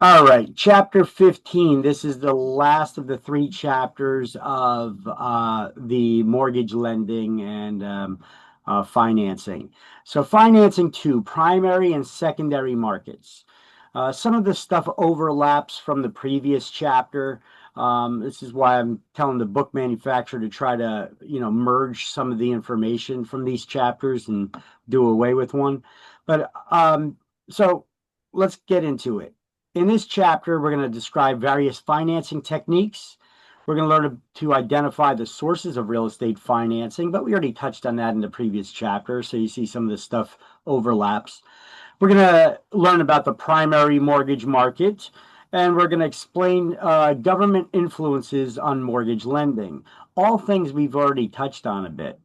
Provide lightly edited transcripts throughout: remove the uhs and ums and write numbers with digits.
All right, chapter 15. This is the last of the three chapters of the mortgage lending and financing. So, financing two, primary and secondary markets. Some of the stuff overlaps from the previous chapter. This is why I'm telling the book manufacturer to try to, merge some of the information from these chapters and do away with one. But so let's get into it. In this chapter, we're going to describe various financing techniques. We're going to learn to identify the sources of real estate financing, but we already touched on that in the previous chapter, so you see some of this stuff overlaps. We're going to learn about the primary mortgage market, and we're going to explain government influences on mortgage lending. All things we've already touched on a bit.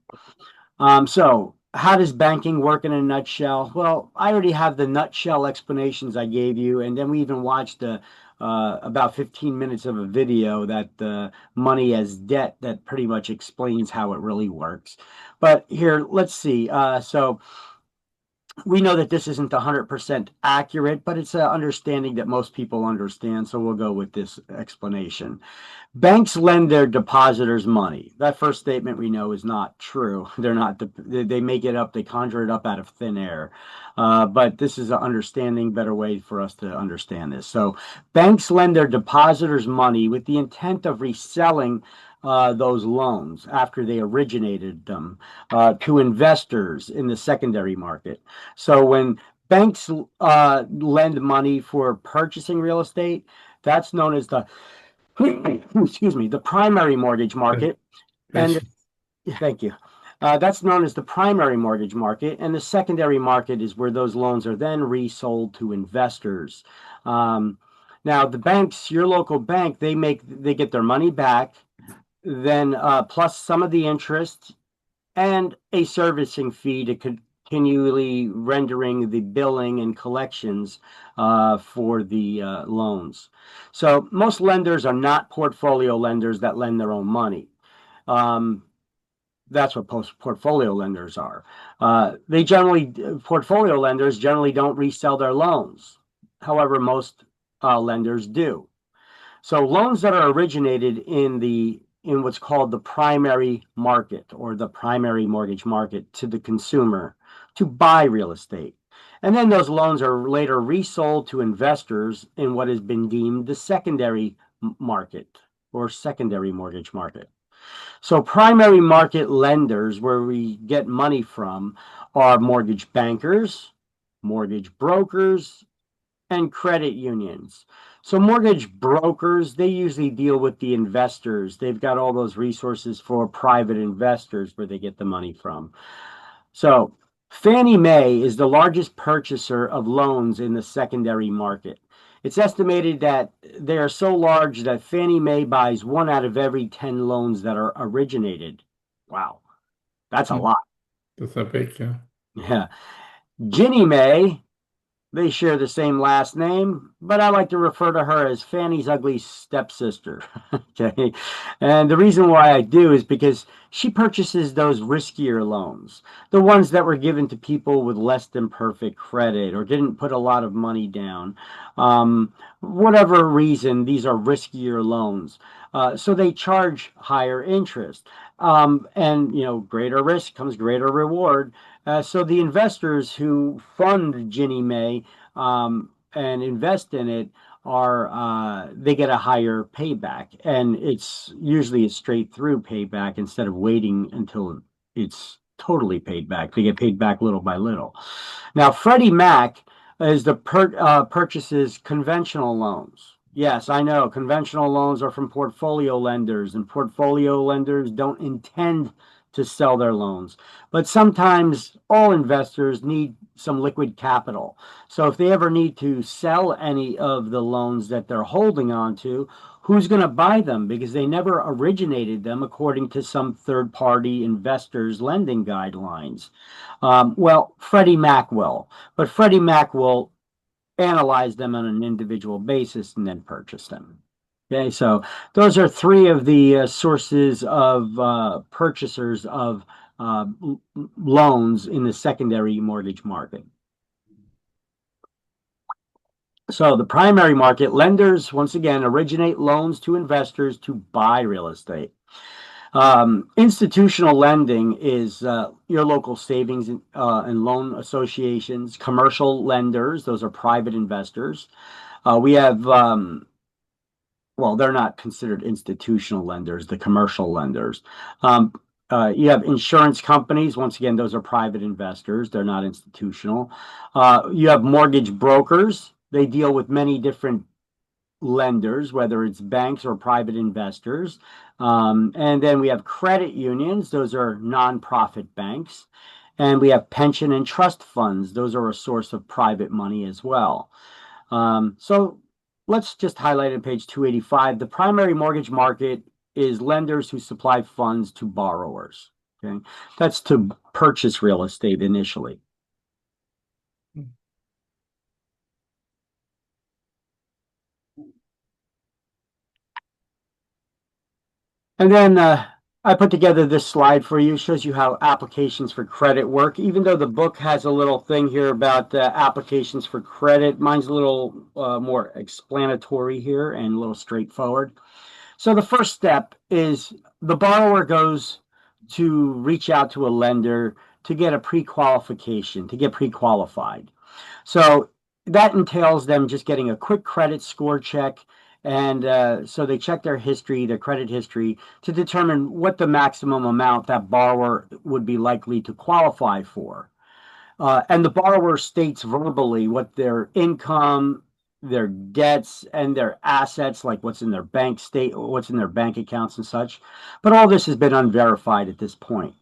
So how does banking work in a nutshell? Well, I already have the nutshell explanations I gave you, and then we even watched about 15 minutes of a video that money as debt that pretty much explains how it really works. But here, let's see. So we know that this isn't 100% accurate, but it's an understanding that most people understand. So we'll go with this explanation. Banks lend their depositors money. That first statement we know is not true. They're not, they make it up, they conjure it up out of thin air. But this is an understanding, better way for us to understand this. So banks lend their depositors money with the intent of reselling those loans after they originated them to investors in the secondary market. So when banks lend money for purchasing real estate, that's known as the excuse me, the primary mortgage market. And Thank thank you. That's known as the primary mortgage market, and the secondary market is where those loans are then resold to investors. Um, Now, the banks, your local bank, they get their money back, then plus some of the interest and a servicing fee to continually rendering the billing and collections for the loans. So most lenders are not portfolio lenders that lend their own money. Um, that's what portfolio lenders are. Portfolio lenders generally don't resell their loans. However, most lenders do. So loans that are originated in what's called the primary market or the primary mortgage market to the consumer to buy real estate. And then those loans are later resold to investors in what has been deemed the secondary market or secondary mortgage market. So primary market lenders, where we get money from, are mortgage bankers, mortgage brokers, and credit unions. So mortgage brokers, they usually deal with the investors. They've got all those resources for private investors where they get the money from. So Fannie Mae is the largest purchaser of loans in the secondary market. It's estimated that they are so large that Fannie Mae buys one out of every 10 loans that are originated. Wow, that's a you. lot. That's a big, yeah. Yeah. Ginnie Mae, they share the same last name, but I like to refer to her as Fanny's ugly stepsister. Okay. And the reason why I do is because she purchases those riskier loans, the ones that were given to people with less than perfect credit or didn't put a lot of money down. Whatever reason, these are riskier loans. So they charge higher interest. And, greater risk comes greater reward. So the investors who fund Ginnie Mae and invest in it are they get a higher payback, and it's usually a straight through payback instead of waiting until it's totally paid back. They get paid back little by little. Now, Freddie Mac is the purchases conventional loans. Yes, I know conventional loans are from portfolio lenders, and portfolio lenders don't intend to sell their loans. But sometimes all investors need some liquid capital. So if they ever need to sell any of the loans that they're holding on to, who's going to buy them? Because they never originated them according to some third party investors' lending guidelines. Well, Freddie Mac will, but Freddie Mac will analyze them on an individual basis and then purchase them. Okay, so those are three of the sources of purchasers of loans in the secondary mortgage market. So the primary market, lenders, once again, originate loans to investors to buy real estate. Institutional lending is your local savings and loan associations. Commercial lenders, those are private investors. We have, well, they're not considered institutional lenders, the commercial lenders. You have insurance companies. Once again, those are private investors. They're not institutional. You have mortgage brokers. They deal with many different lenders, whether it's banks or private investors. And then we have credit unions. Those are nonprofit banks. And we have pension and trust funds. Those are a source of private money as well. So let's just highlight on page 285. The primary mortgage market is lenders who supply funds to borrowers. Okay, that's to purchase real estate initially. And then I put together this slide for you. It shows you how applications for credit work. Even though the book has a little thing here about applications for credit, mine's a little more explanatory here and a little straightforward. So the first step is the borrower goes to reach out to a lender to get a pre-qualification, to get pre-qualified. So that entails them just getting a quick credit score check. And so they check their history, their credit history, to determine what the maximum amount that borrower would be likely to qualify for. And the borrower states verbally what their income, their debts, and their assets, like what's in their what's in their bank accounts and such. But all this has been unverified at this point.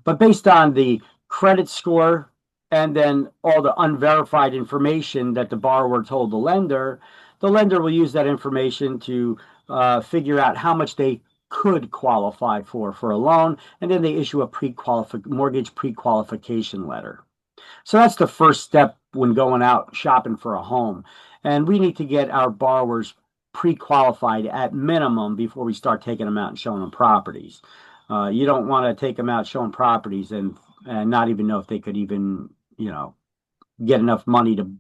But based on the credit score and then all the unverified information that the borrower told the lender will use that information to figure out how much they could qualify for a loan, and then they issue a mortgage pre-qualification letter. So that's the first step when going out shopping for a home. And we need to get our borrowers pre-qualified at minimum before we start taking them out and showing them properties. You don't want to take them out showing properties and not even know if they could even, get enough money to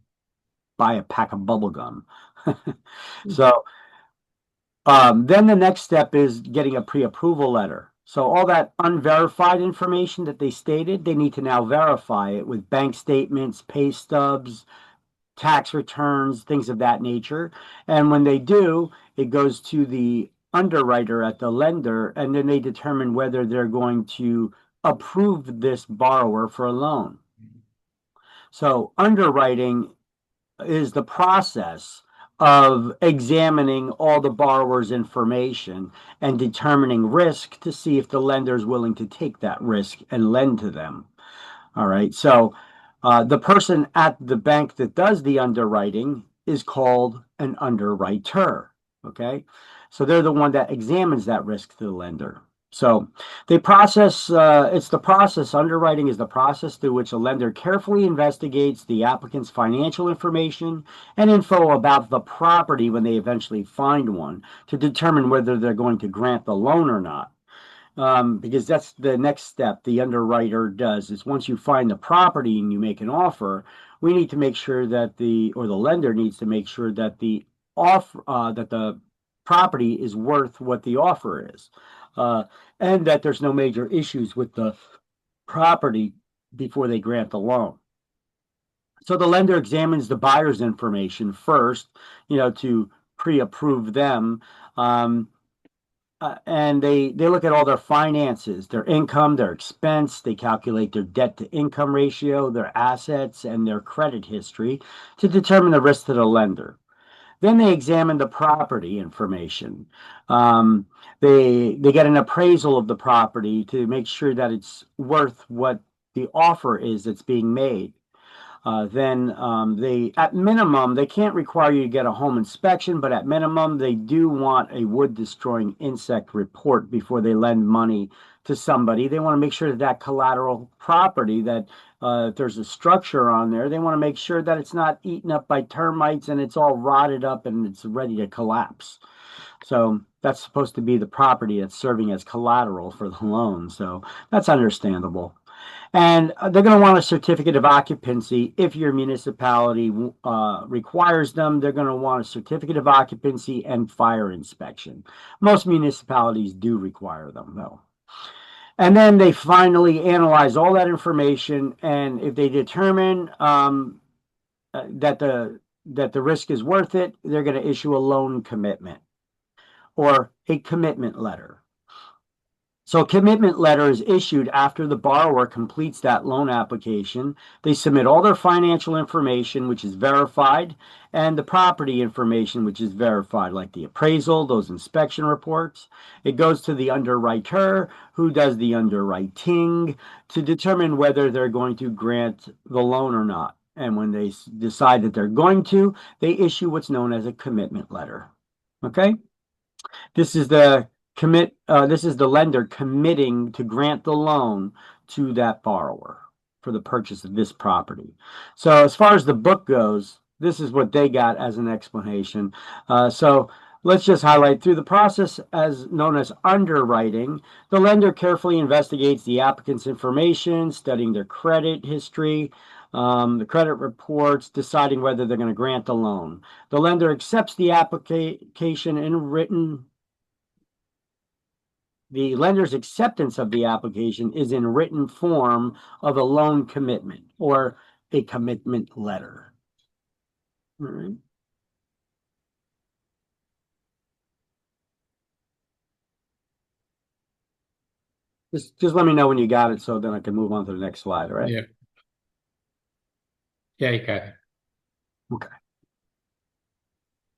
buy a pack of bubble gum. So then the next step is getting a pre-approval letter. So all that unverified information that they stated, they need to now verify it with bank statements, pay stubs, tax returns, things of that nature. And when they do, it goes to the underwriter at the lender, and then they determine whether they're going to approve this borrower for a loan. So underwriting is the process of examining all the borrower's information and determining risk to see if the lender is willing to take that risk and lend to them. All right. So the person at the bank that does the underwriting is called an underwriter. Okay. So they're the one that examines that risk to the lender. So they process, it's the process, underwriting is the process through which a lender carefully investigates the applicant's financial information and info about the property when they eventually find one to determine whether they're going to grant the loan or not. Because that's the next step the underwriter does is once you find the property and you make an offer, we need to make sure that the lender needs to make sure that the property is worth what the offer is. And that there's no major issues with the property before they grant the loan. So the lender examines the buyer's information first, to pre-approve them. And they look at all their finances, their income, their expense. They calculate their debt to income ratio, their assets, and their credit history to determine the risk to the lender. Then they examine the property information. They get an appraisal of the property to make sure that it's worth what the offer is that's being made. Then at minimum, they can't require you to get a home inspection, but at minimum, they do want a wood destroying insect report before they lend money to somebody. They want to make sure that that collateral property, that if there's a structure on there, they want to make sure that it's not eaten up by termites and it's all rotted up and it's ready to collapse. So that's supposed to be the property that's serving as collateral for the loan. So that's understandable. And they're going to want a certificate of occupancy. If your municipality requires them, they're going to want a certificate of occupancy and fire inspection. Most municipalities do require them, though. And then they finally analyze all that information, and if they determine that the risk is worth it, they're going to issue a loan commitment or a commitment letter. So a commitment letter is issued after the borrower completes that loan application. They submit all their financial information, which is verified, and the property information, which is verified, like the appraisal, those inspection reports. It goes to the underwriter, who does the underwriting to determine whether they're going to grant the loan or not. And when they decide that they're going to, they issue what's known as a commitment letter. Okay? This is the this is the lender committing to grant the loan to that borrower for the purchase of this property. So as far as the book goes, this is what they got as an explanation. So let's just highlight through the process as known as underwriting. The lender carefully investigates the applicant's information, studying their credit history, the credit reports, deciding whether they're going to grant the loan. The lender accepts the application in written. The lender's acceptance of the application is in written form of a loan commitment or a commitment letter. All right. Just let me know when you got it so then I can move on to the next slide, all right? Yeah. Yeah, I got it. Okay.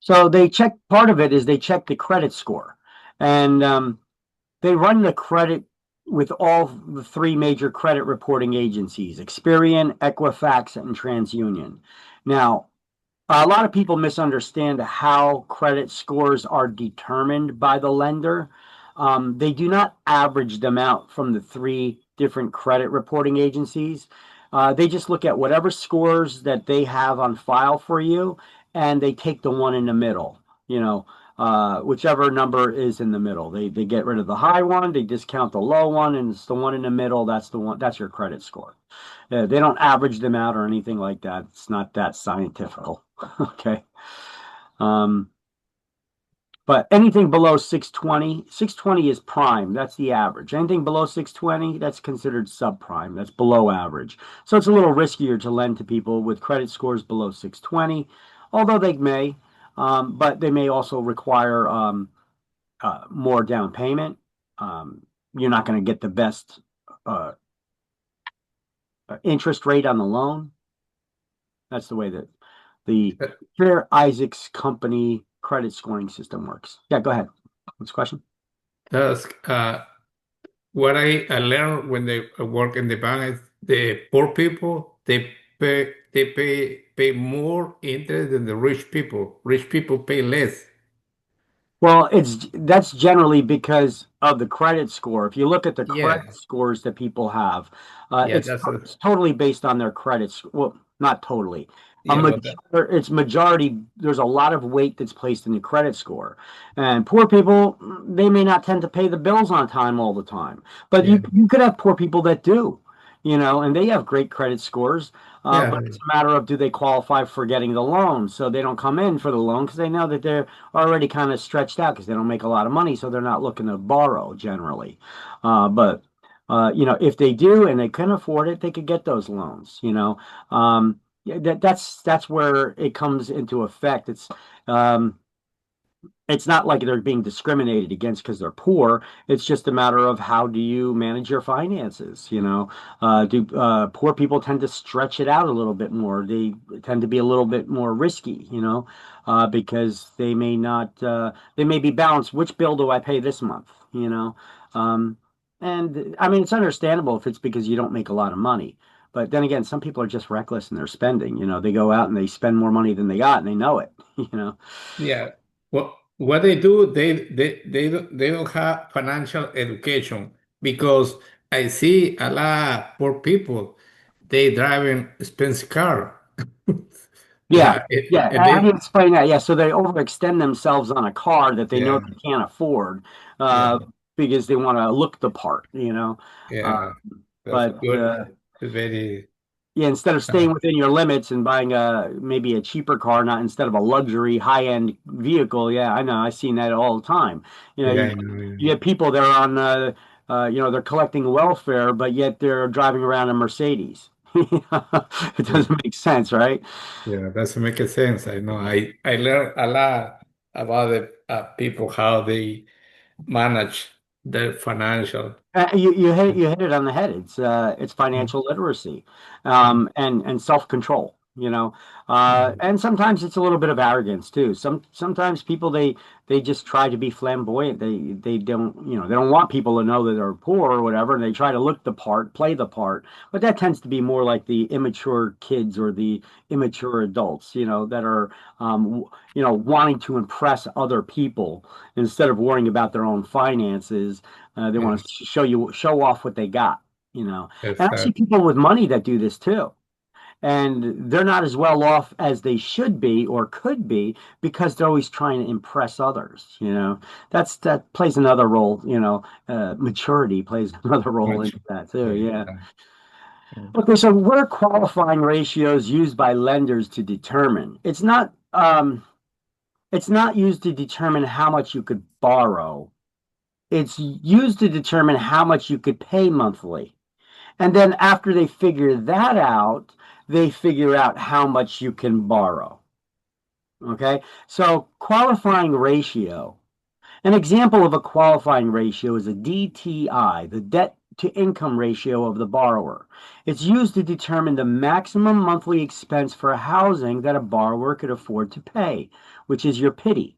So they check, part of it is they check the credit score. And they run the credit with all the three major credit reporting agencies, Experian, Equifax, and TransUnion. Now, a lot of people misunderstand how credit scores are determined by the lender. They do not average them out from the three different credit reporting agencies. They just look at whatever scores that they have on file for you, and they take the one in the middle, whichever number is in the middle. They get rid of the high one, they discount the low one, and it's the one in the middle. That's the one. That's your credit score. They don't average them out or anything like that. It's not that scientific. Okay. But anything below 620, 620 is prime. That's the average. Anything below 620, that's considered subprime. That's below average. So it's a little riskier to lend to people with credit scores below 620, although they may, but they may also require more down payment. You're not going to get the best interest rate on the loan. That's the way that the Fair Isaacs Company credit scoring system works. Yeah, go ahead. What's the question? That's what I learned when they work in the bank is the poor people they pay more interest than the rich people. Rich people pay less. Well, that's generally because of the credit score. If you look at the credit Yeah, scores that people have, yeah, that's it's totally based on their credits. Well, not totally. yeah, but that, It's majority. There's a lot of weight that's placed in the credit score, and poor people, they may not tend to pay the bills on time all the time. But yeah, you could have poor people that do, and they have great credit scores. yeah, But it's a matter of, do they qualify for getting the loan? So they don't come in for the loan because they know that they're already kind of stretched out because they don't make a lot of money, so they're not looking to borrow generally. But if they do and they can afford it, they could get those loans. Yeah, that's where it comes into effect. It's not like they're being discriminated against because they're poor. It's just a matter of, how do you manage your finances? Do poor people tend to stretch it out a little bit more? They tend to be a little bit more risky, because they may not, they may be balanced. Which bill do I pay this month? Um, and I mean, it's understandable if it's because you don't make a lot of money. But then again, some people are just reckless in their spending. They go out and they spend more money than they got, and they know it. You know. yeah. What they do, they don't have financial education because I see a lot of poor people, they driving expensive car. Yeah, Yeah, yeah. and How do they you explain that? Yeah, so they overextend themselves on a car that they know yeah, they can't afford, yeah, uh, because they want to look the part. yeah. That's a But good, very, yeah, instead of uh, staying within your limits and buying maybe a cheaper car, not instead of a luxury high-end vehicle. Yeah, I know. I've seen that all the time. You know, yeah, you, I know, yeah. you get people that are on they're collecting welfare, but yet they're driving around a Mercedes. It Yeah, doesn't make sense, right? yeah, doesn't make a sense. I know. I learned a lot about the people, how they manage their financial. You hit it on the head. It's Mm. financial literacy, Mm. and self-control. And sometimes it's a little bit of arrogance too. Sometimes people they just try to be flamboyant. They don't they don't want people to know that they're poor or whatever, and they try to look the part, play the part. But that tends to be more like the immature kids or the immature adults, that are wanting to impress other people instead of worrying about their own finances. They want Yes, to show off what they got. And I see exactly. people with money that do this too. And they're not as well off as they should be or could be because they're always trying to impress others. That plays another role. Maturity plays another role Much. into that too. Yeah. Yeah. Mm. Okay, so what are qualifying ratios used by lenders to determine? It's not used to determine how much you could borrow. It's used to determine how much you could pay monthly. And then after they figure that out, they figure out how much you can borrow. Okay. So qualifying ratio. An example of a qualifying ratio is a DTI, the debt to income ratio of the borrower. It's used to determine the maximum monthly expense for housing that a borrower could afford to pay, which is your PITI.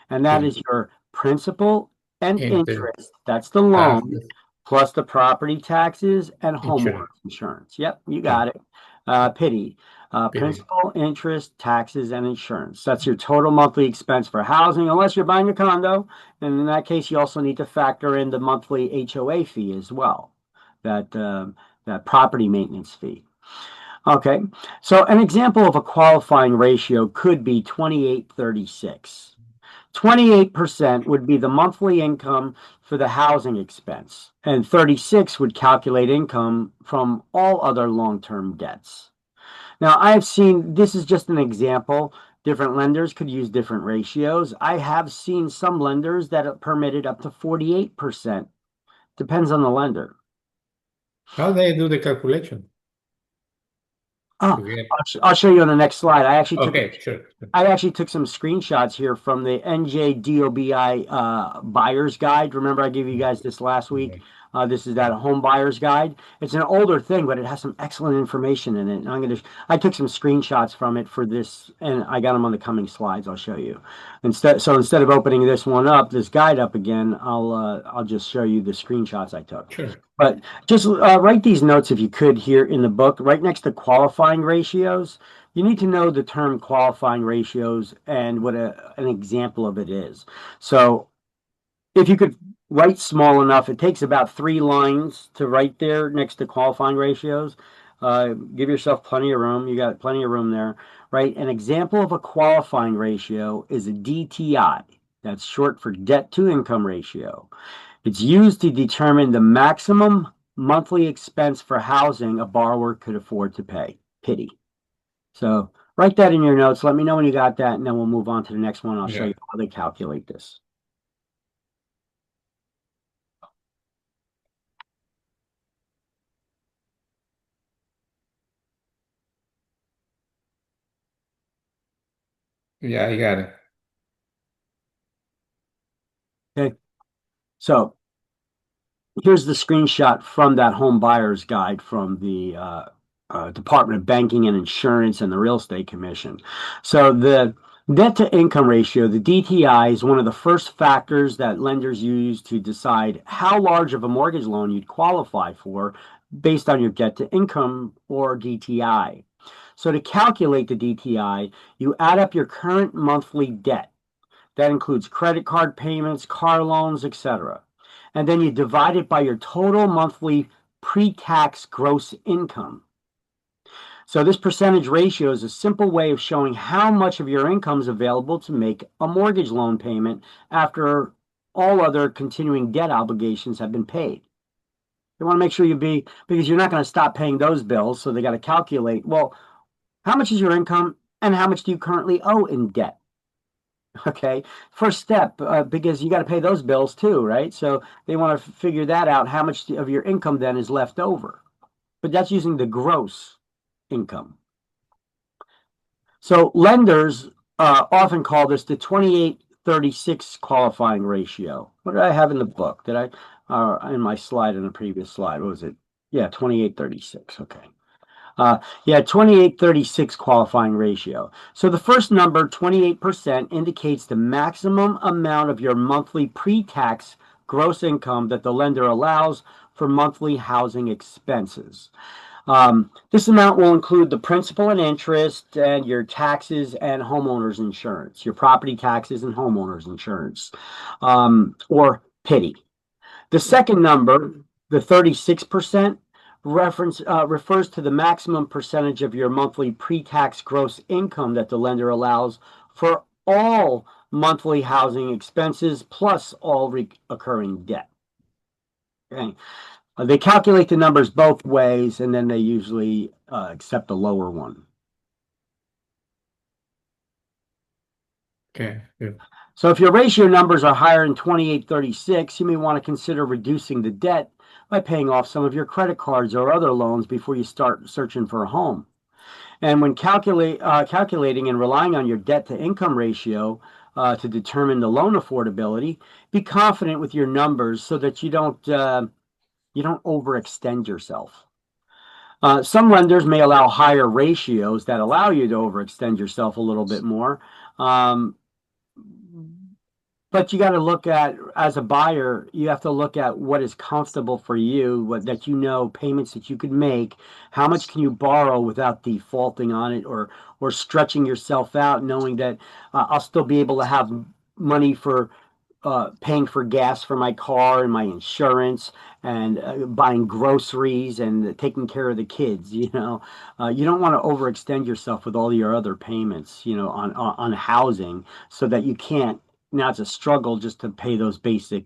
And that Pretty is your principal and interesting. interest. That's the loan That's plus the property taxes and homeowners insurance. insurance. Yep, you Yeah, got it. Pity. pretty. Principal, interest, taxes, and insurance. That's your total monthly expense for housing, unless you're buying a condo. And in that case, you also need to factor in the monthly HOA fee as well, that property maintenance fee. Okay, so an example of a qualifying ratio could be 2836. 28% would be the monthly income for the housing expense, and 36 would calculate income from all other long-term debts. Now, I have seen this is just an example. Different lenders could use different ratios. I have seen some lenders that are permitted up to 48%. Depends on the lender. How they do the calculation Oh, to get? I'll show you on the next slide. I actually took Okay, sure. I actually took some screenshots here from the NJDOBI buyer's guide. Remember, I gave you guys this last week. Okay, This is that home buyer's guide. It's an older thing, but it has some excellent information in it. And I took some screenshots from it for this, and I got them on the coming slides. I'll show you. Instead of opening this one up, this guide up again, I'll just show you the screenshots I took. sure. But just write these notes if you could here in the book, right next to qualifying ratios. You need to know the term qualifying ratios and what an example of it is. So if you could write small enough, it takes about 3 lines to write there next to qualifying ratios. Give yourself plenty of room. You got plenty of room there, right? An example of a qualifying ratio is a DTI. That's short for debt to income ratio. It's used to determine the maximum monthly expense for housing a borrower could afford to pay. Pity. So write that in your notes. Let me know when you got that, and then we'll move on to the next one. I'll show Yeah, you how they calculate this. yeah, I got it. Okay. So here's the screenshot from that home buyer's guide from the Department of Banking and Insurance and the Real Estate Commission. So the debt to income ratio, the DTI, is one of the first factors that lenders use to decide how large of a mortgage loan you'd qualify for based on your debt to income or DTI. So to calculate the DTI, you add up your current monthly debt. That includes credit card payments, car loans, etc. And then you divide it by your total monthly pre-tax gross income. So this percentage ratio is a simple way of showing how much of your income is available to make a mortgage loan payment after all other continuing debt obligations have been paid. They want to make sure because you're not going to stop paying those bills. So they got to calculate, well, how much is your income and how much do you currently owe in debt? Okay, first step, because you got to pay those bills too, right? So they want to figure that out. How much of your income then is left over? But that's using the gross income. So lenders often call this the 28-36 qualifying ratio. What did I have in the book? Did I, in my slide, in the previous slide, what was it? Yeah, 28-36. Okay. Yeah, 28-36 qualifying ratio. So the first number, 28%, indicates the maximum amount of your monthly pre-tax gross income that the lender allows for monthly housing expenses. This amount will include the principal and interest and your taxes and homeowners insurance, your property taxes and homeowners insurance, or PITI. The second number, the 36%, refers to the maximum percentage of your monthly pre-tax gross income that the lender allows for all monthly housing expenses plus all recurring debt. Okay. They calculate the numbers both ways, and then they usually accept the lower one. Okay, good. So if your ratio numbers are higher than 28-36, you may want to consider reducing the debt by paying off some of your credit cards or other loans before you start searching for a home. And when calculating and relying on your debt to income ratio to determine the loan affordability, be confident with your numbers so that you don't overextend yourself. Some lenders may allow higher ratios that allow you to overextend yourself a little bit more. But you got to look at, as a buyer, you have to look at what is comfortable for you, that payments that you could make, how much can you borrow without defaulting on it, or stretching yourself out, knowing that I'll still be able to have money for paying for gas for my car and my insurance and buying groceries and taking care of the kids. You don't want to overextend yourself with all your other payments, on housing, so that you can't. Now it's a struggle just to pay those basic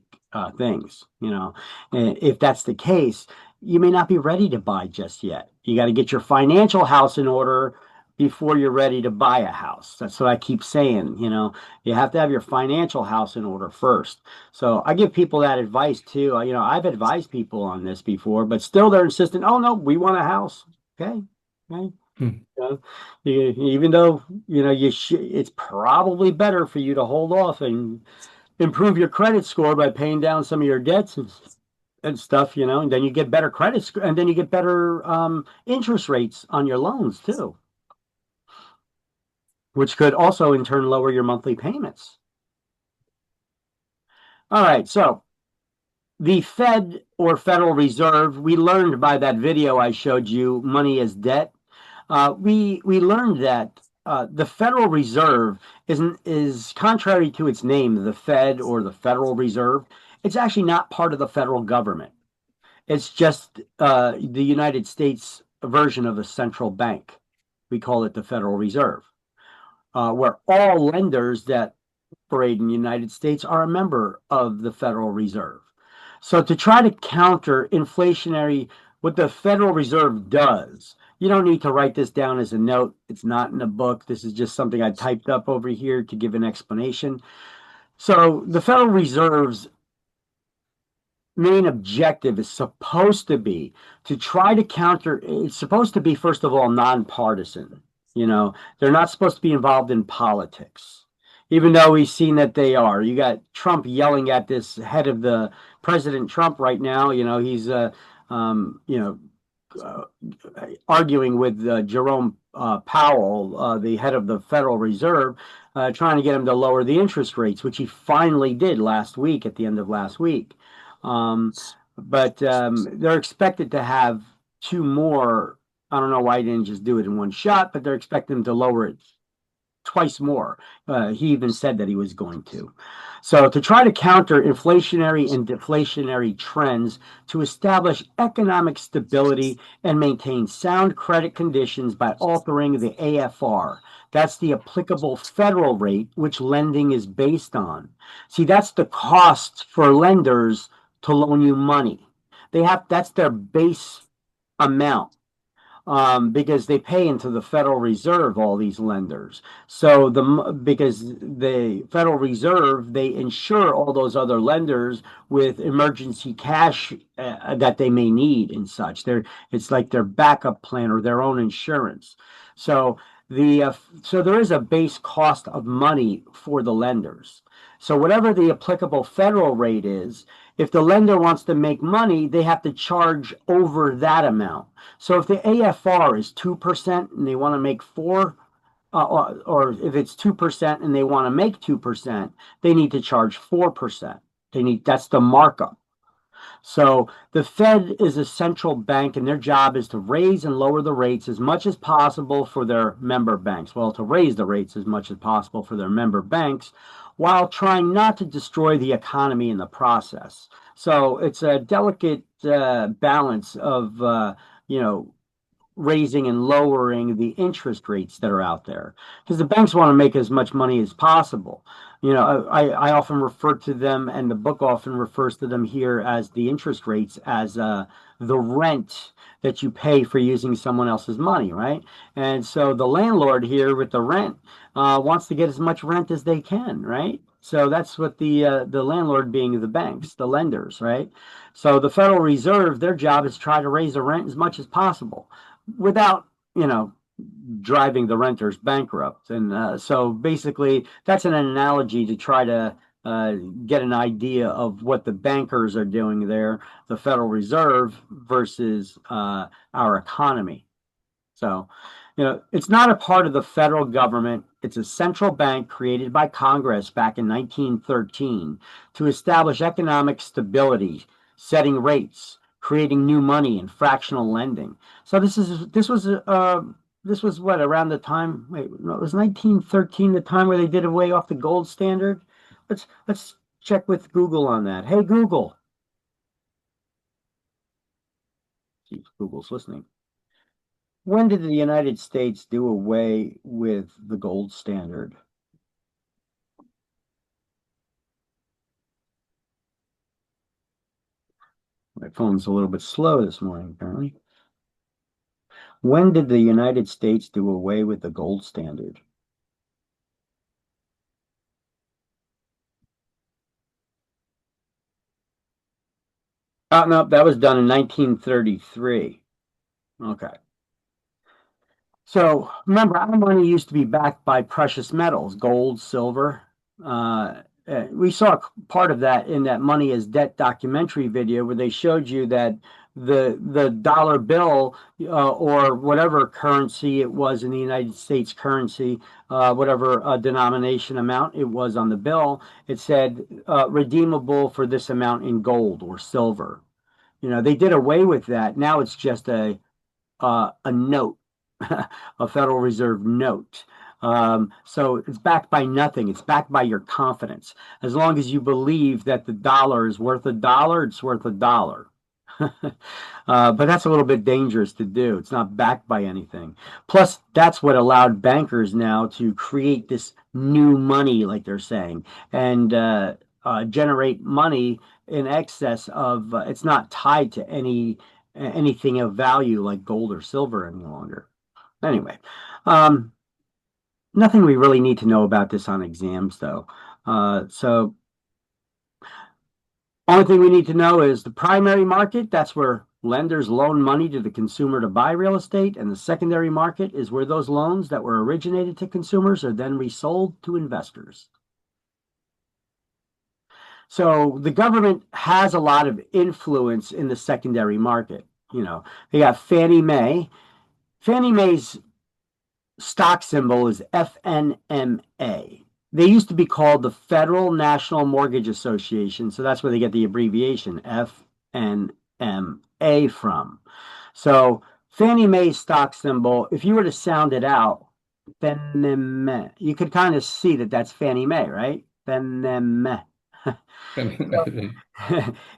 things. And if that's the case, you may not be ready to buy just yet. You got to get your financial house in order before you're ready to buy a house. That's what I keep saying. You have to have your financial house in order first. So I give people that advice too. I've advised people on this before, but still they're insistent. Oh no, we want a house. Okay. Okay. Even though it's probably better for you to hold off and improve your credit score by paying down some of your debts and stuff, and then you get better credit score, and then you get better interest rates on your loans too, which could also in turn lower your monthly payments. All right, so the Fed, or Federal Reserve, we learned by that video I showed you, Money is Debt. We learned that the Federal Reserve is contrary to its name, the Fed or the Federal Reserve. It's actually not part of the federal government. It's just the United States version of a central bank. We call it the Federal Reserve, where all lenders that operate in the United States are a member of the Federal Reserve. So to try to counter inflationary, what the Federal Reserve does, you don't need to write this down as a note. It's not in a book. This is just something I typed up over here to give an explanation. So the Federal Reserve's main objective is supposed to be to try to counter. It's supposed to be, first of all, nonpartisan. They're not supposed to be involved in politics, even though we've seen that they are. You got Trump yelling at this head of the President Trump right now. He's arguing with Jerome Powell, the head of the Federal Reserve, trying to get him to lower the interest rates, which he finally did last week, at the end of last week. But they're expected to have two more. I don't know why he didn't just do it in one shot, but they're expecting him to lower it twice more. He even said that he was going to. So to try to counter inflationary and deflationary trends, to establish economic stability and maintain sound credit conditions by altering the AFR. That's the applicable federal rate, which lending is based on. See, that's the cost for lenders to loan you money. that's their base amount, because they pay into the Federal Reserve, all these lenders. So because the Federal Reserve, they insure all those other lenders with emergency cash that they may need and such. It's like their backup plan or their own insurance. So so there is a base cost of money for the lenders. So whatever the applicable federal rate is, if the lender wants to make money, they have to charge over that amount. So if the AFR is 2% and they want to make four, or if it's 2% and they want to make 2%, they need to charge 4%. That's the markup. So the Fed is a central bank, and their job is to raise and lower the rates as much as possible for their member banks. Well, to raise the rates as much as possible for their member banks while trying not to destroy the economy in the process. So it's a delicate balance of, you know, raising and lowering the interest rates that are out there, because the banks want to make as much money as possible. I often refer to them, and the book often refers to them here as the interest rates, as the rent that you pay for using someone else's money, right? And so the landlord here with the rent wants to get as much rent as they can, right? So that's what the landlord, being the banks, the lenders, right? So the Federal Reserve, their job is to try to raise the rent as much as possible without, driving the renters bankrupt. And so basically, that's an analogy to try to get an idea of what the bankers are doing there, the Federal Reserve versus our economy. So, it's not a part of the federal government. It's a central bank created by Congress back in 1913 to establish economic stability, setting rates, creating new money, and fractional lending. So this was what, around the time, wait, no, it was 1913, the time where they did away off the gold standard. Let's check with Google on that. Hey Google. See if Google's listening. When did the United States do away with the gold standard? My phone's a little bit slow this morning, apparently. When did the United States do away with the gold standard? No, that was done in 1933. Okay. So remember, our money used to be backed by precious metals, gold, silver. We saw part of that in that Money is Debt documentary video, where they showed you that the dollar bill, or whatever currency it was in the United States currency, whatever denomination amount it was on the bill, it said redeemable for this amount in gold or silver. They did away with that. Now it's just a note, a Federal Reserve note. So it's backed by nothing. It's backed by your confidence. As long as you believe that the dollar is worth $1, it's worth $1. But that's a little bit dangerous to do. It's not backed by anything. Plus, that's what allowed bankers now to create this new money, like they're saying, and generate money in excess of. It's not tied to anything of value like gold or silver any longer. Anyway, nothing we really need to know about this on exams, though. So only thing we need to know is the primary market, that's where lenders loan money to the consumer to buy real estate, and the secondary market is where those loans that were originated to consumers are then resold to investors. So the government has a lot of influence in the secondary market. They got Fannie Mae. Fannie Mae's stock symbol is FNMA. They used to be called the Federal National Mortgage Association, so that's where they get the abbreviation FNMA from. So Fannie Mae's stock symbol, if you were to sound it out, FNMA, you could kind of see that that's Fannie Mae, right? FNMA.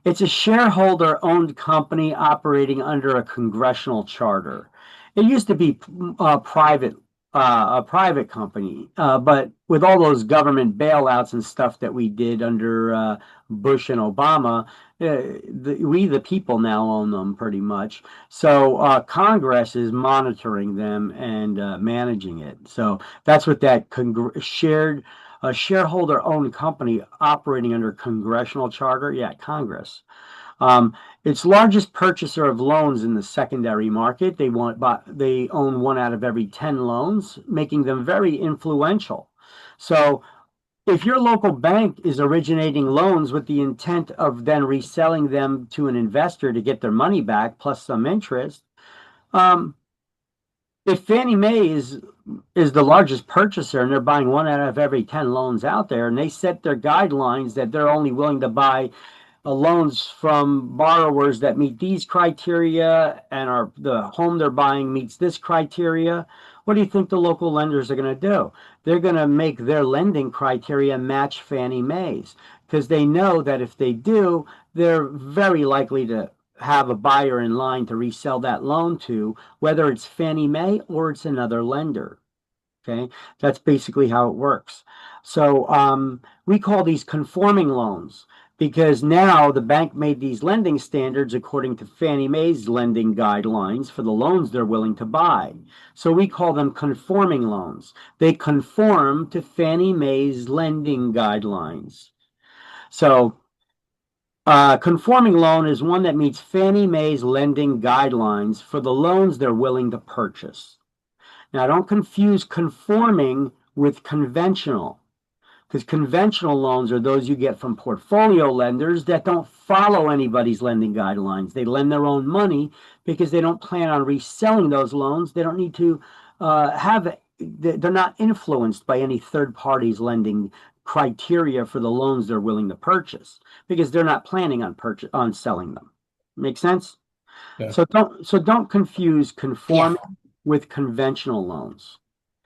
It's a shareholder-owned company operating under a congressional charter. It used to be private a private company. But with all those government bailouts and stuff that we did under Bush and Obama, we, the people, now own them pretty much. So Congress is monitoring them and managing it. So that's what that shareholder-owned company operating under congressional charter. Yeah, Congress. Um, its largest purchaser of loans in the secondary market. They own one out of every 10 loans, making them very influential. So if your local bank is originating loans with the intent of then reselling them to an investor to get their money back plus some interest, um, if Fannie Mae is the largest purchaser and they're buying one out of every 10 loans out there, and they set their guidelines that they're only willing to buy loans from borrowers that meet these criteria and are the home they're buying meets this criteria, what do you think the local lenders are going to do? They're going to make their lending criteria match Fannie Mae's because they know that if they do, they're very likely to have a buyer in line to resell that loan to, whether it's Fannie Mae or it's another lender. Okay, that's basically how it works. So we call these conforming loans because now the bank made these lending standards according to Fannie Mae's lending guidelines for the loans they're willing to buy. So we call them conforming loans. They conform to Fannie Mae's lending guidelines. So conforming loan is one that meets Fannie Mae's lending guidelines for the loans they're willing to purchase. Now, don't confuse conforming with conventional, because conventional loans are those you get from portfolio lenders that don't follow anybody's lending guidelines. They lend their own money because they don't plan on reselling those loans. They don't need to they're not influenced by any third party's lending criteria for the loans they're willing to purchase because they're not planning on selling them. Make sense? Yeah. So don't confuse Yeah. conforming with conventional loans.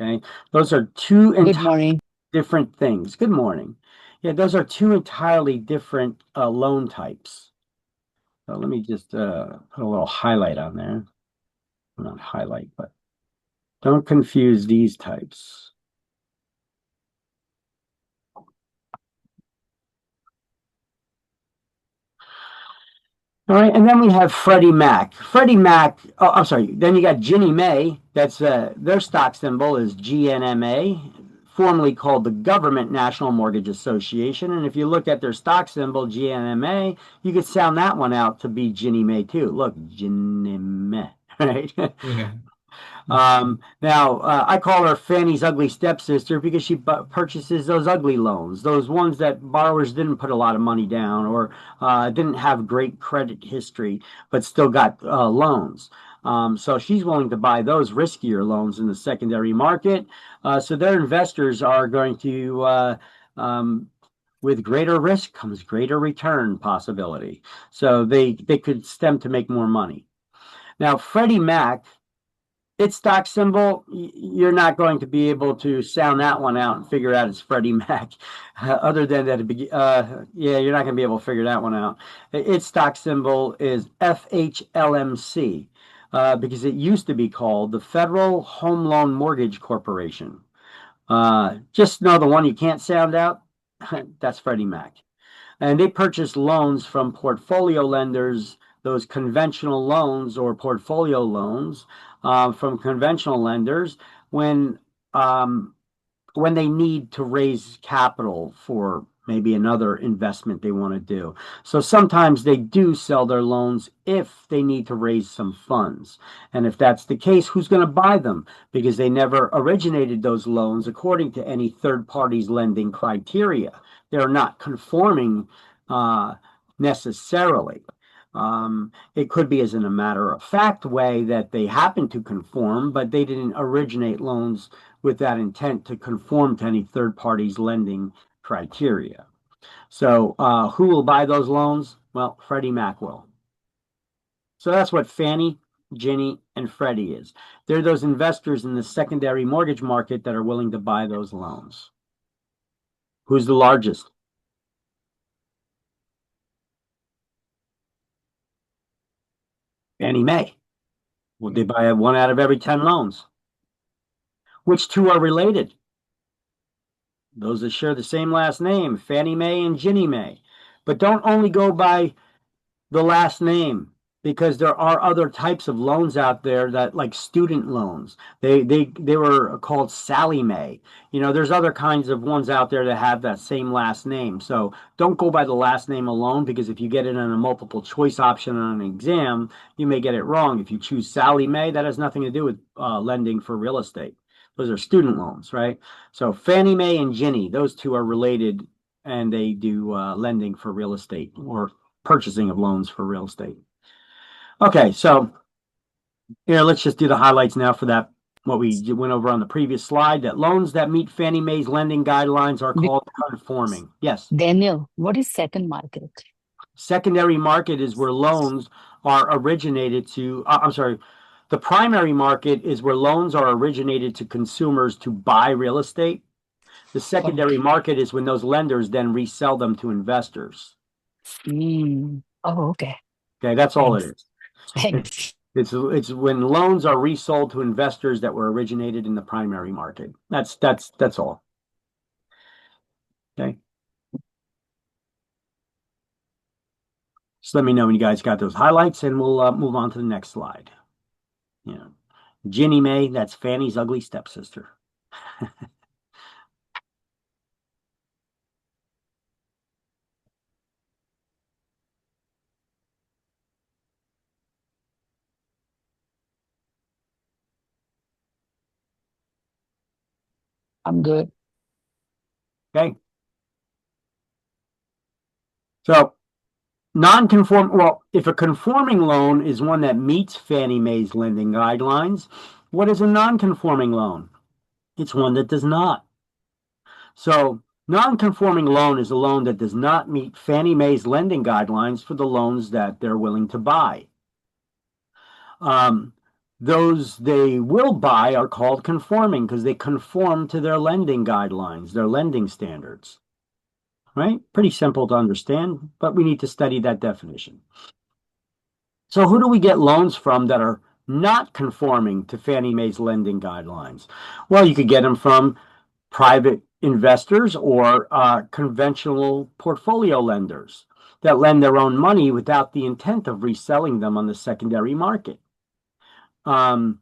Okay, those are two Good entirely morning. different things. Good morning. Yeah, those are two entirely different loan types. So let me just put a little highlight on there. Not highlight, but don't confuse these types. All right, and then we have Freddie Mac. Freddie Mac, oh, I'm sorry. Then you got Ginnie Mae. That's their stock symbol is GNMA, formerly called the Government National Mortgage Association. And if you look at their stock symbol, GNMA, you could sound that one out to be Ginnie Mae too. Look, Ginnie Mae, right? Yeah. Now, I call her Fannie's ugly stepsister because she purchases those ugly loans, those ones that borrowers didn't put a lot of money down or didn't have great credit history, but still got loans. So she's willing to buy those riskier loans in the secondary market. So their investors are going to, with greater risk comes greater return possibility. So they could stem to make more money. Now, Freddie Mac, its stock symbol, you're not going to be able to sound that one out and figure out it's Freddie Mac. Other than that, yeah, you're not going to be able to figure that one out. Its stock symbol is FHLMC because it used to be called the Federal Home Loan Mortgage Corporation. Just know the one you can't sound out, that's Freddie Mac. And they purchase loans from portfolio lenders, those conventional loans or portfolio loans from conventional lenders when they need to raise capital for maybe another investment they want to do. So sometimes they do sell their loans if they need to raise some funds. And if that's the case, who's going to buy them? Because they never originated those loans according to any third party's lending criteria. They're not conforming necessarily. It could be as in a matter of fact way that they happen to conform, but they didn't originate loans with that intent to conform to any third party's lending criteria. So who will buy those loans? Well, Freddie Mac will. So that's what Fannie, Ginnie, and Freddie is. They're those investors in the secondary mortgage market that are willing to buy those loans. Who's the largest? Fannie Mae. Well, they buy one out of every 10 loans. Which two are related? Those that share the same last name, Fannie Mae and Ginnie Mae. But don't only go by the last name, because there are other types of loans out there that, like student loans. They were called Sally Mae. There's other kinds of ones out there that have that same last name. So don't go by the last name alone, because if you get it on a multiple choice option on an exam, you may get it wrong. If you choose Sally Mae, that has nothing to do with lending for real estate. Those are student loans, right? So Fannie Mae and Ginnie, those two are related, and they do lending for real estate, or purchasing of loans for real estate. Okay, so here, let's just do the highlights now for that, what we went over on the previous slide, that loans that meet Fannie Mae's lending guidelines are called conforming. Yes. Daniel, what is second market? Secondary market is where loans are originated to, the primary market is where loans are originated to consumers to buy real estate. The secondary market is when those lenders then resell them to investors. Oh, okay. Okay, that's all it is. Thanks. It's when loans are resold to investors that were originated in the primary market. That's all. Okay. Just let me know when you guys got those highlights, and we'll move on to the next slide. Ginnie Mae, that's Fannie's ugly stepsister. I'm good. Okay. So if a conforming loan is one that meets Fannie Mae's lending guidelines, what is a non-conforming loan? It's one that does not. So non-conforming loan is a loan that does not meet Fannie Mae's lending guidelines for the loans that they're willing to buy. Those they will buy are called conforming because they conform to their lending guidelines, their lending standards. Right? Pretty simple to understand, but we need to study that definition. So who do we get loans from that are not conforming to Fannie Mae's lending guidelines? Well, you could get them from private investors or conventional portfolio lenders that lend their own money without the intent of reselling them on the secondary market. You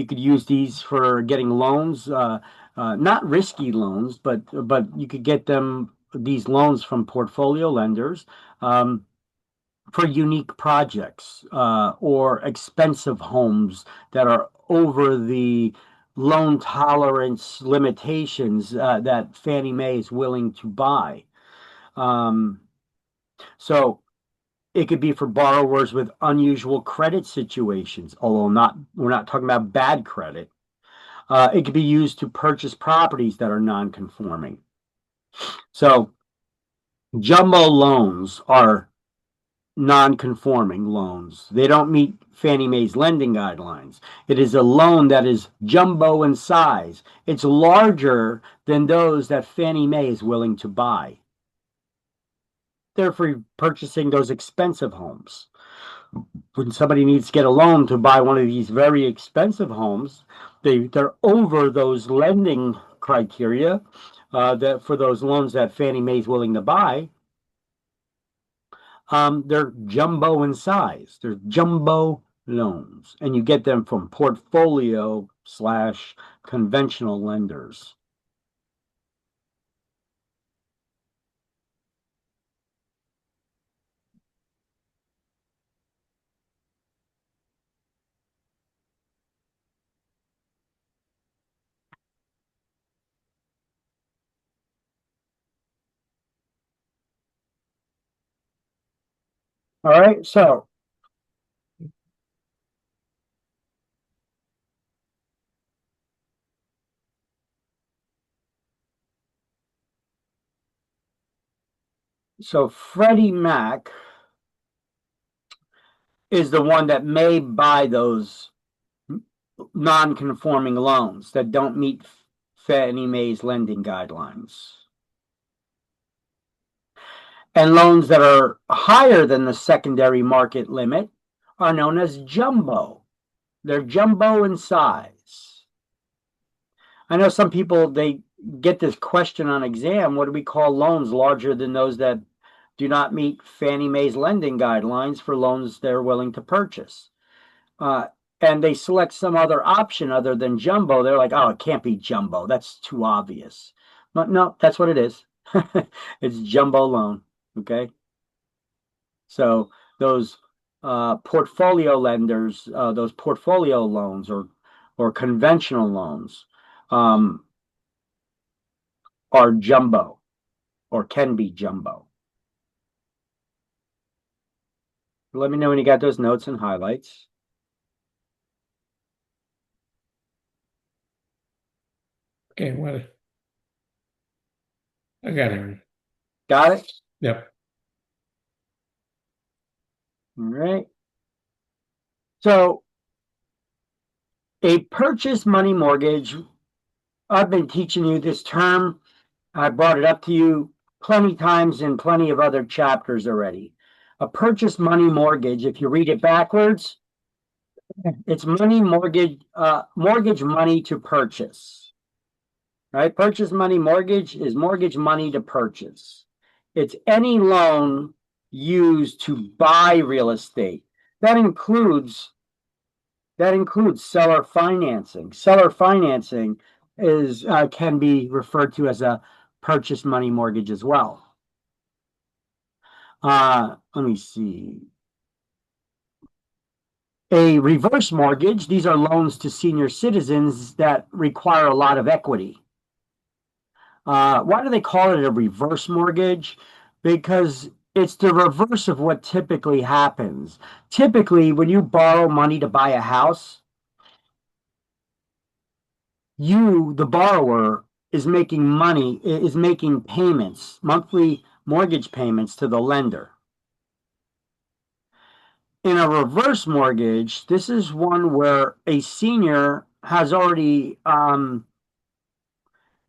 could use these for getting loans, not risky loans, but you could get these loans from portfolio lenders for unique projects or expensive homes that are over the loan tolerance limitations that Fannie Mae is willing to buy. So it could be for borrowers with unusual credit situations, although we're not talking about bad credit. It could be used to purchase properties that are non-conforming. So jumbo loans are non-conforming loans. They don't meet Fannie Mae's lending guidelines. It is a loan that is jumbo in size. It's larger than those that Fannie Mae is willing to buy. Therefore, purchasing those expensive homes. When somebody needs to get a loan to buy one of these very expensive homes, they're over those lending criteria that for those loans that Fannie Mae is willing to buy. They're jumbo in size. They're jumbo loans, and you get them from portfolio/conventional lenders. All right, so Freddie Mac is the one that may buy those non-conforming loans that don't meet Fannie Mae's lending guidelines. And loans that are higher than the secondary market limit are known as jumbo. They're jumbo in size. I know some people, they get this question on exam, what do we call loans larger than those that do not meet Fannie Mae's lending guidelines for loans they're willing to purchase? And they select some other option other than jumbo. They're like, oh, it can't be jumbo. That's too obvious. But no, that's what it is. It's jumbo loan. Okay. So those portfolio lenders, those portfolio loans or conventional loans um, are jumbo or can be jumbo. Let me know when you got those notes and highlights. Okay, well, I got it. Got it? Yep. All right. So a purchase money mortgage, I've been teaching you this term. I brought it up to you plenty times in plenty of other chapters already. A purchase money mortgage, if you read it backwards, it's mortgage money to purchase. Right? Purchase money mortgage is mortgage money to purchase. It's any loan used to buy real estate. That includes seller financing. Seller financing is can be referred to as a purchase money mortgage as well. Let me see. A reverse mortgage, these are loans to senior citizens that require a lot of equity. Why do they call it a reverse mortgage? Because it's the reverse of what typically happens. Typically, when you borrow money to buy a house, you, the borrower, is making payments, monthly mortgage payments to the lender. In a reverse mortgage, this is one where a senior has already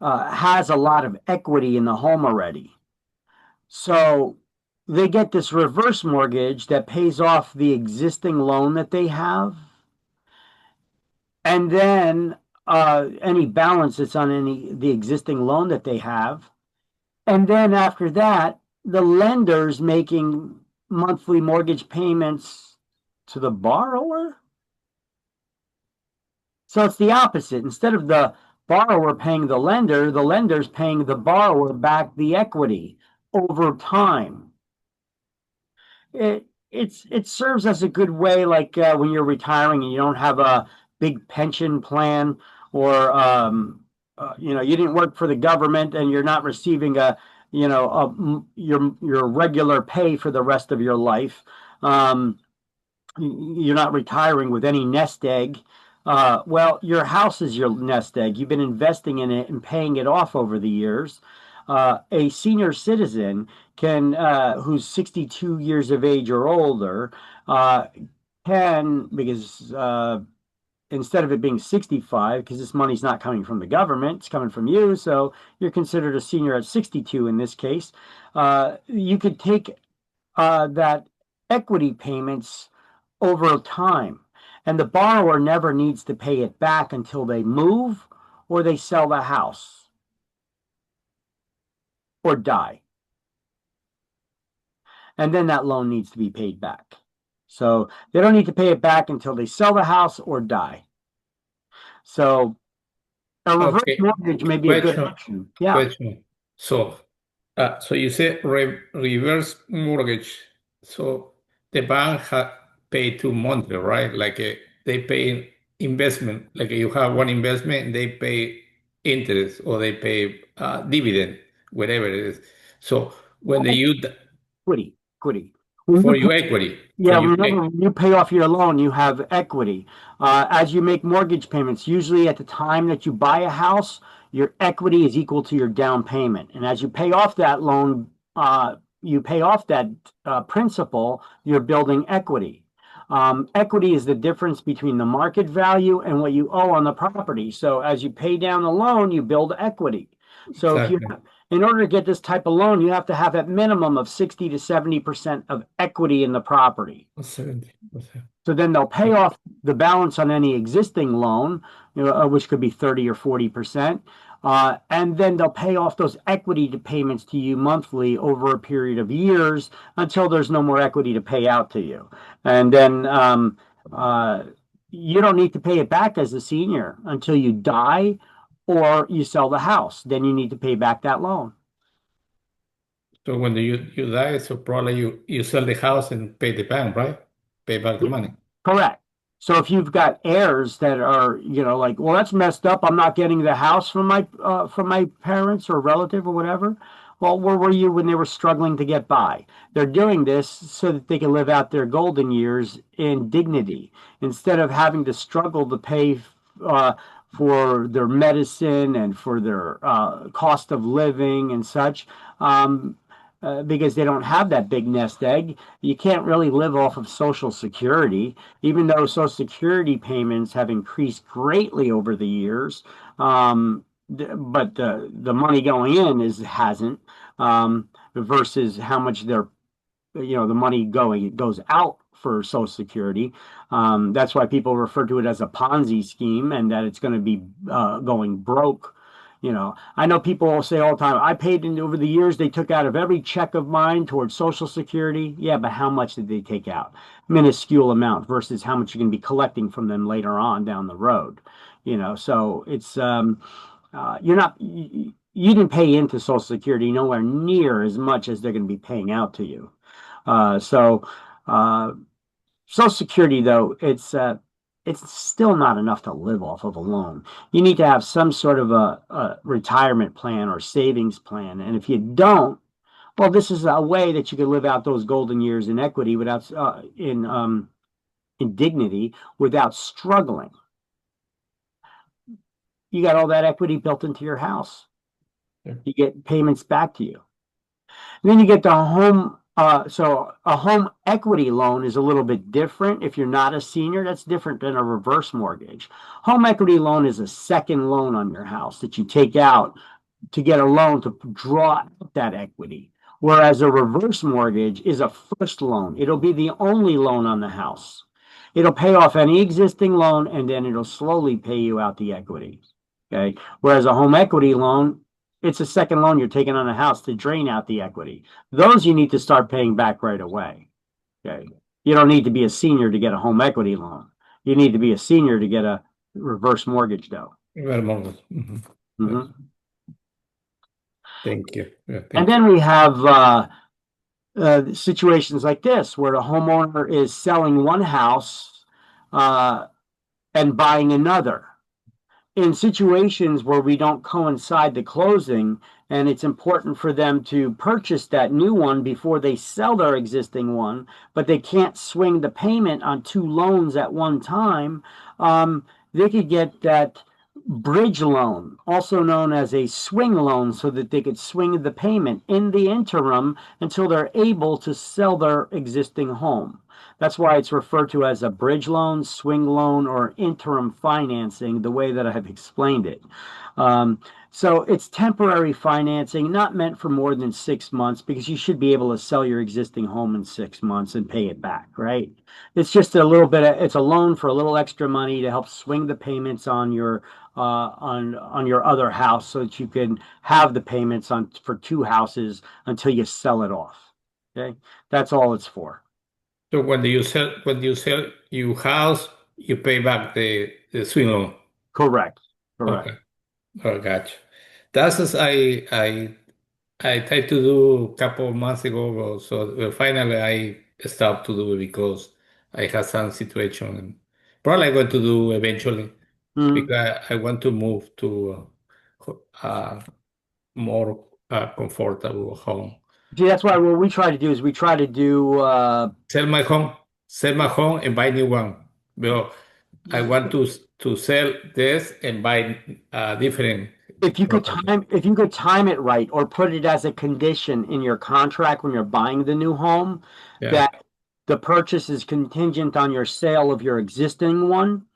has a lot of equity in the home already. So they get this reverse mortgage that pays off the existing loan that they have. And then any balance that's on the existing loan that they have. And then after that, the lender's making monthly mortgage payments to the borrower. So it's the opposite. Instead of the borrower paying the lender's paying the borrower back the equity over time. It serves as a good way, like when you're retiring and you don't have a big pension plan, or you didn't work for the government and you're not receiving your regular pay for the rest of your life. You're not retiring with any nest egg. Well, your house is your nest egg. You've been investing in it and paying it off over the years. A senior citizen can, who's 62 years of age or older, can, because instead of it being 65, because this money's not coming from the government, it's coming from you, so you're considered a senior at 62 in this case, you could take that equity payments over time. And the borrower never needs to pay it back until they move or they sell the house or die. And then that loan needs to be paid back. So they don't need to pay it back until they sell the house or die. So a reverse mortgage may be a good option. Yeah. Question. So you say reverse mortgage. So the bank pay 2 monthly, right? Like they pay investment. Like you have one investment, and they pay interest or they pay dividend, whatever it is. So when they use equity. For your equity. Yeah, remember, when you pay off your loan, you have equity. As you make mortgage payments, usually at the time that you buy a house, your equity is equal to your down payment. And as you pay off that loan, you pay off that principal, you're building equity. Equity is the difference between the market value and what you owe on the property. So as you pay down the loan, you build equity. So Exactly. in order to get this type of loan, you have to have at minimum of 60 to 70% of equity in the property. 70%. So then they'll pay off the balance on any existing loan, which could be 30 or 40%. And then they'll pay off those equity payments to you monthly over a period of years until there's no more equity to pay out to you. And then you don't need to pay it back as a senior until you die or you sell the house. Then you need to pay back that loan. So when you die, so probably you sell the house and pay the bank, right? Pay back the money. Correct. So if you've got heirs that are, like, well, that's messed up. I'm not getting the house from my parents or relative or whatever. Well, where were you when they were struggling to get by? They're doing this so that they can live out their golden years in dignity instead of having to struggle to pay for their medicine and for their cost of living and such. Because they don't have that big nest egg. You can't really live off of Social Security, even though Social Security payments have increased greatly over the years. But the money going in hasn't, versus how much the money goes out for Social Security. That's why people refer to it as a Ponzi scheme, and that it's going to be going broke. I know people will say all the time, I paid in over the years, they took out of every check of mine towards Social Security. Yeah, but how much did they take out? Minuscule amount versus how much you're going to be collecting from them later on down the road. So it's you didn't pay into Social Security nowhere near as much as they're going to be paying out to you. So Social Security, though, it's still not enough to live off of alone. You need to have some sort of a retirement plan or savings plan. And if you don't, well, this is a way that you can live out those golden years in equity without in dignity without struggling. You got all that equity built into your house. Yeah. You get payments back to you. And then you get the home. So a home equity loan is a little bit different. If you're not a senior, that's different than a reverse mortgage. Home equity loan is a second loan on your house that you take out to get a loan to draw out that equity. Whereas a reverse mortgage is a first loan. It'll be the only loan on the house. It'll pay off any existing loan and then it'll slowly pay you out the equity. Okay. Whereas a home equity loan, it's a second loan you're taking on a house to drain out the equity. Those you need to start paying back right away. Okay. You don't need to be a senior to get a home equity loan. You need to be a senior to get a reverse mortgage, though. Mm-hmm. Thank you. Yeah, and then we have situations like this where the homeowner is selling one house and buying another. In situations where we don't coincide the closing and it's important for them to purchase that new one before they sell their existing one, but they can't swing the payment on two loans at one time, they could get that bridge loan, also known as a swing loan, so that they could swing the payment in the interim until they're able to sell their existing home. That's why it's referred to as a bridge loan, swing loan, or interim financing, the way that I have explained it. So it's temporary financing, not meant for more than 6 months, because you should be able to sell your existing home in 6 months and pay it back, right? It's just a little bit, it's a loan for a little extra money to help swing the payments on your other house so that you can have the payments for two houses until you sell it off. Okay, that's all it's for. So when you sell your house, you pay back the swing loan. Correct. Okay. Oh, gotcha. That's as I tried to do a couple of months ago. So finally I stopped to do it because I had some situation, and probably I'm going to do eventually because I want to move to a more comfortable home. See, that's why what we try to do is we try to do sell my home and buy new one. Well, I want to sell this and buy different. If you could time it right or put it as a condition in your contract when you're buying the new home, that the purchase is contingent on your sale of your existing one,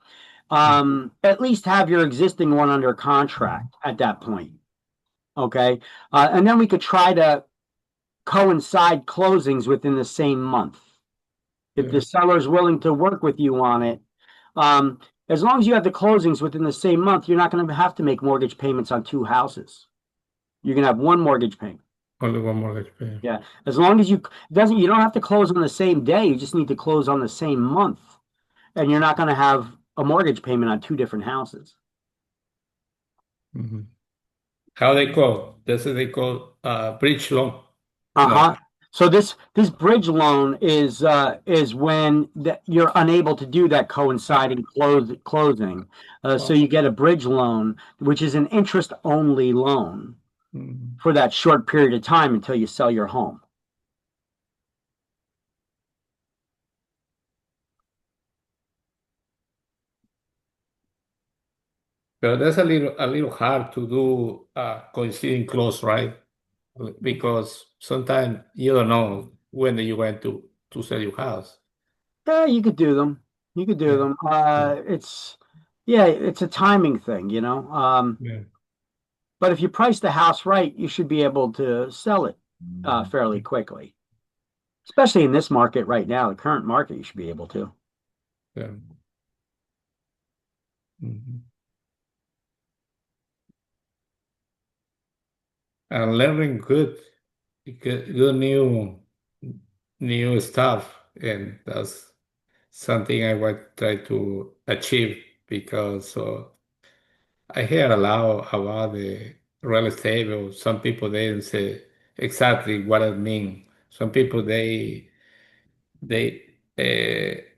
at least have your existing one under contract at that point. Okay. And then we could try to coincide closings within the same month. If the Yeah. seller's willing to work with you on it, um, as long as you have the closings within the same month, you're not going to have to make mortgage payments on two houses. You're going to have one mortgage payment. Only one mortgage payment. Yeah, as long as you don't have to close on the same day. You just need to close on the same month, and you're not going to have a mortgage payment on two different houses. Mhm. How they call? This is they call bridge loan. Uh-huh. No. So this bridge loan is when you're unable to do that coinciding closing. So you get a bridge loan, which is an interest only loan Mhm. for that short period of time until you sell your home. But that's a little hard to do coinciding close, right? Because sometimes you don't know when you're going to sell your house. Yeah, you could do them. You could do Yeah. them. Yeah. It's a timing thing, you know. Yeah. But if you price the house right, you should be able to sell it fairly quickly. Especially in this market right now, the current market, you should be able to. Yeah. Mhm. And learning good new stuff, and that's something I want to try to achieve because I hear a lot about the real estate. But some people they don't say exactly what it means. Some people they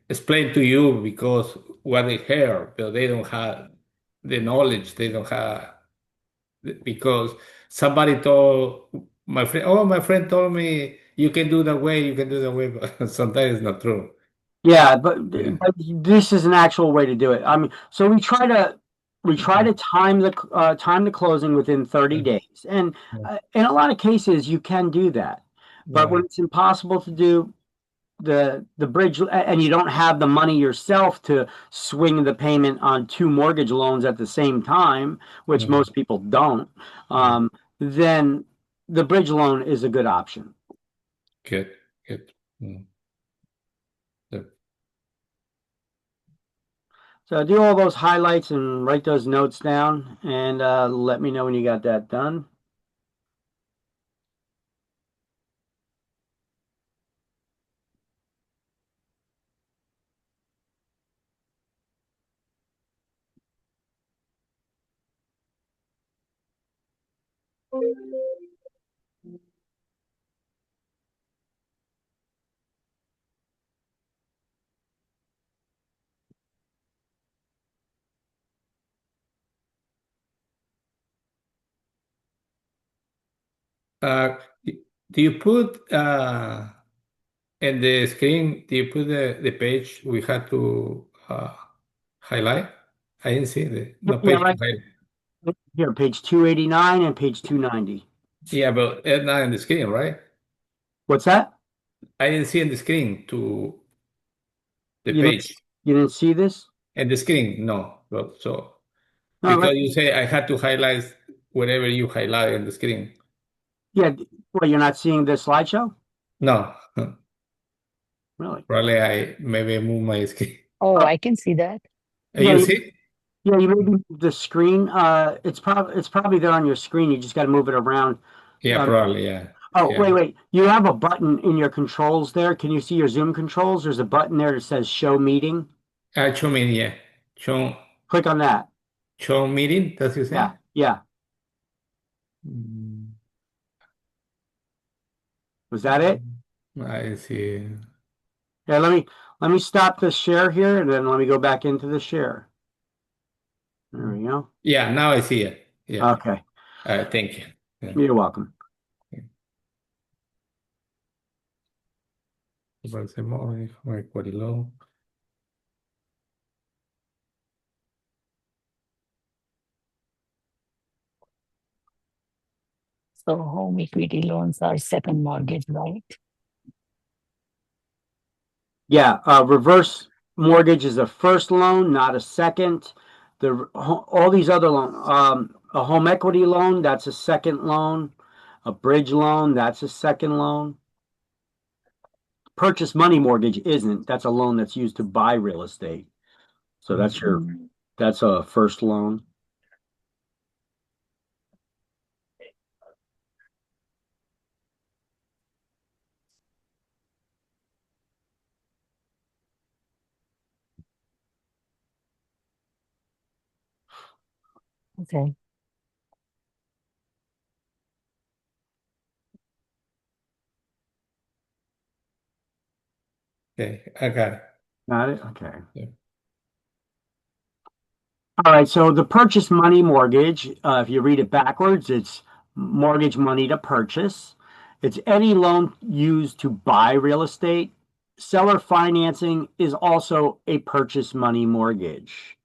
explain to you because what they hear, but they don't have the knowledge. They don't have because somebody told my friend, oh, my friend told me you can do that way, you can do that way, but sometimes it's not true. Yeah, but Yeah. this is an actual way to do it. I mean, so we try Mhm. to time the closing within 30 Yeah. days. And Yeah. in a lot of cases you can do that. But Yeah. when it's impossible to do the bridge and you don't have the money yourself to swing the payment on two mortgage loans at the same time, which Mhm. most people don't, Yeah. then the bridge loan is a good option. Good, good. Mm. Yeah. So do all those highlights and write those notes down and let me know when you got that done. Uh, do you put in the screen, do you put the page we had to highlight? I didn't see the no Yeah, page to right highlight. here, page 289 and page 290. Yeah, but it's not in the screen, right? What's that? I didn't see in the screen to the You didn't page. you didn't see this? And the screen, no. Well, so No, because you say I had to highlight whatever you highlight in the screen. yeah. Well, you're not seeing the slideshow? No, Really? probably I maybe move my screen. Oh, Uh, I can see that. yeah, You see? you maybe move the screen. It's probably there on your screen. You just got to move it around. Yeah, Um, probably. Yeah, oh, yeah. wait. You have a button in your controls there. Can you see your Zoom controls? There's a button there that says Show Meeting. Show meeting. Yeah, show Click on that. show meeting. That's you Yeah, say? yeah. Mm, Was that it? I see. Yeah, let me stop the share here and then let me go back into the share. There we go. Yeah, now I see it. Yeah. Okay. Thank you. Yeah. You're welcome. Low. So home equity loans are second mortgage, right? Yeah, reverse mortgage is a first loan, not a second. All these other loans, a home equity loan, that's a second loan. A bridge loan, that's a second loan. purchase money mortgage isn't. That's a loan that's used to buy real estate. So that's a first loan. Okay. Okay, I got it. Got it? Okay. Yeah. All right, so the purchase money mortgage, if you read it backwards, it's mortgage money to purchase. It's any loan used to buy real estate. Seller financing is also a purchase money mortgage.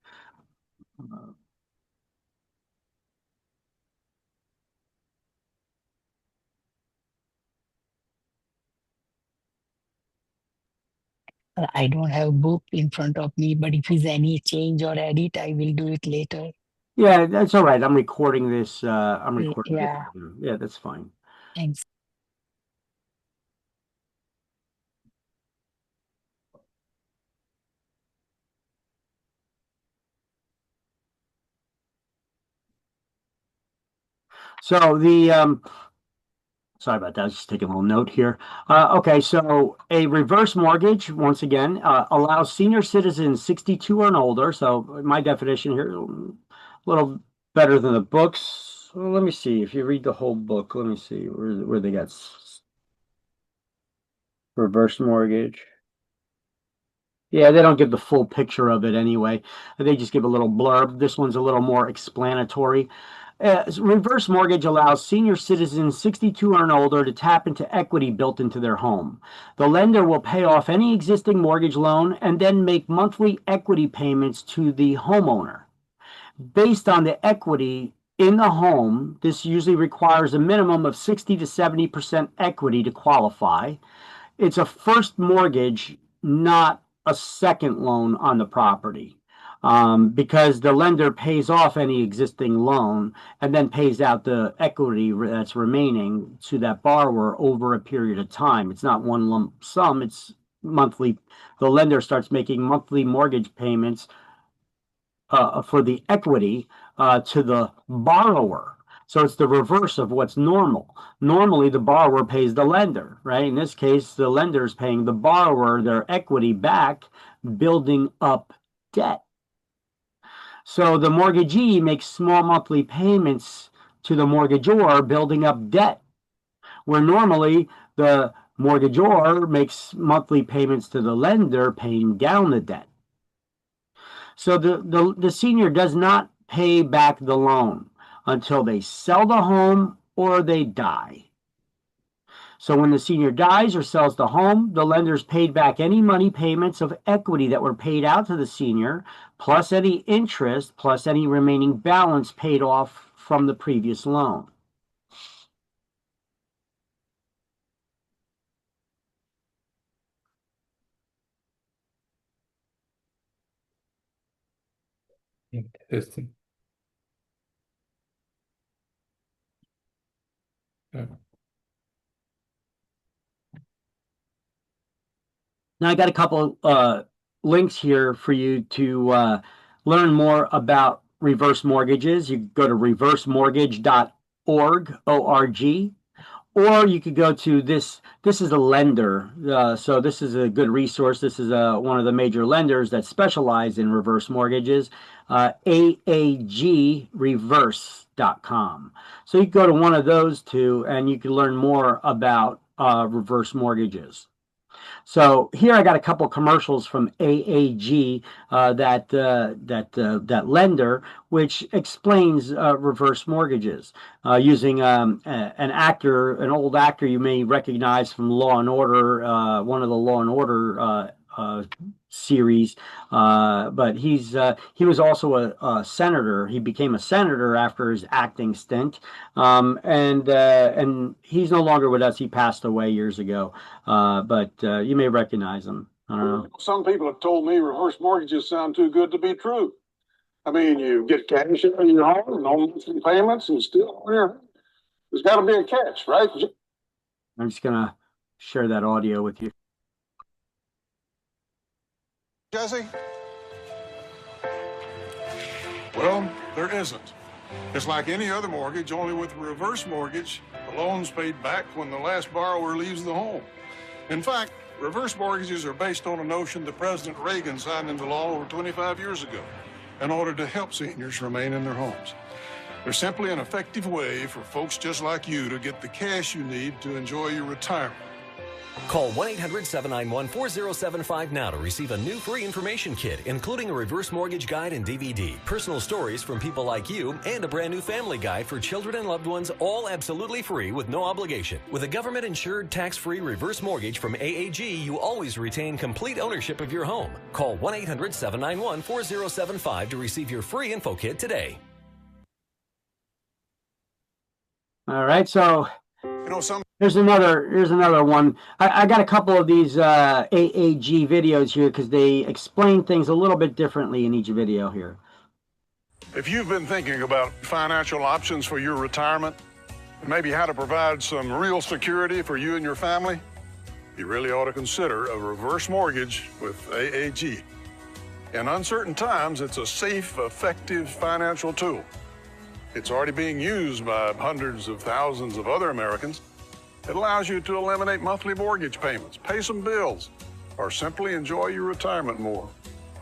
I don't have book in front of me, but if there's any change or edit, I will do it later. Yeah, that's all right. I'm recording this. I'm recording this. Yeah. Yeah, that's fine. Thanks. So sorry about that. I was just taking a little note here. Okay, so a reverse mortgage, once again, allows senior citizens 62 and older. So my definition here, a little better than the books. Well, let me see. If you read the whole book, let me see where they got reverse mortgage. Yeah, they don't give the full picture of it anyway. They just give a little blurb. This one's a little more explanatory. Reverse mortgage allows senior citizens 62 and older to tap into equity built into their home. The lender will pay off any existing mortgage loan and then make monthly equity payments to the homeowner. Based on the equity in the home, this usually requires a minimum of 60 to 70% equity to qualify. It's a first mortgage, not a second loan on the property, because the lender pays off any existing loan and then pays out the equity that's remaining to that borrower over a period of time. It's not one lump sum, it's monthly. The lender starts making monthly mortgage payments for the equity to the borrower. So it's the reverse of what's normal. Normally, the borrower pays the lender, right? In this case, the lender is paying the borrower their equity back, building up debt. So the mortgagee makes small monthly payments to the mortgagor, building up debt, where normally the mortgagor makes monthly payments to the lender, paying down the debt. So the senior does not pay back the loan until they sell the home or they die. So when the senior dies or sells the home, the lender's paid back any money payments of equity that were paid out to the senior, plus any interest, plus any remaining balance paid off from the previous loan. Interesting. Yeah. Now I got a couple links here for you to learn more about reverse mortgages. You go to reversemortgage.org, O-R-G, or you could go to this. This is a lender, so this is a good resource. This is one of the major lenders that specialize in reverse mortgages, aagreverse.com. So you can go to one of those two, and you can learn more about reverse mortgages. So here I got a couple commercials from AAG, that lender, which explains reverse mortgages using an actor, an old actor you may recognize from Law and Order, one of the Law and Order series, but he was also a senator. He became a senator after his acting stint, and he's no longer with us. He passed away years ago, but you may recognize him. I don't know. Some people have told me reverse mortgages sound too good to be true. I mean, you get cash in your home, no monthly payments, and still, there's got to be a catch, right? I'm just gonna share that audio with you. Jesse? Well, there isn't. It's like any other mortgage, only with a reverse mortgage, the loan's paid back when the last borrower leaves the home. In fact, reverse mortgages are based on a notion that President Reagan signed into law over 25 years ago in order to help seniors remain in their homes. They're simply an effective way for folks just like you to get the cash you need to enjoy your retirement. Call 1-800-791-4075 now to receive a new free information kit, including a reverse mortgage guide and DVD, personal stories from people like you, and a brand new family guide for children and loved ones, all absolutely free with no obligation. With a government-insured, tax-free reverse mortgage from AAG, you always retain complete ownership of your home. Call 1-800-791-4075 to receive your free info kit today. All right, so You know, some here's another one. I got a couple of these AAG videos here because they explain things a little bit differently in each video here. If you've been thinking about financial options for your retirement, maybe how to provide some real security for you and your family, you really ought to consider a reverse mortgage with AAG. In uncertain times, it's a safe, effective financial tool. It's already being used by hundreds of thousands of other Americans. It allows you to eliminate monthly mortgage payments, pay some bills, or simply enjoy your retirement more.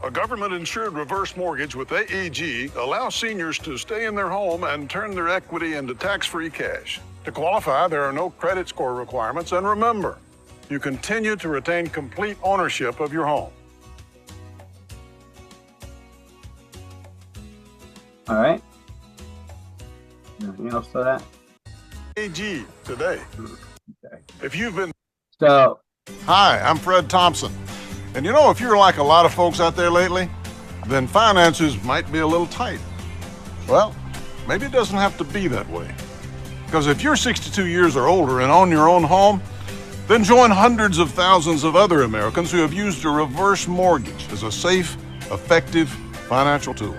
A government-insured reverse mortgage with AAG allows seniors to stay in their home and turn their equity into tax-free cash. To qualify, there are no credit score requirements, and remember, you continue to retain complete ownership of your home. All right. Anything else to that? AAG today. Okay. If you've been So, Hi, I'm Fred Thompson. And you know, if you're like a lot of folks out there lately, then finances might be a little tight. Well, maybe it doesn't have to be that way. Because if you're 62 years or older and own your own home, then join hundreds of thousands of other Americans who have used a reverse mortgage as a safe, effective financial tool.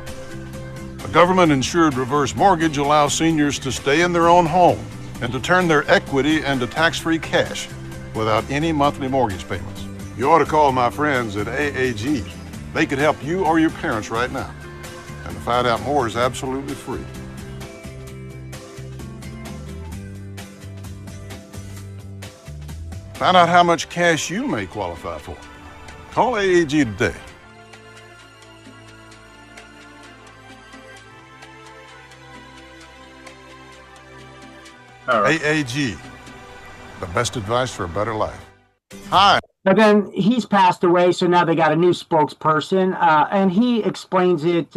A government-insured reverse mortgage allows seniors to stay in their own home and to turn their equity into tax-free cash without any monthly mortgage payments. You ought to call my friends at AAG. They could help you or your parents right now. And to find out more is absolutely free. Find out how much cash you may qualify for. Call AAG today. all right. AAG, the best advice for a better life. Hi. But then he's passed away, so now they got a new spokesperson, and he explains it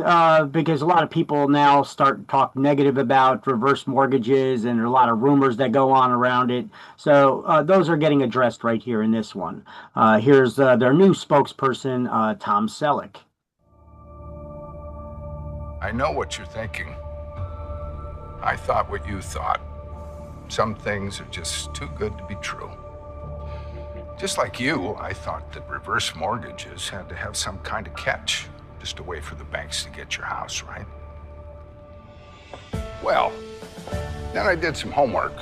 because a lot of people now start to talk negative about reverse mortgages, and there are a lot of rumors that go on around it. So those are getting addressed right here in this one. Here's their new spokesperson, Tom Selleck. I know what you're thinking. I thought what you thought. Some things are just too good to be true. Just like you, I thought that reverse mortgages had to have some kind of catch, just a way for the banks to get your house, right? Well, then I did some homework,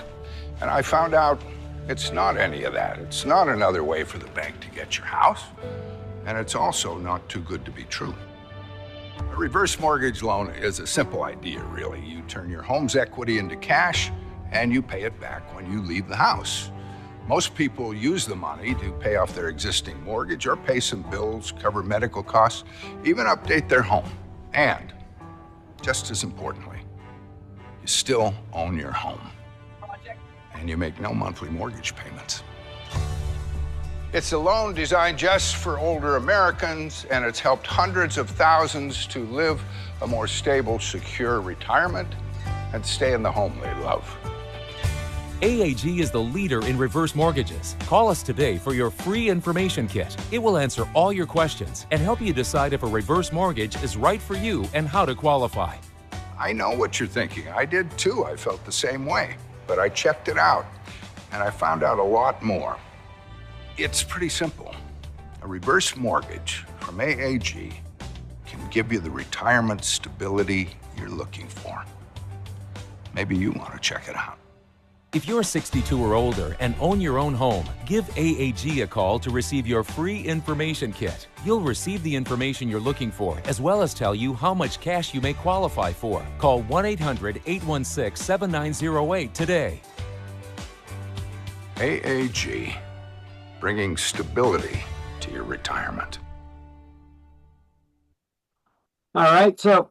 and I found out it's not any of that. It's not another way for the bank to get your house, and it's also not too good to be true. A reverse mortgage loan is a simple idea, really. You turn your home's equity into cash, and you pay it back when you leave the house. Most people use the money to pay off their existing mortgage or pay some bills, cover medical costs, even update their home. And, just as importantly, you still own your home. And you make no monthly mortgage payments. It's a loan designed just for older Americans, and it's helped hundreds of thousands to live a more stable, secure retirement and stay in the home they love. AAG is the leader in reverse mortgages. Call us today for your free information kit. It will answer all your questions and help you decide if a reverse mortgage is right for you and how to qualify. I know what you're thinking. I did too. I felt the same way. But I checked it out, and I found out a lot more. It's pretty simple. A reverse mortgage from AAG can give you the retirement stability you're looking for. Maybe you want to check it out. If you're 62 or older and own your own home, give AAG a call to receive your free information kit. You'll receive the information you're looking for, as well as tell you how much cash you may qualify for. Call 1-800-816-7908 today. AAG, bringing stability to your retirement. All right, so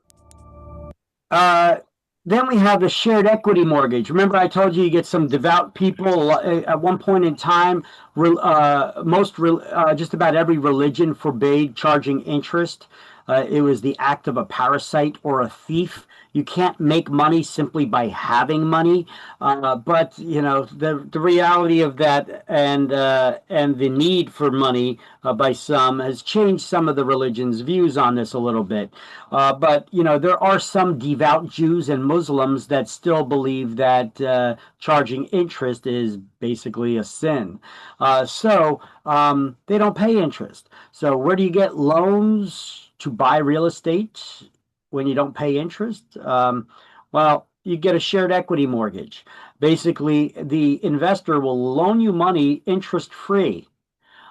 then we have the shared equity mortgage. Remember, I told you get some devout people at one point in time. Just about every religion forbade charging interest. It was the act of a parasite or a thief. You can't make money simply by having money. But you know, the reality of that and the need for money by some has changed some of the religion's views on this a little bit. But you know, there are some devout Jews and Muslims that still believe that charging interest is basically a sin. So they don't pay interest. So where do you get loans to buy real estate when you don't pay interest? Well, you get a shared equity mortgage. Basically, the investor will loan you money interest-free.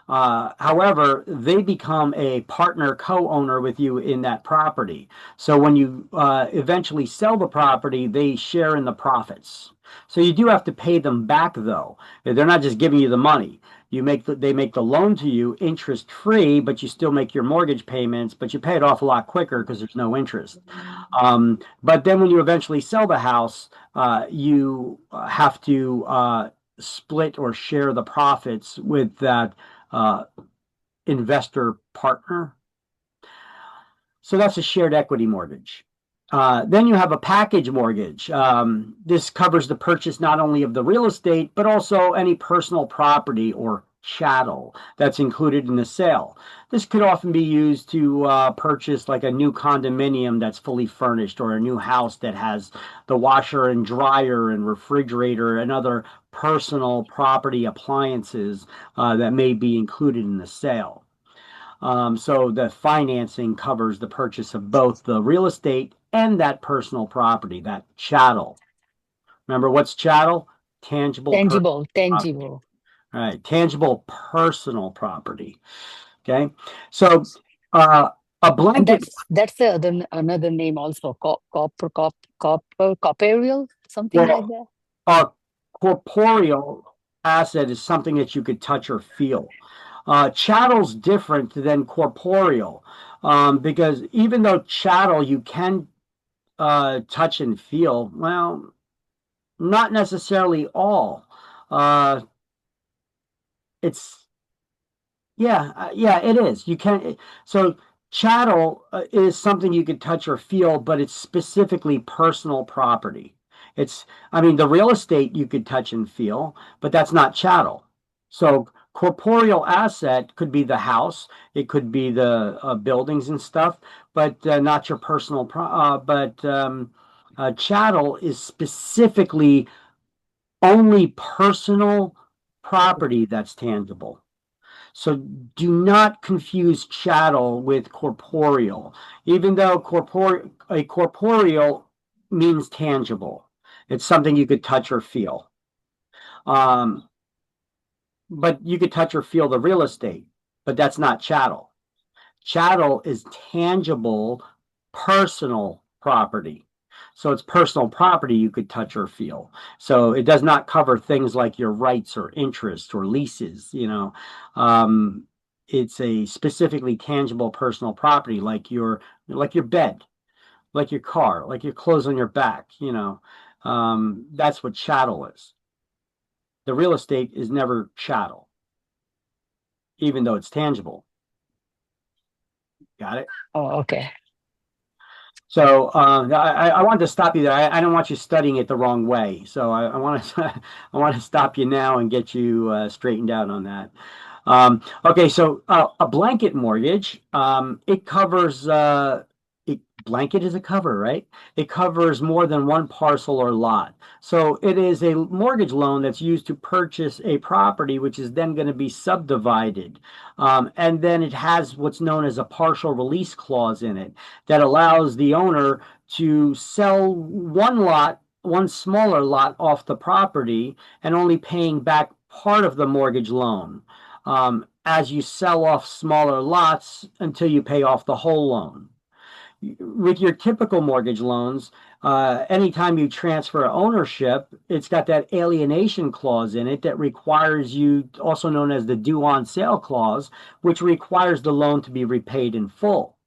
However, they become a partner co-owner with you in that property. So when you eventually sell the property, they share in the profits. So you do have to pay them back, though. They're not just giving you the money. They make the loan to you interest-free, but you still make your mortgage payments, but you pay it off a lot quicker because there's no interest. But then when you eventually sell the house, you have to split or share the profits with that investor partner. So that's a shared equity mortgage. Then you have a package mortgage. This covers the purchase not only of the real estate, but also any personal property or chattel that's included in the sale. This could often be used to purchase like a new condominium that's fully furnished, or a new house that has the washer and dryer and refrigerator and other personal property appliances that may be included in the sale. So the financing covers the purchase of both the real estate and that personal property, that chattel. Remember, what's chattel? Tangible. Tangible. All right, tangible personal property. Okay, so a And blanket. that's another name also, corporeal, something like Well, that. a corporeal asset is something that you could touch or feel. Chattel's different than corporeal, because even though chattel you can touch and feel, well, not necessarily all. It is. You can. So chattel is something you can touch or feel, but it's specifically personal property. The real estate you could touch and feel, but that's not chattel. So corporeal asset could be the house, it could be the buildings and stuff, but not your personal. Chattel is specifically only personal property that's tangible. So do not confuse chattel with corporeal, even though corporeal means tangible. It's something you could touch or feel. But you could touch or feel the real estate, but that's not chattel. Chattel is tangible personal property. So it's personal property you could touch or feel. So it does not cover things like your rights or interests or leases, It's a specifically tangible personal property, like your bed, like your car, like your clothes on your back, That's what chattel is. The real estate is never chattel, even though it's tangible. Got it? Oh, okay. So I wanted to stop you there. I don't want you studying it the wrong way. So I want to stop you now and get you straightened out on that. Okay, so a blanket mortgage, it covers. Blanket is a cover, right? It covers more than one parcel or lot. So it is a mortgage loan that's used to purchase a property, which is then going to be subdivided. And then it has what's known as a partial release clause in it that allows the owner to sell one lot one smaller lot off the property and only paying back part of the mortgage loan as you sell off smaller lots until you pay off the whole loan. With your typical mortgage loans, anytime you transfer ownership, it's got that alienation clause in it that requires you, also known as the due on sale clause, which requires the loan to be repaid in full.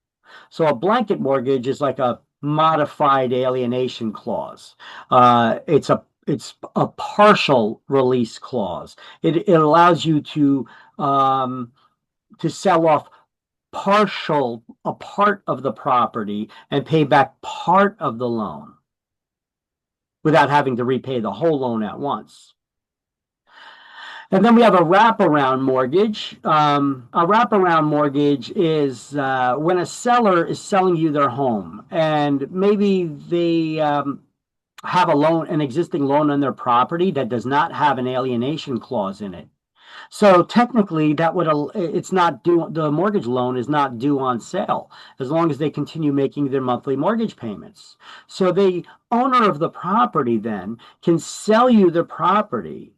So a blanket mortgage is like a modified alienation clause. It's a partial release clause. It allows you to sell off a part of the property and pay back part of the loan without having to repay the whole loan at once. And then we have a wraparound mortgage. A wraparound mortgage is when a seller is selling you their home and maybe they have an existing loan on their property that does not have an alienation clause in it. So technically, it's not due. The mortgage loan is not due on sale as long as they continue making their monthly mortgage payments. So the owner of the property then can sell you the property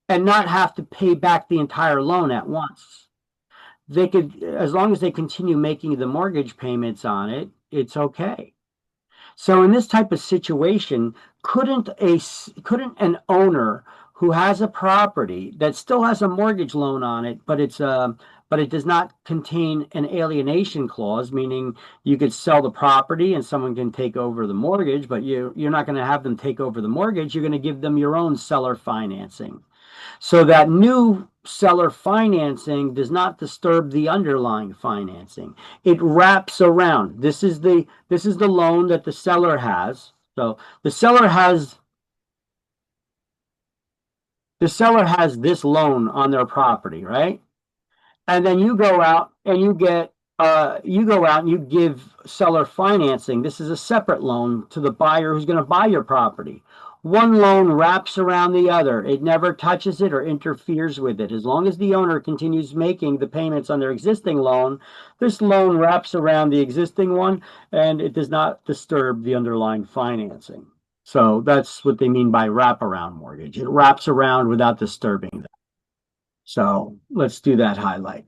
and not have to pay back the entire loan at once. They could, as long as they continue making the mortgage payments on it, it's okay. So in this type of situation, couldn't an owner who has a property that still has a mortgage loan on it, but it does not contain an alienation clause, meaning you could sell the property and someone can take over the mortgage, but you're not going to have them take over the mortgage. You're going to give them your own seller financing. So that new seller financing does not disturb the underlying financing. It wraps around. This is the loan that the seller has. So the seller has this loan on their property, right? And then you go out and you give seller financing. This is a separate loan to the buyer who's going to buy your property. One loan wraps around the other. It never touches it or interferes with it. As long as the owner continues making the payments on their existing loan, this loan wraps around the existing one and it does not disturb the underlying financing. So that's what they mean by wraparound mortgage. It wraps around without disturbing them. So let's do that highlight.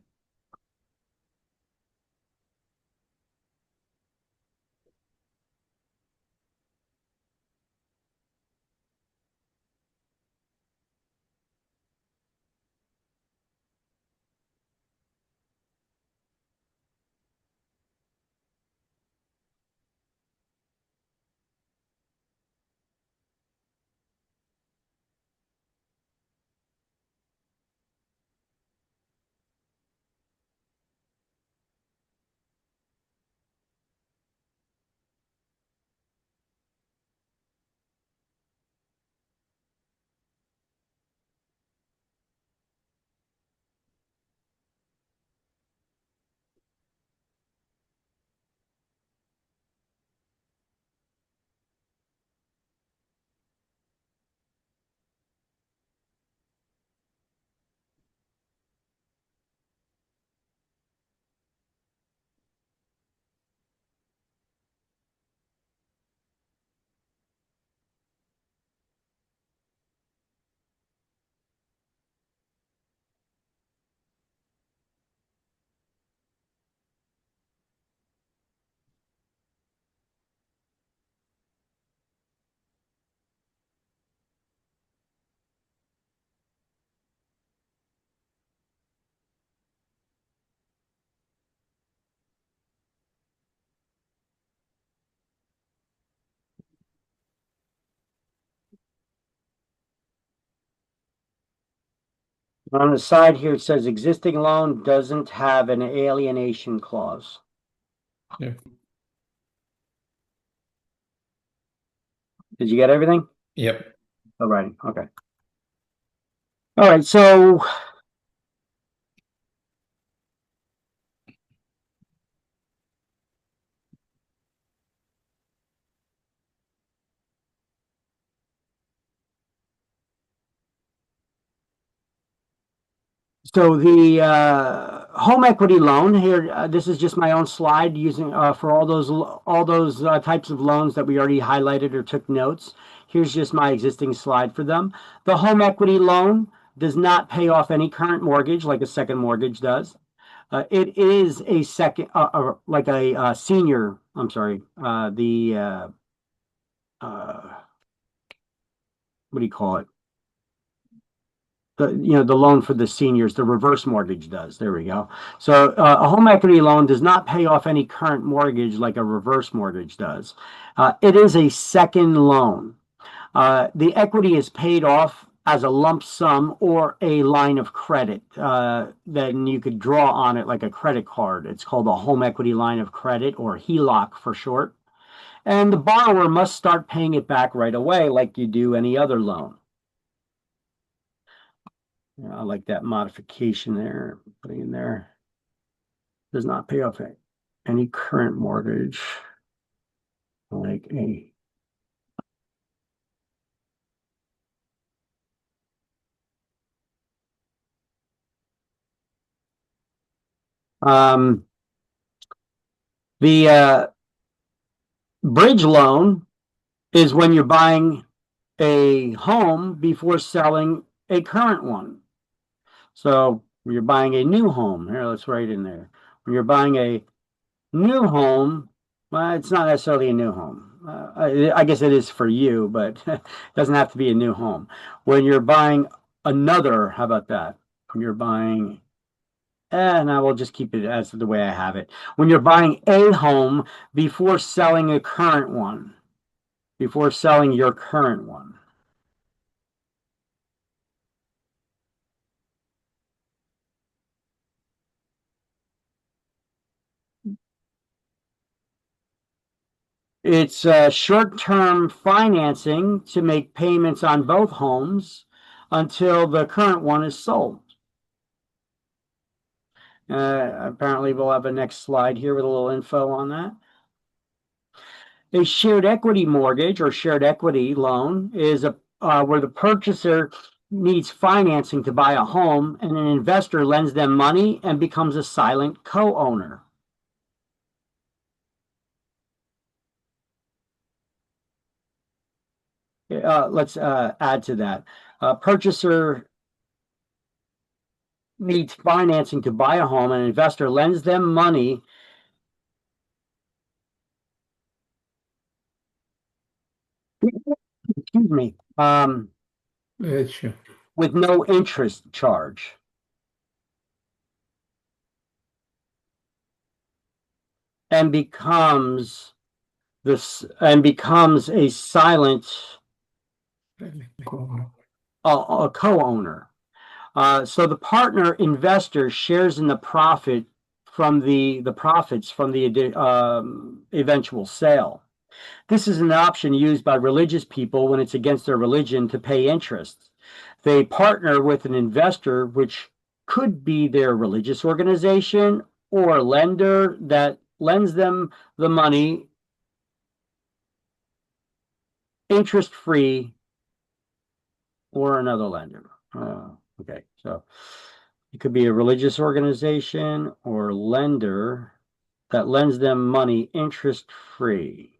On the side here, it says existing loan doesn't have an alienation clause. Yeah. Did you get everything? Yep. All right. Okay. All right. So the home equity loan here. This is just my own slide using for all those types of loans that we already highlighted or took notes. Here's just my existing slide for them. The home equity loan does not pay off any current mortgage like a second mortgage does. It is a second, like a senior. I'm sorry. What do you call it? The loan for the seniors, the reverse mortgage does. There we go. So a home equity loan does not pay off any current mortgage like a reverse mortgage does. It is a second loan. The equity is paid off as a lump sum or a line of credit. Then you could draw on it like a credit card. It's called a home equity line of credit, or HELOC for short. And the borrower must start paying it back right away like you do any other loan. I like that modification there, putting in there. Does not pay off any current mortgage like a the bridge loan is when you're buying a home before selling a current one. So you're buying a new home. Here, let's write in there. When you're buying a new home, well, it's not necessarily a new home. I guess it is for you, but it doesn't have to be a new home. When you're buying another, how about that? When you're buying, and I will just keep it as the way I have it. When you're buying a home before selling a current one, before selling your current one. It's short-term financing to make payments on both homes until the current one is sold. Apparently, we'll have a next slide here with a little info on that. A shared equity mortgage or shared equity loan is where the purchaser needs financing to buy a home, and an investor lends them money and becomes a silent co-owner. Let's add to that. Purchaser needs financing to buy a home, and an investor lends them money excuse me, with no interest charge. And becomes a silent a co-owner. So the partner investor shares in the profit from the profits from the eventual sale. This is an option used by religious people when it's against their religion to pay interest. They partner with an investor, which could be their religious organization or lender that lends them the money interest-free, or another lender. Okay, so it could be a religious organization or lender that lends them money interest-free.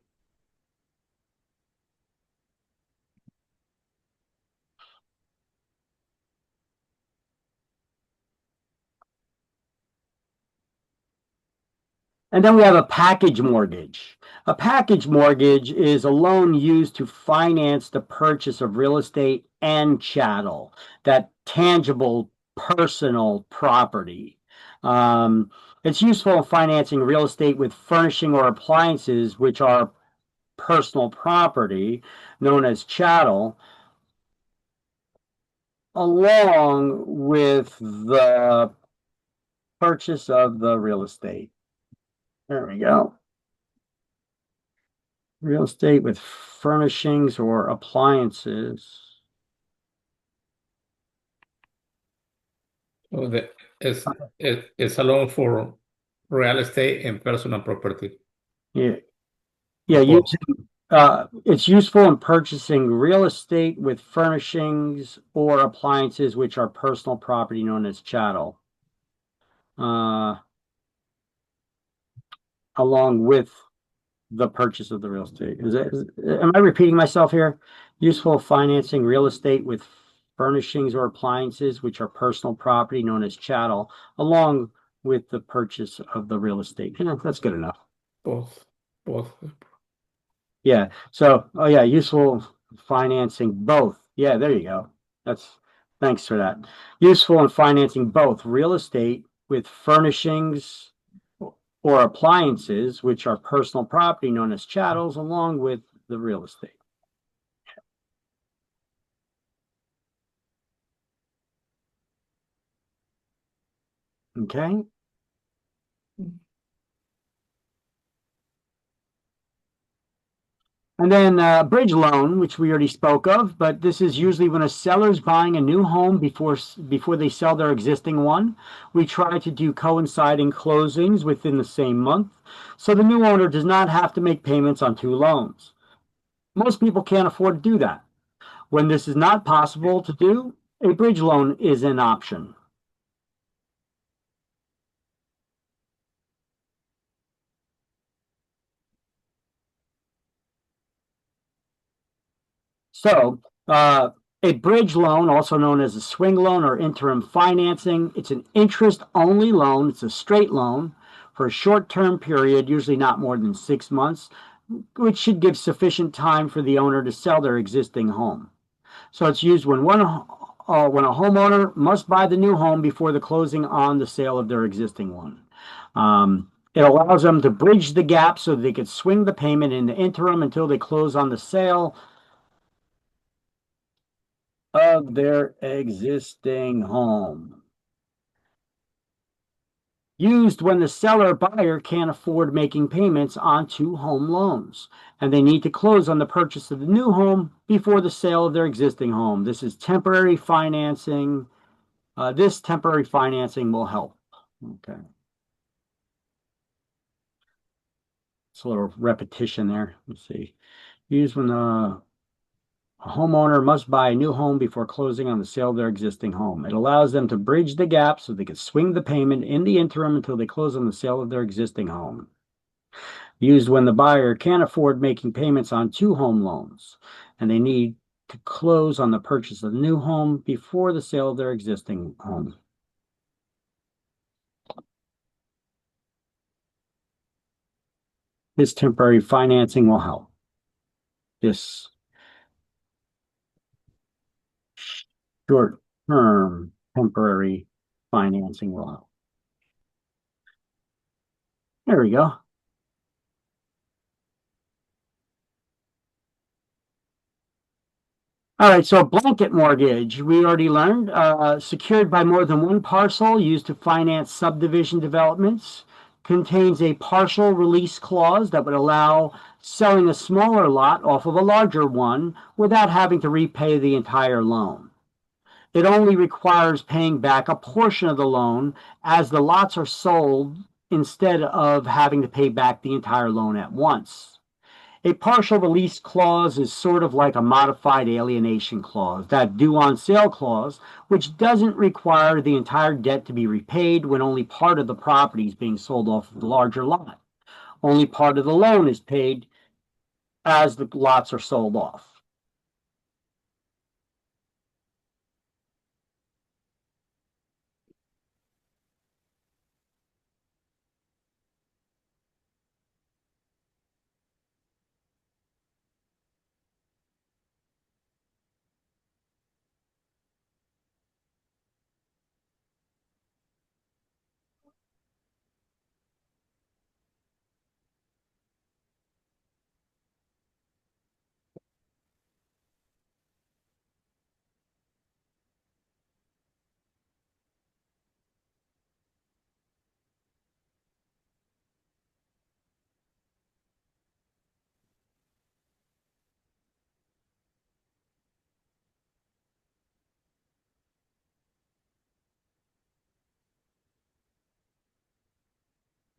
And then we have a package mortgage. A package mortgage is a loan used to finance the purchase of real estate and chattel, that tangible personal property. It's useful in financing real estate with furnishing or appliances, which are personal property, known as chattel, along with the purchase of the real estate. There we go. Real estate with furnishings or appliances. So it's a loan for real estate and personal property. Yeah. It's useful in purchasing real estate with furnishings or appliances, which are personal property, known as chattel. along with the purchase of the real estate. Am I repeating myself here? Useful financing real estate with furnishings or appliances, which are personal property known as chattel, along with the purchase of the real estate. That's good enough. Both. Yeah. So, oh yeah, useful financing both. Yeah, there you go. Thanks for that. Useful in financing both real estate with furnishings or appliances, which are personal property known as chattels, along with the real estate. Okay. And then bridge loan, which we already spoke of, but this is usually when a seller is buying a new home before they sell their existing one. We try to do coinciding closings within the same month, so the new owner does not have to make payments on two loans. Most people can't afford to do that. When this is not possible to do, a bridge loan is an option. So, a bridge loan, also known as a swing loan or interim financing, it's an interest-only loan. It's a straight loan for a short-term period, usually not more than 6 months, which should give sufficient time for the owner to sell their existing home. So it's used when when a homeowner must buy the new home before the closing on the sale of their existing one. It allows them to bridge the gap so they could swing the payment in the interim until they close on the sale of their existing home. Used when the seller or buyer can't afford making payments on two home loans, and they need to close on the purchase of the new home before the sale of their existing home. This is temporary financing. This temporary financing will help. Okay. It's a little repetition there. Let's see. Used when the a homeowner must buy a new home before closing on the sale of their existing home. It allows them to bridge the gap so they can swing the payment in the interim until they close on the sale of their existing home. Used when the buyer can't afford making payments on two home loans and they need to close on the purchase of the new home before the sale of their existing home. This temporary financing will help. This short-term temporary financing will help. There we go. All right, so blanket mortgage, we already learned, secured by more than one parcel used to finance subdivision developments, contains a partial release clause that would allow selling a smaller lot off of a larger one without having to repay the entire loan. It only requires paying back a portion of the loan as the lots are sold instead of having to pay back the entire loan at once. A partial release clause is sort of like a modified alienation clause, that due on sale clause, which doesn't require the entire debt to be repaid when only part of the property is being sold off of the larger lot. Only part of the loan is paid as the lots are sold off.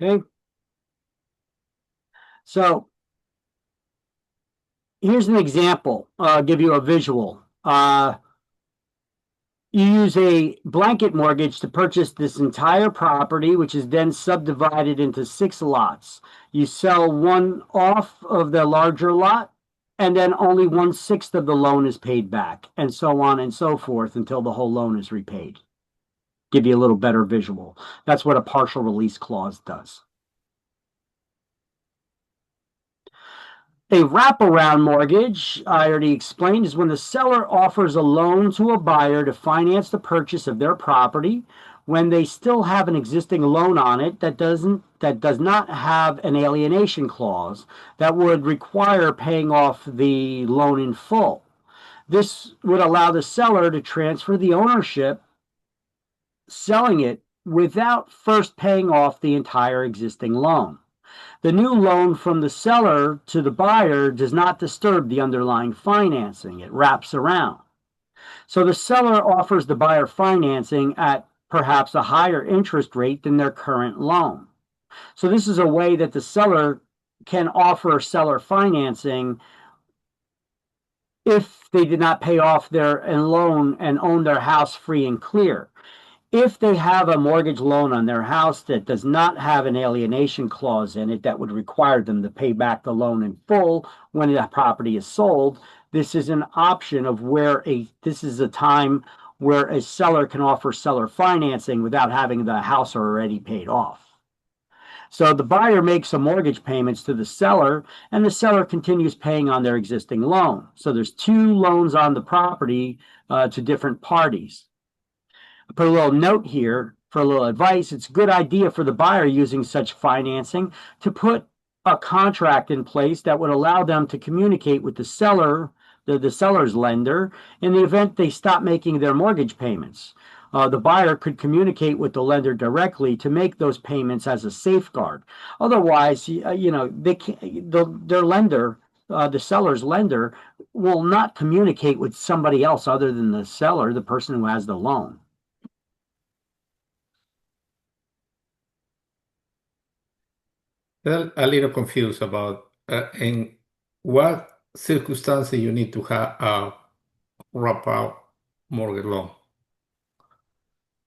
Okay. So here's an example. I'll give you a visual. you use a blanket mortgage to purchase this entire property, which is then subdivided into 6 lots. You sell one off of the larger lot, and then only 1/6 of the loan is paid back, and so on and so forth until the whole loan is repaid. Give you a little better visual. That's what a partial release clause does. A wraparound mortgage, I already explained, is when the seller offers a loan to a buyer to finance the purchase of their property when they still have an existing loan on it that does not have an alienation clause that would require paying off the loan in full. This would allow the seller to transfer the ownership, selling it without first paying off the entire existing loan. The new loan from the seller to the buyer does not disturb the underlying financing. It wraps around. So the seller offers the buyer financing at perhaps a higher interest rate than their current loan. So this is a way that the seller can offer seller financing if they did not pay off their loan and own their house free and clear. If they have a mortgage loan on their house that does not have an alienation clause in it that would require them to pay back the loan in full when the property is sold, this is an option of this is a time where a seller can offer seller financing without having the house already paid off. So the buyer makes some mortgage payments to the seller, and the seller continues paying on their existing loan. So there's 2 loans on the property to different parties. I put a little note here for a little advice. It's a good idea for the buyer using such financing to put a contract in place that would allow them to communicate with the seller, the seller's lender, in the event they stop making their mortgage payments. The buyer could communicate with the lender directly to make those payments as a safeguard. Otherwise, their lender, the seller's lender, will not communicate with somebody else other than the seller, the person who has the loan. A little confused about in what circumstances you need to have a wrap-out mortgage loan.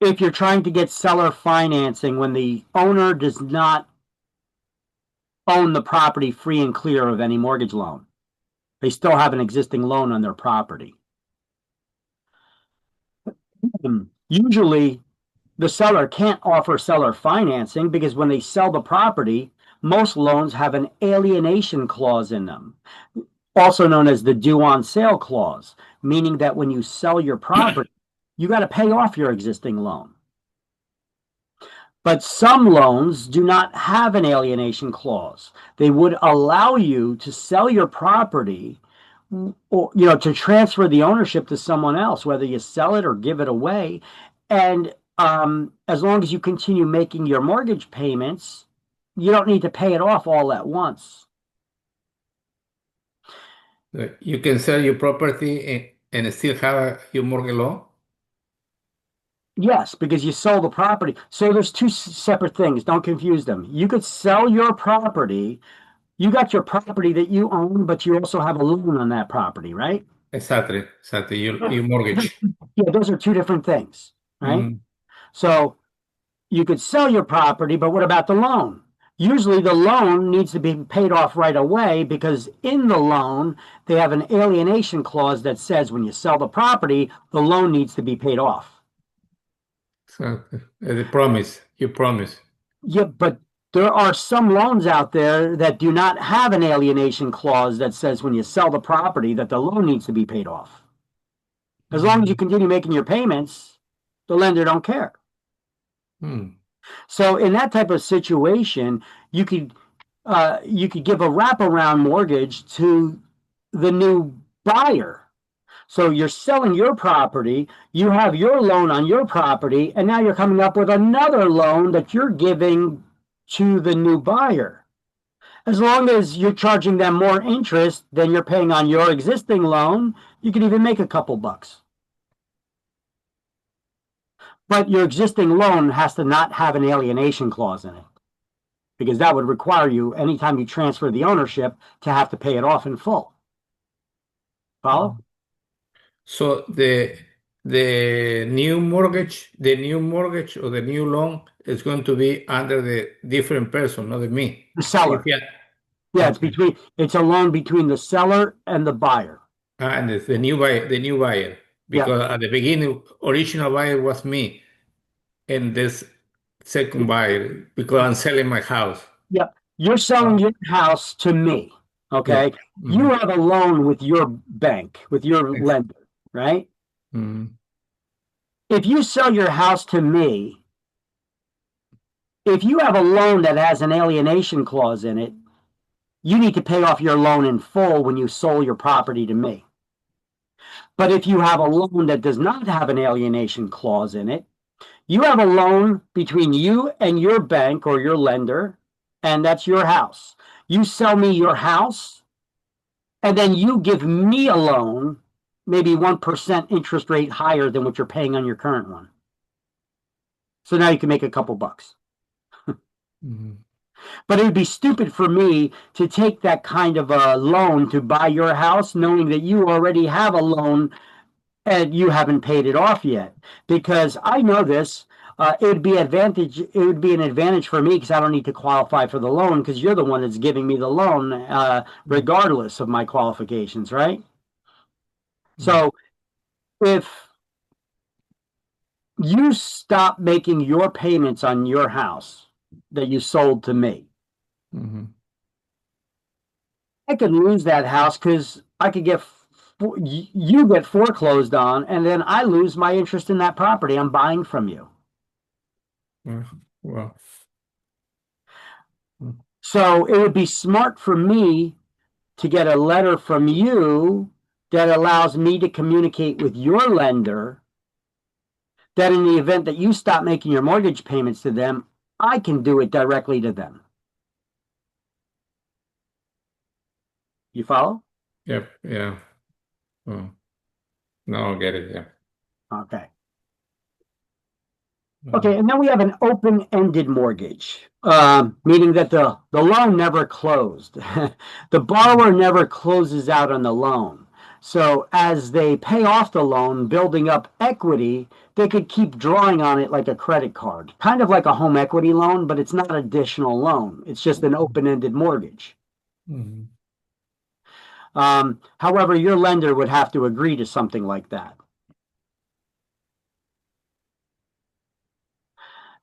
If you're trying to get seller financing when the owner does not own the property free and clear of any mortgage loan, they still have an existing loan on their property. Usually, the seller can't offer seller financing because when they sell the property, most loans have an alienation clause in them, also known as the due on sale clause, meaning that when you sell your property, you got to pay off your existing loan. But some loans do not have an alienation clause. They would allow you to sell your property or to transfer the ownership to someone else, whether you sell it or give it away. And as long as you continue making your mortgage payments, you don't need to pay it off all at once. You can sell your property and still have your mortgage loan? Yes, because you sold the property. So there's 2 separate things. Don't confuse them. You could sell your property. You got your property that you own, but you also have a loan on that property, right? Exactly. Your mortgage. Yeah, those are 2 different things, right? So you could sell your property, but what about the loan? Usually the loan needs to be paid off right away because in the loan, they have an alienation clause that says when you sell the property, the loan needs to be paid off. So the promise, you promise. Yeah, but there are some loans out there that do not have an alienation clause that says when you sell the property that the loan needs to be paid off. As long as you continue making your payments, the lender don't care. So in that type of situation, you could give a wraparound mortgage to the new buyer. So you're selling your property, you have your loan on your property, and now you're coming up with another loan that you're giving to the new buyer. As long as you're charging them more interest than you're paying on your existing loan, you can even make a couple bucks. But your existing loan has to not have an alienation clause in it, because that would require you, anytime you transfer the ownership, to have to pay it off in full. Follow? So the the new mortgage or the new loan is going to be under the different person, not me. The seller. Yeah, it's a loan between the seller and the buyer. And it's the new buyer. Because at the beginning, original buyer was me, and this second buyer, because I'm selling my house. Yep. You're selling your house to me. Okay. Yeah. You have a loan with your bank, with your lender, right? If you sell your house to me, if you have a loan that has an alienation clause in it, you need to pay off your loan in full when you sold your property to me. But if you have a loan that does not have an alienation clause in it, you have a loan between you and your bank or your lender, and that's your house. You sell me your house, and then you give me a loan, maybe 1% interest rate higher than what you're paying on your current one. So now you can make a couple bucks. But it would be stupid for me to take that kind of a loan to buy your house, knowing that you already have a loan and you haven't paid it off yet. Because I know this, it would be an advantage for me because I don't need to qualify for the loan because you're the one that's giving me the loan, regardless of my qualifications, right? So if you stop making your payments on your house that you sold to me, I could lose that house because I could you get foreclosed on, and then I lose my interest in that property I'm buying from you. Well. So it would be smart for me to get a letter from you that allows me to communicate with your lender that in the event that you stop making your mortgage payments to them, I can do it directly to them. You follow? Yep. Yeah. No, I get it. Yeah. Okay. Okay, and then we have an open-ended mortgage, meaning that the loan never closed. The borrower never closes out on the loan. So as they pay off the loan, building up equity, they could keep drawing on it like a credit card, kind of like a home equity loan, but it's not an additional loan. It's just an open-ended mortgage. However, your lender would have to agree to something like that.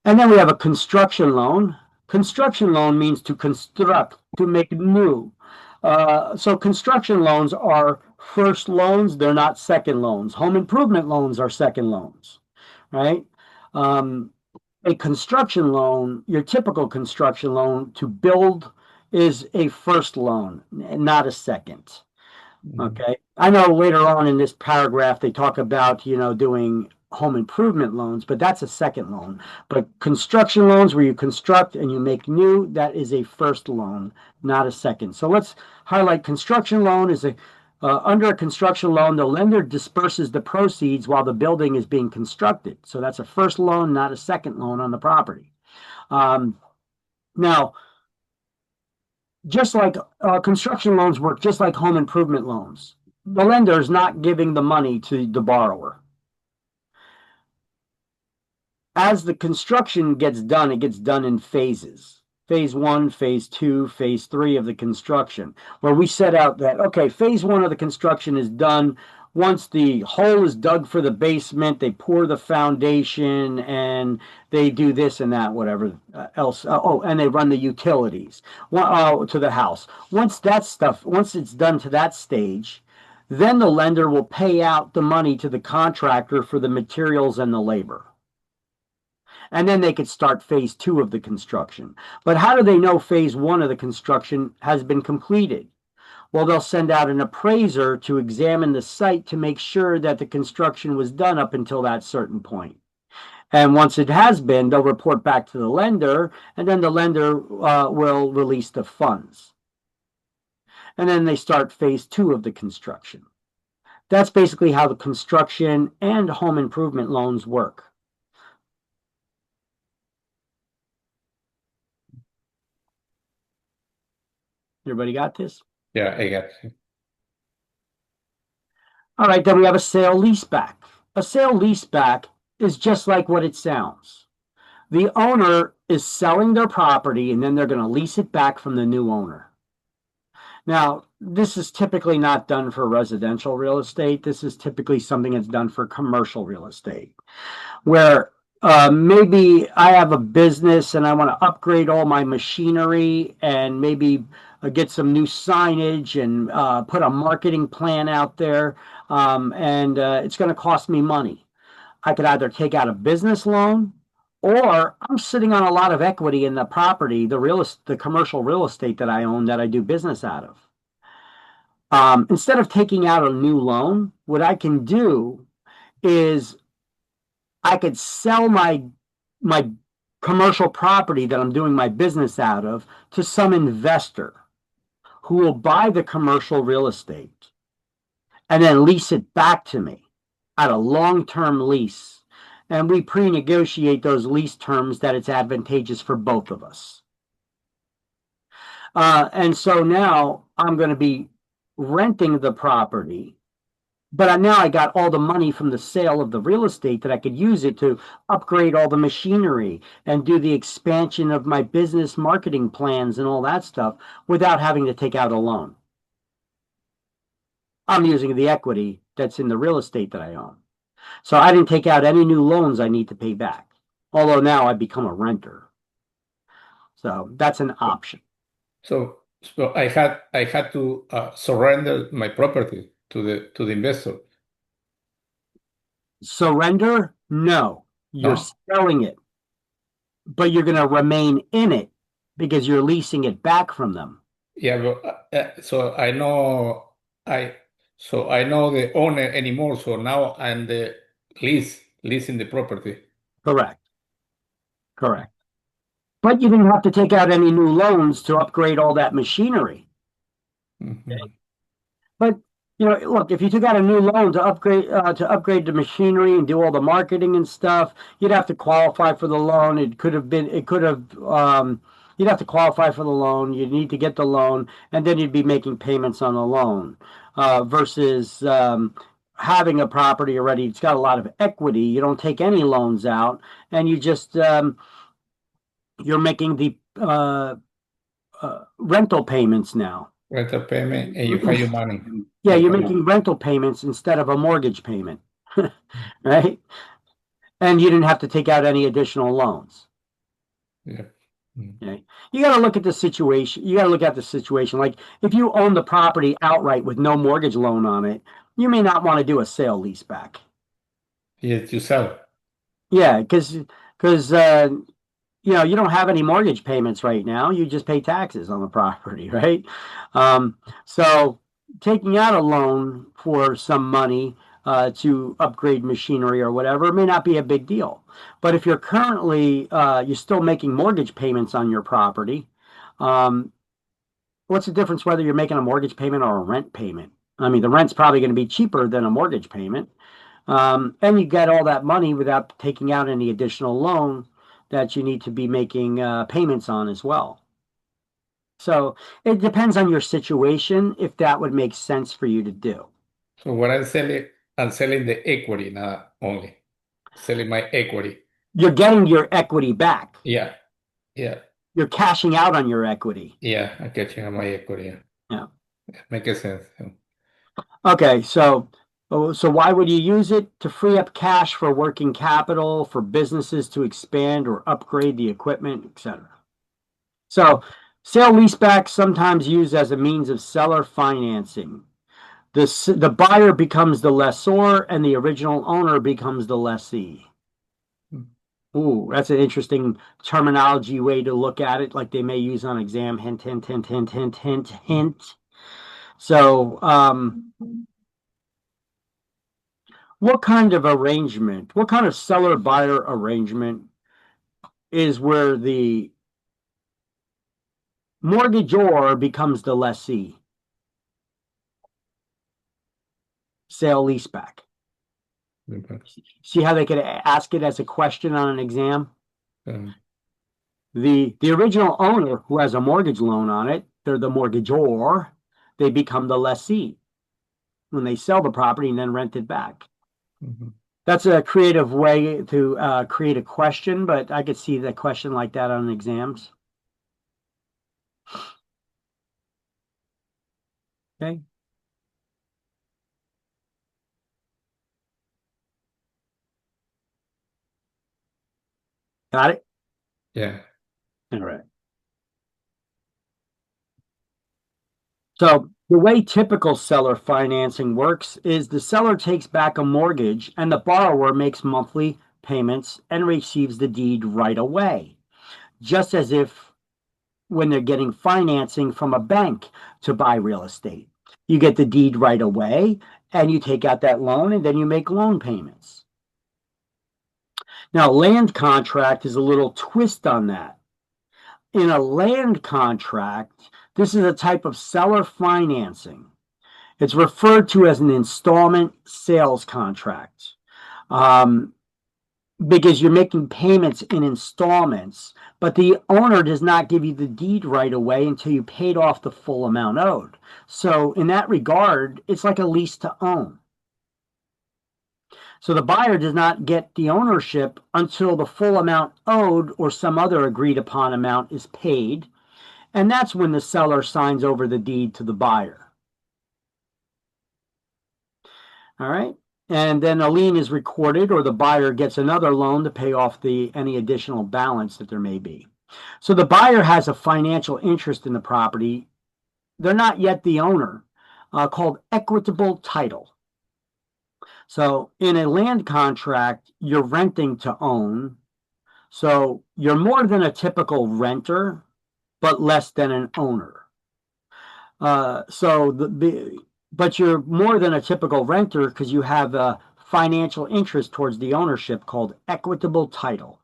And then we have a construction loan. Construction loan means to construct, to make new. So construction loans are first loans, they're not second loans. Home improvement loans are second loans, right? A construction loan, your typical construction loan to build is a first loan, not a second. Okay. I know later on in this paragraph, they talk about, doing home improvement loans, but that's a second loan. But construction loans where you construct and you make new, that is a first loan, not a second. So let's highlight construction loan is under a construction loan, the lender disperses the proceeds while the building is being constructed. So that's a first loan, not a second loan on the property. Now, just like construction loans work, just like home improvement loans, the lender is not giving the money to the borrower. As the construction gets done, it gets done in phases. Phase 1, phase 2, phase 3 of the construction, where we set out that, okay, phase 1 of the construction is done. Once the hole is dug for the basement, they pour the foundation and they do this and that, whatever else. And they run the utilities to the house. Once it's done to that stage, then the lender will pay out the money to the contractor for the materials and the labor. And then they could start phase 2 of the construction. But how do they know phase 1 of the construction has been completed? Well, they'll send out an appraiser to examine the site to make sure that the construction was done up until that certain point. And once it has been, they'll report back to the lender, and then the lender will release the funds. And then they start phase 2 of the construction. That's basically how the construction and home improvement loans work. Everybody got this? Yeah, I got it. All right, then we have a sale leaseback. a sale leaseback is just like what it sounds. The owner is selling their property and then they're going to lease it back from the new owner. Now, this is typically not done for residential real estate. This is typically something that's done for commercial real estate, where maybe I have a business and I want to upgrade all my machinery and maybe get some new signage and put a marketing plan out there. And it's going to cost me money. I could either take out a business loan, or I'm sitting on a lot of equity in the property, the commercial real estate that I own that I do business out of. Instead of taking out a new loan, what I can do is I could sell my commercial property that I'm doing my business out of to some investor who will buy the commercial real estate and then lease it back to me at a long-term lease. And we pre-negotiate those lease terms that it's advantageous for both of us. And so now I'm going to be renting the property, but now I got all the money from the sale of the real estate that I could use it to upgrade all the machinery and do the expansion of my business marketing plans and all that stuff without having to take out a loan. I'm using the equity that's in the real estate that I own. So I didn't take out any new loans I need to pay back, although now I become a renter. So that's an option. So I had to surrender my property to the investor. Surrender? No. You're No. selling it, but you're going to remain in it because you're leasing it back from them. Yeah, but so I know the owner anymore. So now I'm the leasing the property. Correct. But you didn't have to take out any new loans to upgrade all that machinery. Mhm. But look, if you took out a new loan to upgrade the machinery and do all the marketing and stuff, you'd have to qualify for the loan. You'd have to qualify for the loan. You'd need to get the loan, and then you'd be making payments on the loan. Versus having a property already, it's got a lot of equity. You don't take any loans out, and you just you're making the rental payments now. Rental payment, and you pay your money. Yeah, you're making rental payments instead of a mortgage payment, right? And you didn't have to take out any additional loans. Yeah. Okay. You got to look at the situation. You got to look at the situation. Like if you own the property outright with no mortgage loan on it, you may not want to do a sale leaseback. Yes, you sell. Yeah, because you don't have any mortgage payments right now. You just pay taxes on the property, right? So taking out a loan for some money to upgrade machinery or whatever may not be a big deal. But if you're currently you're still making mortgage payments on your property, what's the difference whether you're making a mortgage payment or a rent payment? I mean, the rent's probably going to be cheaper than a mortgage payment. And you get all that money without taking out any additional loan that you need to be making payments on as well. So it depends on your situation if that would make sense for you to do. So what I'm selling the equity, not only selling my equity. You're getting your equity back. Yeah. You're cashing out on your equity. Yeah, I'm catching on my equity. Yeah. Makes sense. Okay, so why would you use it? To free up cash for working capital, for businesses to expand or upgrade the equipment, etc. So sale leaseback sometimes used as a means of seller financing. The buyer becomes the lessor and the original owner becomes the lessee. Ooh, that's an interesting terminology way to look at it, like they may use on exam. Hint, hint, hint, hint, hint, hint, hint. So, what kind of arrangement, what kind of seller-buyer arrangement is where the mortgagor becomes the lessee? Sale leaseback. See how they could ask it as a question on an exam? The original owner who has a mortgage loan on it, they're the mortgagor. They become the lessee when they sell the property and then rent it back. That's a creative way to create a question, but I could see the question like that on exams. Okay. Got it? Yeah. All right. So the way typical seller financing works is the seller takes back a mortgage and the borrower makes monthly payments and receives the deed right away, just as if when they're getting financing from a bank to buy real estate. You get the deed right away and you take out that loan and then you make loan payments. Now, land contract is a little twist on that. In a land contract, this is a type of seller financing. It's referred to as an installment sales contract because you're making payments in installments, but the owner does not give you the deed right away until you paid off the full amount owed. So in that regard, it's like a lease to own. So the buyer does not get the ownership until the full amount owed or some other agreed upon amount is paid. And that's when the seller signs over the deed to the buyer. All right. And then a lien is recorded or the buyer gets another loan to pay off any additional balance that there may be. So the buyer has a financial interest in the property. They're not yet the owner, called equitable title. So in a land contract, you're renting to own. So you're more than a typical renter, but less than an owner. But you're more than a typical renter because you have a financial interest towards the ownership called equitable title.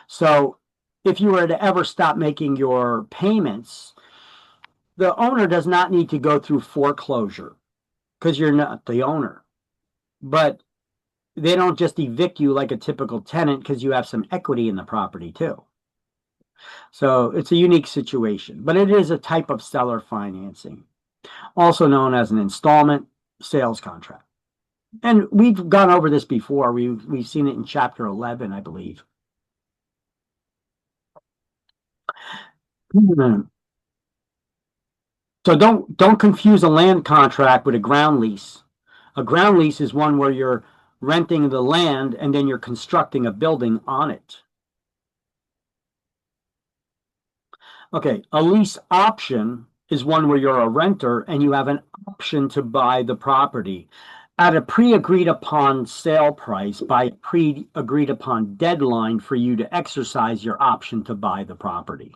So if you were to ever stop making your payments, the owner does not need to go through foreclosure because you're not the owner. But they don't just evict you like a typical tenant because you have some equity in the property too. So it's a unique situation, but it is a type of seller financing, also known as an installment sales contract. And we've gone over this before. We've seen it in chapter 11, I believe. So don't confuse a land contract with a ground lease. A ground lease is one where you're renting the land and then you're constructing a building on it. Okay, a lease option is one where you're a renter and you have an option to buy the property at a pre-agreed upon sale price by a pre-agreed upon deadline for you to exercise your option to buy the property.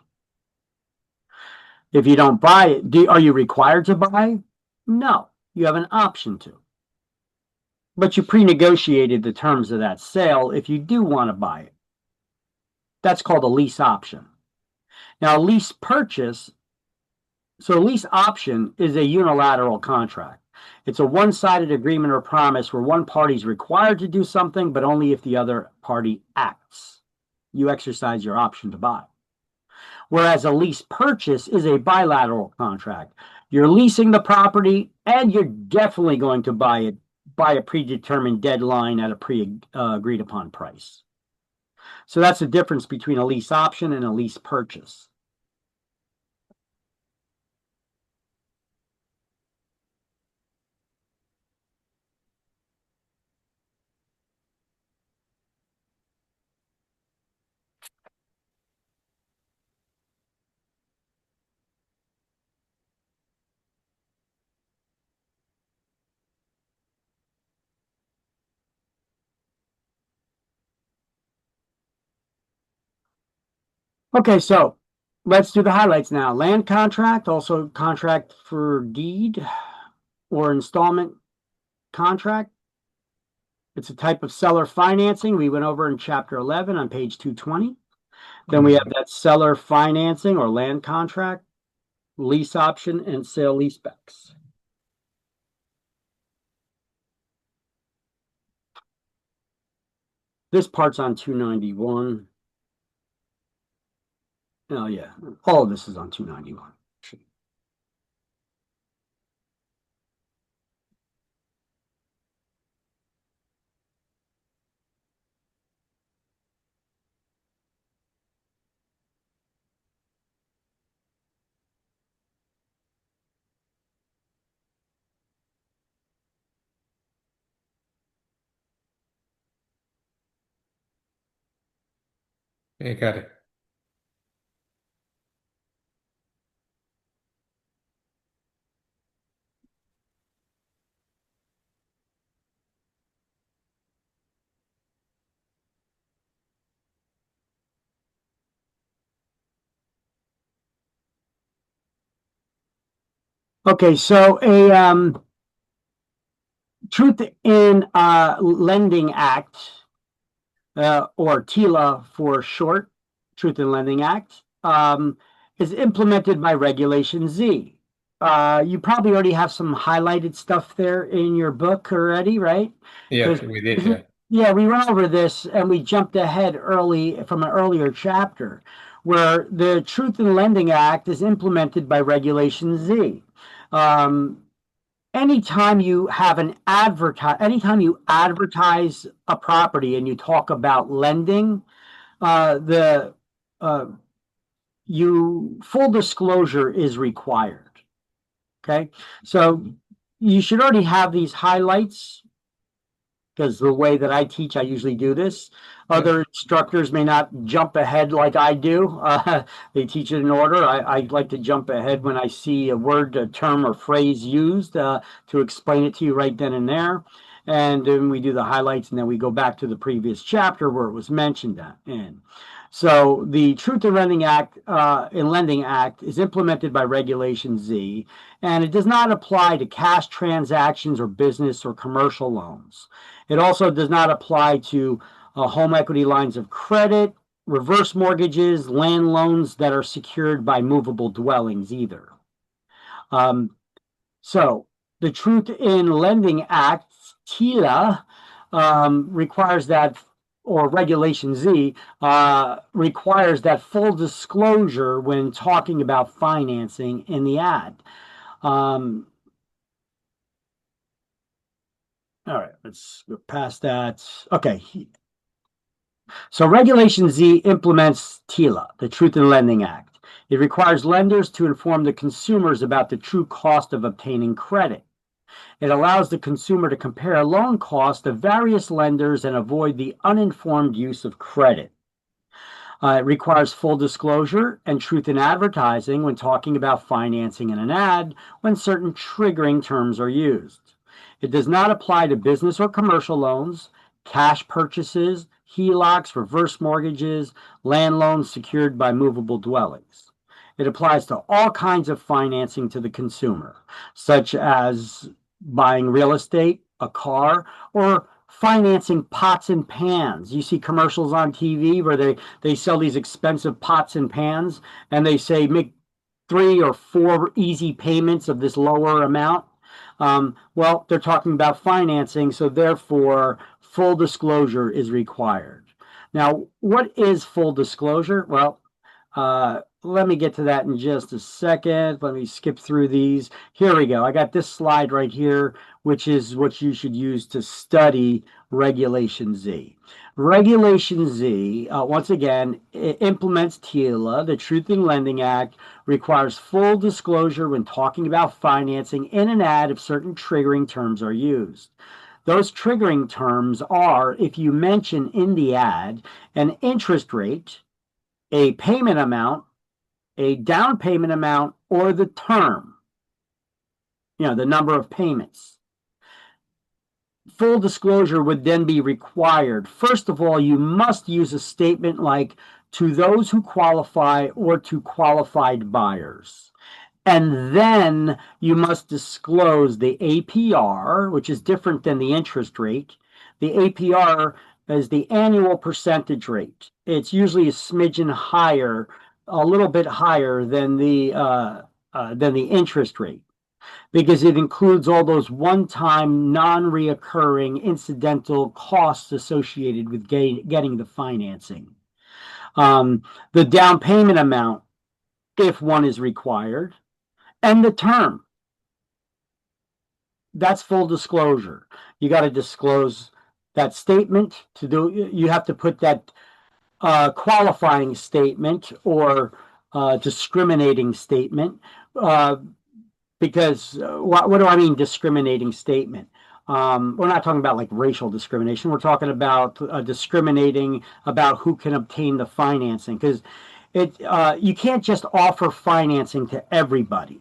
If you don't buy it, are you required to buy? No, you have an option to. But you pre-negotiated the terms of that sale if you do want to buy it. That's called a lease option. Now, a lease purchase, so a lease option is a unilateral contract. It's a one-sided agreement or promise where one party is required to do something, but only if the other party acts. You exercise your option to buy. Whereas a lease purchase is a bilateral contract. You're leasing the property and you're definitely going to buy it by a predetermined deadline at a pre-agreed upon price. So that's the difference between a lease option and a lease purchase. Okay, so let's do the highlights now. Land contract, also contract for deed or installment contract. It's a type of seller financing we went over in chapter 11 on page 220. Then we have that seller financing or land contract, lease option, and sale leasebacks. This part's on 291. Oh, yeah. All of this is on 291. I got it. Okay, so a Truth in Lending Act, or TILA for short, Truth in Lending Act, is implemented by Regulation Z. You probably already have some highlighted stuff there in your book already, right? Yes, 'Cause- we did. Yeah. Yeah, we went over this and we jumped ahead early from an earlier chapter where the Truth in Lending Act is implemented by Regulation Z. Anytime you advertise a property and you talk about lending, the full disclosure is required. Okay, so you should already have these highlights because the way that I teach, I usually do this. Other instructors may not jump ahead like I do. They teach it in order. I like to jump ahead when I see a word, a term, or phrase used to explain it to you right then and there. And then we do the highlights, and then we go back to the previous chapter where it was mentioned in. So the Truth in Lending Act, is implemented by Regulation Z, and it does not apply to cash transactions or business or commercial loans. It also does not apply to home equity lines of credit, reverse mortgages, land loans that are secured by movable dwellings either. So the Truth in Lending Act, TILA, requires that, or Regulation Z, requires that full disclosure when talking about financing in the ad. All right, let's go past that. Okay. So Regulation Z implements TILA, the Truth in Lending Act. It requires lenders to inform the consumers about the true cost of obtaining credit. It allows the consumer to compare loan costs of various lenders and avoid the uninformed use of credit. It requires full disclosure and truth in advertising when talking about financing in an ad when certain triggering terms are used. It does not apply to business or commercial loans, cash purchases, HELOCs, reverse mortgages, land loans secured by movable dwellings. It applies to all kinds of financing to the consumer, such as buying real estate, a car, or financing pots and pans. You see commercials on TV where they sell these expensive pots and pans and they say make 3 or 4 easy payments of this lower amount. Well, they're talking about financing, so therefore full disclosure is required. Now, what is full disclosure? Well, let me get to that in just a second. Let me skip through these. Here we go. I got this slide right here, which is what you should use to study Regulation Z. Regulation Z, once again, it implements TILA, the Truth in Lending Act, requires full disclosure when talking about financing in an ad if certain triggering terms are used. Those triggering terms are if you mention in the ad an interest rate, a payment amount, a down payment amount, or the term, the number of payments. Full disclosure would then be required. First of all, you must use a statement like, to those who qualify or to qualified buyers. And then you must disclose the APR, which is different than the interest rate. The APR is the annual percentage rate. It's usually a smidgen higher, a little bit higher than the interest rate, because it includes all those one-time, non-reoccurring incidental costs associated with getting the financing. The down payment amount, if one is required, and the term. That's full disclosure. You got to disclose that statement. You have to put that qualifying statement or discriminating statement, because what do I mean discriminating statement? we're not talking about like racial discrimination. We're talking about discriminating about who can obtain the financing, because you can't just offer financing to everybody.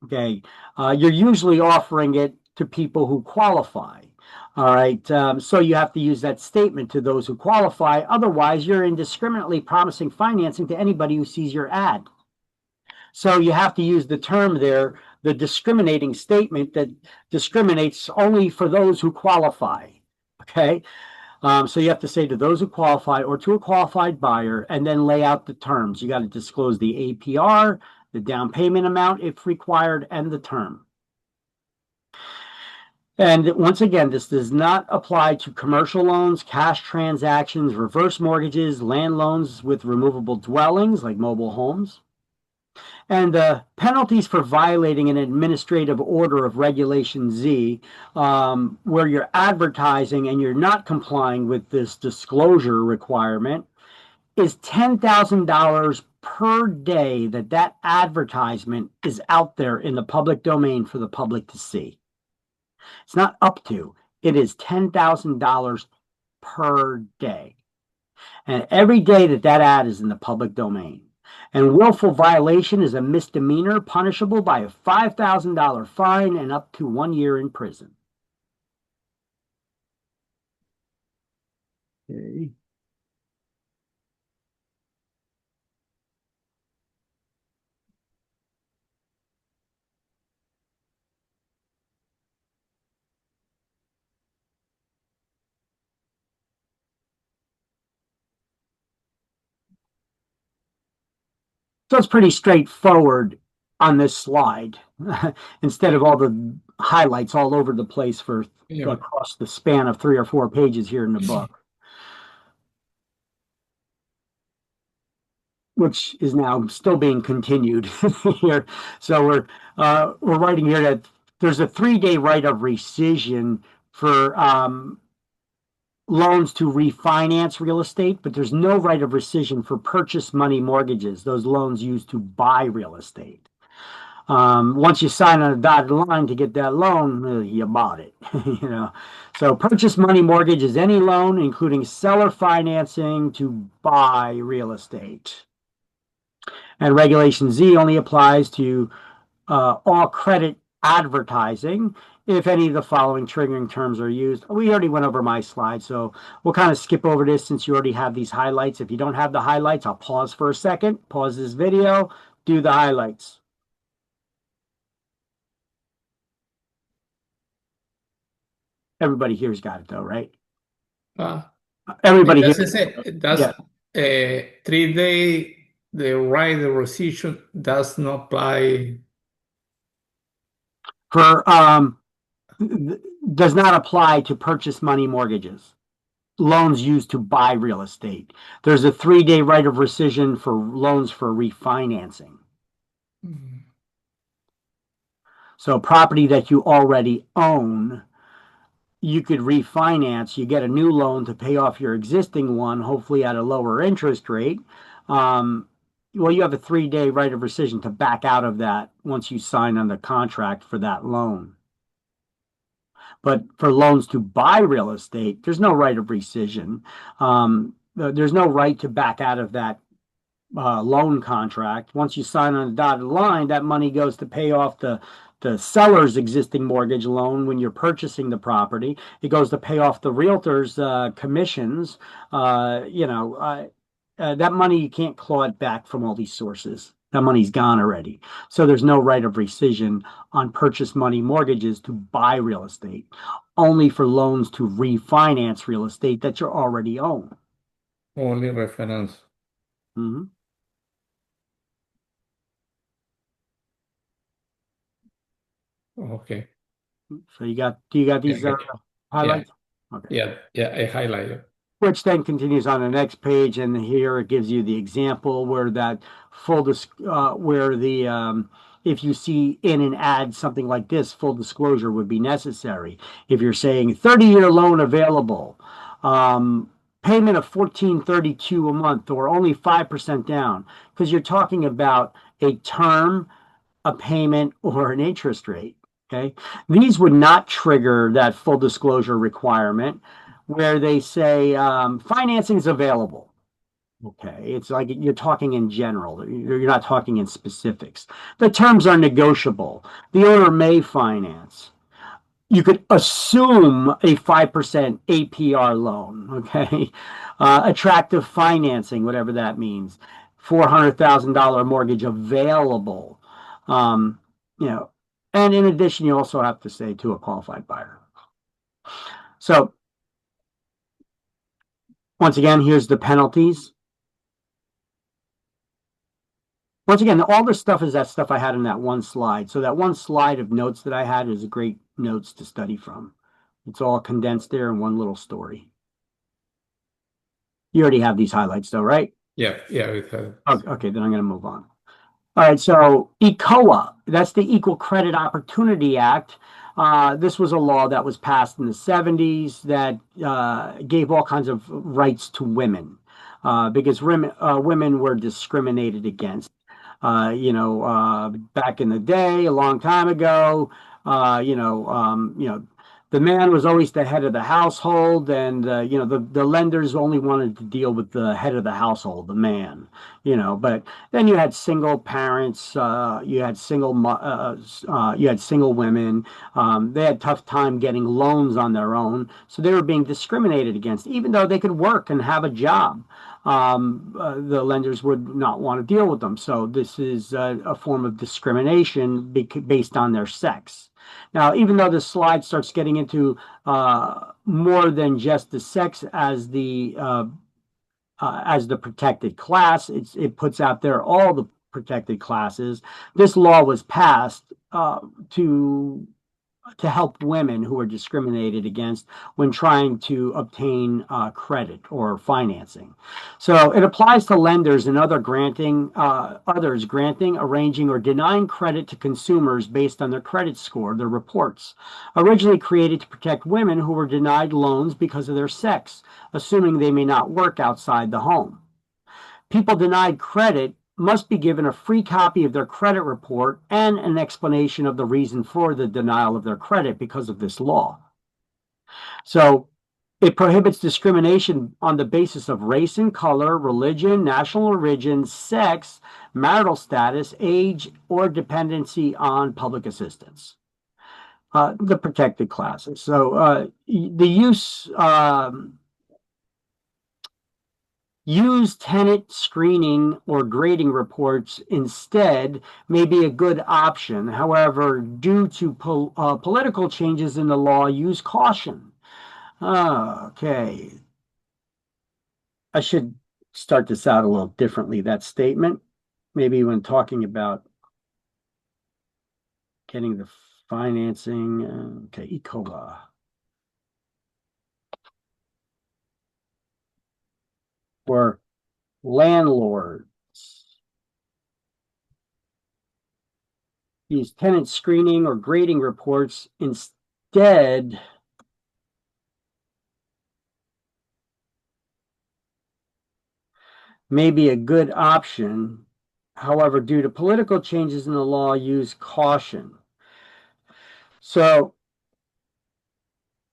Okay, you're usually offering it to people who qualify. All right, so you have to use that statement to those who qualify. Otherwise, you're indiscriminately promising financing to anybody who sees your ad. So you have to use the term there, the discriminating statement that discriminates only for those who qualify. Okay, so you have to say to those who qualify or to a qualified buyer, and then lay out the terms. You got to disclose the APR, the down payment amount if required, and the term. And once again, this does not apply to commercial loans, cash transactions, reverse mortgages, land loans with removable dwellings like mobile homes. And penalties for violating an administrative order of Regulation Z, where you're advertising and you're not complying with this disclosure requirement, is $10,000 per day that advertisement is out there in the public domain for the public to see. It's not up to, it is $10,000 per day. And every day that ad is in the public domain. And willful violation is a misdemeanor punishable by a $5,000 fine and up to 1 year in prison. Okay. So it's pretty straightforward on this slide instead of all the highlights all over the place for across the span of 3 or 4 pages here in the book, which is now still being continued here. So we're writing here that there's a 3-day right of rescission for loans to refinance real estate, but there's no right of rescission for purchase money mortgages, those loans used to buy real estate. Once you sign on a dotted line to get that loan, you bought it. So purchase money mortgage is any loan, including seller financing, to buy real estate. And Regulation Z only applies to all credit advertising if any of the following triggering terms are used. We already went over my slide, so we'll kind of skip over this since you already have these highlights. If you don't have the highlights, I'll pause for a second, pause this video, do the highlights. Everybody here's got it though, right? Everybody here. That's 3-day, the right of rescission does not apply. Does not apply to purchase money mortgages, loans used to buy real estate. There's a 3-day right of rescission for loans for refinancing. So property that you already own, you could refinance. You get a new loan to pay off your existing one, hopefully at a lower interest rate. Well, you have a 3-day right of rescission to back out of that once you sign on the contract for that loan. But for loans to buy real estate, there's no right of rescission. There's no right to back out of that loan contract. Once you sign on a dotted line, that money goes to pay off the seller's existing mortgage loan when you're purchasing the property. It goes to pay off the realtor's commissions. That money, you can't claw it back from all these sources. That money's gone already. So there's no right of rescission on purchase money mortgages to buy real estate, only for loans to refinance real estate that you already own. Only refinance. Mm-hmm. Okay. So you got these highlights? Okay. Yeah, I highlighted. Which then continues on the next page, and here it gives you the example where that if you see in an ad something like this, full disclosure would be necessary. If you're saying 30-year loan available, payment of $1,432 a month, or only 5% down, because you're talking about a term, a payment, or an interest rate. Okay, these would not trigger that full disclosure requirement where they say financing is available. Okay, it's like you're talking in general. You're not talking in specifics. The terms are negotiable. The owner may finance. You could assume a 5% APR loan. Okay, attractive financing, whatever that means. $400,000 mortgage available. Um, you know, and in addition, you also have to say to a qualified buyer. So once again, here's the penalties. Once again, all this stuff is that stuff I had in that one slide. So that one slide of notes that I had is great notes to study from. It's all condensed there in one little story. You already have these highlights though, right? Yeah. Okay, then I'm going to move on. All right, so ECOA, that's the Equal Credit Opportunity Act. This was a law that was passed in the 70s that gave all kinds of rights to women because women were discriminated against. Back in the day, a long time ago, the man was always the head of the household, and the lenders only wanted to deal with the head of the household, the man. But then you had single parents, you had single women. They had tough time getting loans on their own, so they were being discriminated against, even though they could work and have a job. The lenders would not want to deal with them. So this is a form of discrimination based on their sex. Now, even though the slide starts getting into more than just the sex as the protected class, it puts out there all the protected classes. This law was passed to help women who are discriminated against when trying to obtain credit or financing. So it applies to lenders and others granting, arranging, or denying credit to consumers based on their credit score, their reports. Originally created to protect women who were denied loans because of their sex, assuming they may not work outside the home. People denied credit must be given a free copy of their credit report and an explanation of the reason for the denial of their credit because of this law. So it prohibits discrimination on the basis of race and color, religion, national origin, sex, marital status, age, or dependency on public assistance. The protected classes. So the use tenant screening or grading reports instead may be a good option. However, due to political changes in the law, use caution. Okay. I should start this out a little differently, that statement. Maybe when talking about getting the financing. Okay, ECOA. For landlords. Use tenant screening or grading reports instead may be a good option. However, due to political changes in the law, use caution. So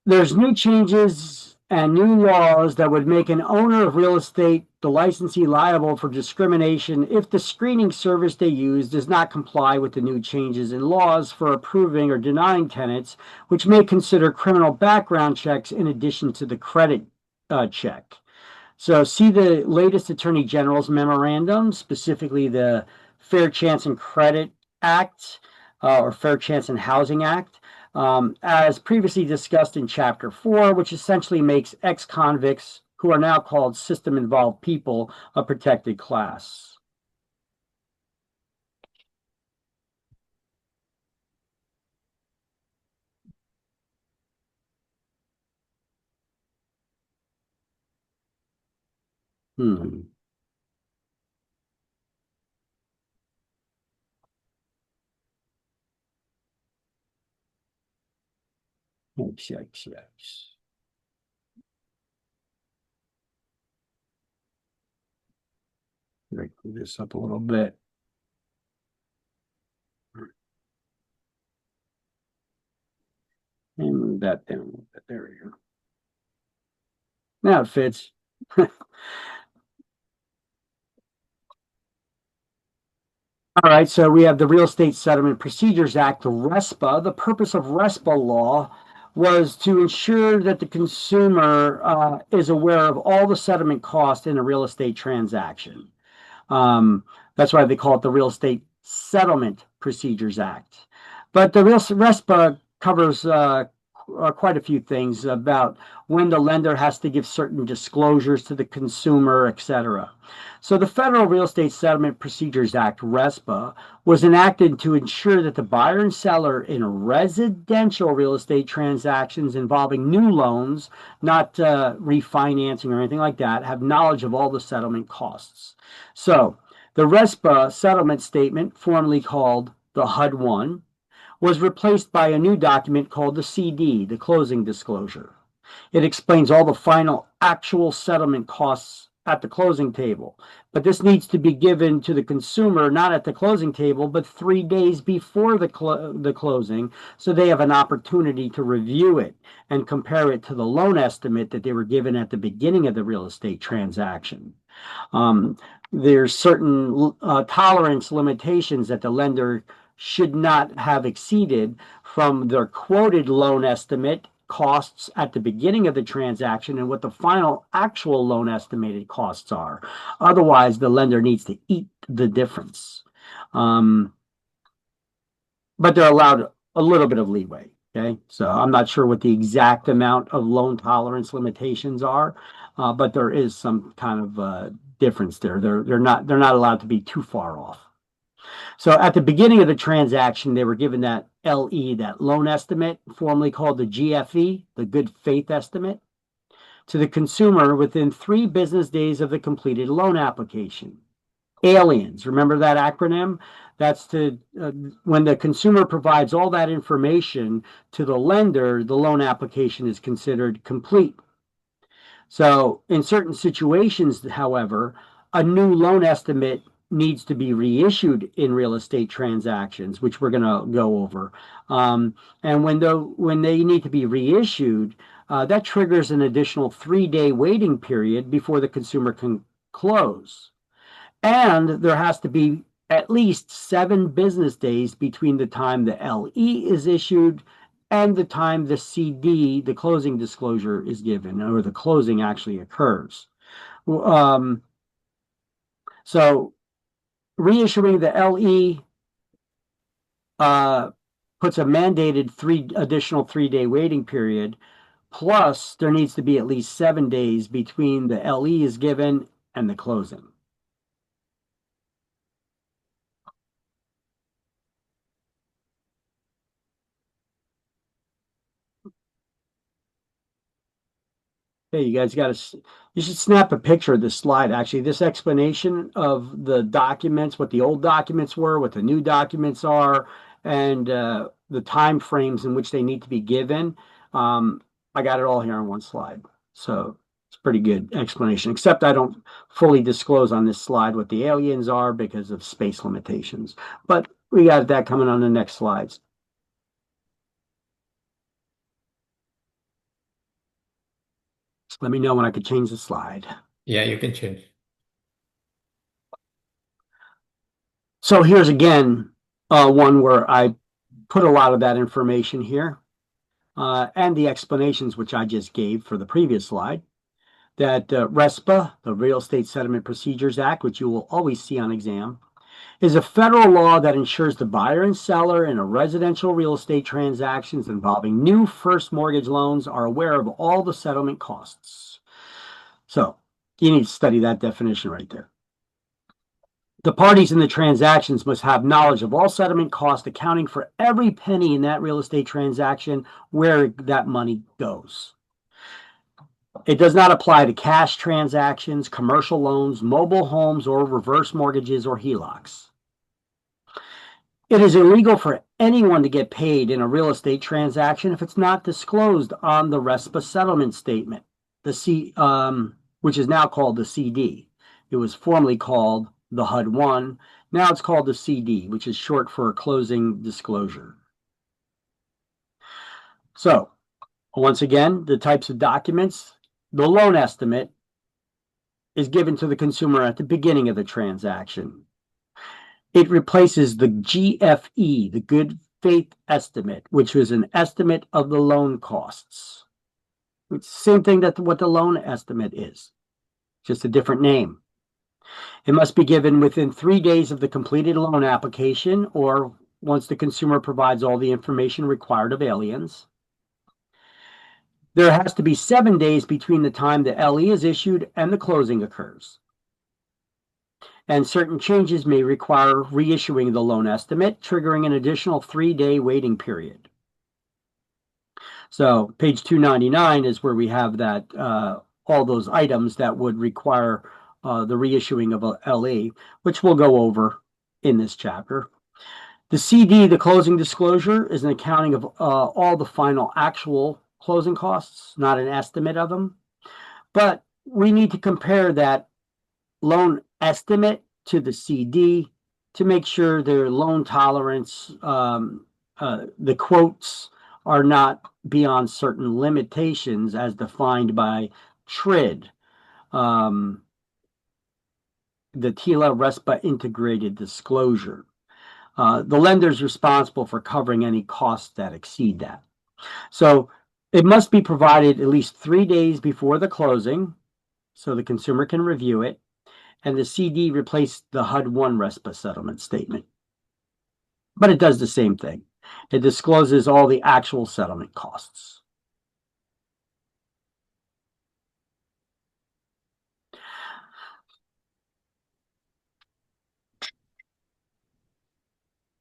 there's new changes and new laws that would make an owner of real estate, the licensee, liable for discrimination if the screening service they use does not comply with the new changes in laws for approving or denying tenants, which may consider criminal background checks in addition to the credit check. So see the latest Attorney General's memorandum, specifically the Fair Chance and Credit Act or Fair Chance and Housing Act. As previously discussed in Chapter 4, which essentially makes ex-convicts, who are now called system-involved people, a protected class. Let me clean this up a little bit. move that down a little bit. There we go. Now it fits. All right, so we have the Real Estate Settlement Procedures Act, RESPA. The purpose of RESPA law was to ensure that the consumer is aware of all the settlement costs in a real estate transaction. That's why they call it the Real Estate Settlement Procedures Act. But the RESPA covers quite a few things about when the lender has to give certain disclosures to the consumer, etc. So the Federal Real Estate Settlement Procedures Act, RESPA, was enacted to ensure that the buyer and seller in residential real estate transactions involving new loans, not refinancing or anything like that, have knowledge of all the settlement costs. So the RESPA settlement statement, formerly called the HUD-1, was replaced by a new document called the CD, the closing disclosure. It explains all the final actual settlement costs at the closing table, but this needs to be given to the consumer not at the closing table, but 3 days before the closing, so they have an opportunity to review it and compare it to the loan estimate that they were given at the beginning of the real estate transaction. There's certain tolerance limitations that the lender should not have exceeded from their quoted loan estimate costs at the beginning of the transaction and what the final actual loan estimated costs are. Otherwise, the lender needs to eat the difference. But they're allowed a little bit of leeway. Okay, so I'm not sure what the exact amount of loan tolerance limitations are, but there is some kind of difference there. They're not allowed to be too far off. So at the beginning of the transaction, they were given that LE, that loan estimate, formerly called the GFE, the good faith estimate, to the consumer within 3 business days of the completed loan application. Aliens, remember that acronym? That's to when the consumer provides all that information to the lender, the loan application is considered complete. So in certain situations, however, a new loan estimate needs to be reissued in real estate transactions, which we're going to go over. And when they need to be reissued, that triggers an additional 3-day waiting period before the consumer can close. And there has to be at least 7 business days between the time the LE is issued and the time the CD, the closing disclosure, is given, or the closing actually occurs. So reissuing the LE puts a mandated additional 3-day waiting period, plus there needs to be at least 7 days between the LE is given and the closing. Hey, you guys you should snap a picture of this slide. Actually, this explanation of the documents, what the old documents were, what the new documents are, and the time frames in which they need to be given. I got it all here on one slide. So it's a pretty good explanation, except I don't fully disclose on this slide what the aliens are because of space limitations. But we got that coming on the next slides. Just let me know when I could change the slide. Yeah, you can change. So here's again one where I put a lot of that information here and the explanations which I just gave for the previous slide. That RESPA, the Real Estate Settlement Procedures Act, which you will always see on exam, is a federal law that ensures the buyer and seller in a residential real estate transactions involving new first mortgage loans are aware of all the settlement costs. So you need to study that definition right there. The parties in the transactions must have knowledge of all settlement costs, accounting for every penny in that real estate transaction, where that money goes. It does not apply to cash transactions, commercial loans, mobile homes, or reverse mortgages or HELOCs. It is illegal for anyone to get paid in a real estate transaction if it's not disclosed on the RESPA settlement statement, which is now called the CD. It was formerly called the HUD-1. Now it's called the CD, which is short for closing disclosure. So Once again, the types of documents, the loan estimate is given to the consumer at the beginning of the transaction. It replaces the GFE, the good faith estimate, which was an estimate of the loan costs. It's the same thing that what the loan estimate is, just a different name. It must be given within 3 days of the completed loan application or once the consumer provides all the information required of aliens. There has to be 7 days between the time the LE is issued and the closing occurs. And certain changes may require reissuing the loan estimate, triggering an additional 3-day waiting period. So page 299 is where we have that all those items that would require the reissuing of a LE, which we'll go over in this chapter. The CD, the closing disclosure, is an accounting of all the final actual closing costs, not an estimate of them. But we need to compare that loan estimate to the CD to make sure their loan tolerance, the quotes are not beyond certain limitations as defined by TRID, the TILA-RESPA integrated disclosure. The lender is responsible for covering any costs that exceed that. So it must be provided at least 3 days before the closing so the consumer can review it, and the CD replaced the HUD-1 RESPA settlement statement. But it does the same thing. It discloses all the actual settlement costs.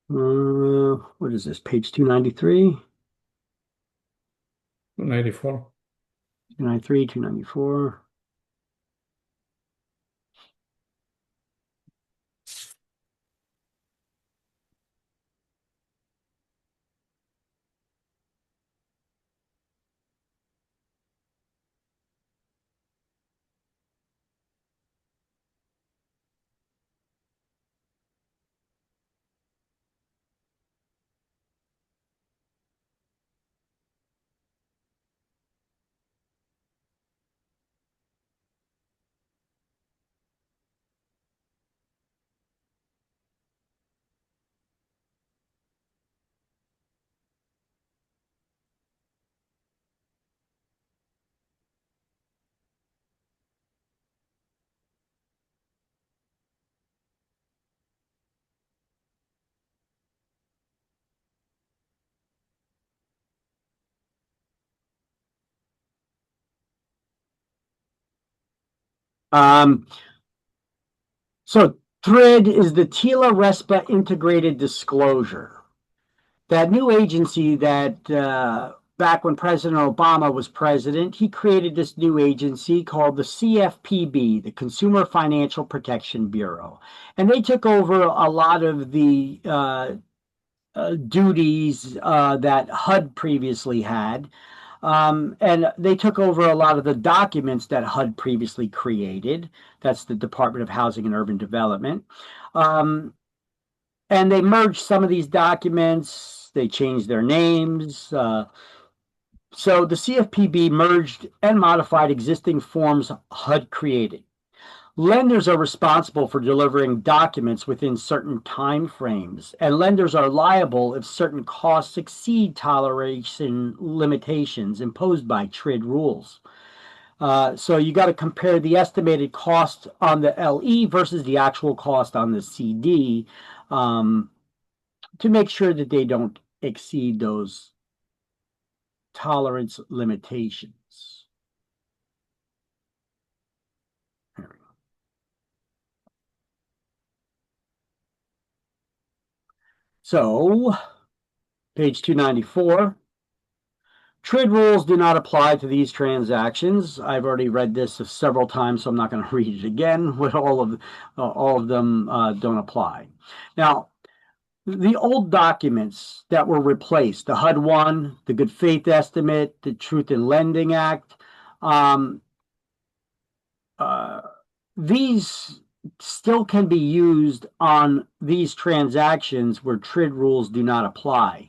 What is this, page 293? 294. 293, 294. So THRID is the TILA-RESPA integrated disclosure. That new agency that back when President Obama was president, he created this new agency called the CFPB, the Consumer Financial Protection Bureau. And they took over a lot of the duties that HUD previously had. And they took over a lot of the documents that HUD previously created. That's the Department of Housing and Urban Development. And they merged some of these documents. They changed their names. So the CFPB merged and modified existing forms HUD created. Lenders are responsible for delivering documents within certain time frames, and lenders are liable if certain costs exceed toleration limitations imposed by TRID rules. So you got to compare the estimated cost on the LE versus the actual cost on the CD to make sure that they don't exceed those tolerance limitations. So, page 294, TRID rules do not apply to these transactions. I've already read this several times, so I'm not going to read it again. But all of them don't apply. Now, the old documents that were replaced, the HUD-1, the Good Faith Estimate, the Truth in Lending Act, these still can be used on these transactions where TRID rules do not apply.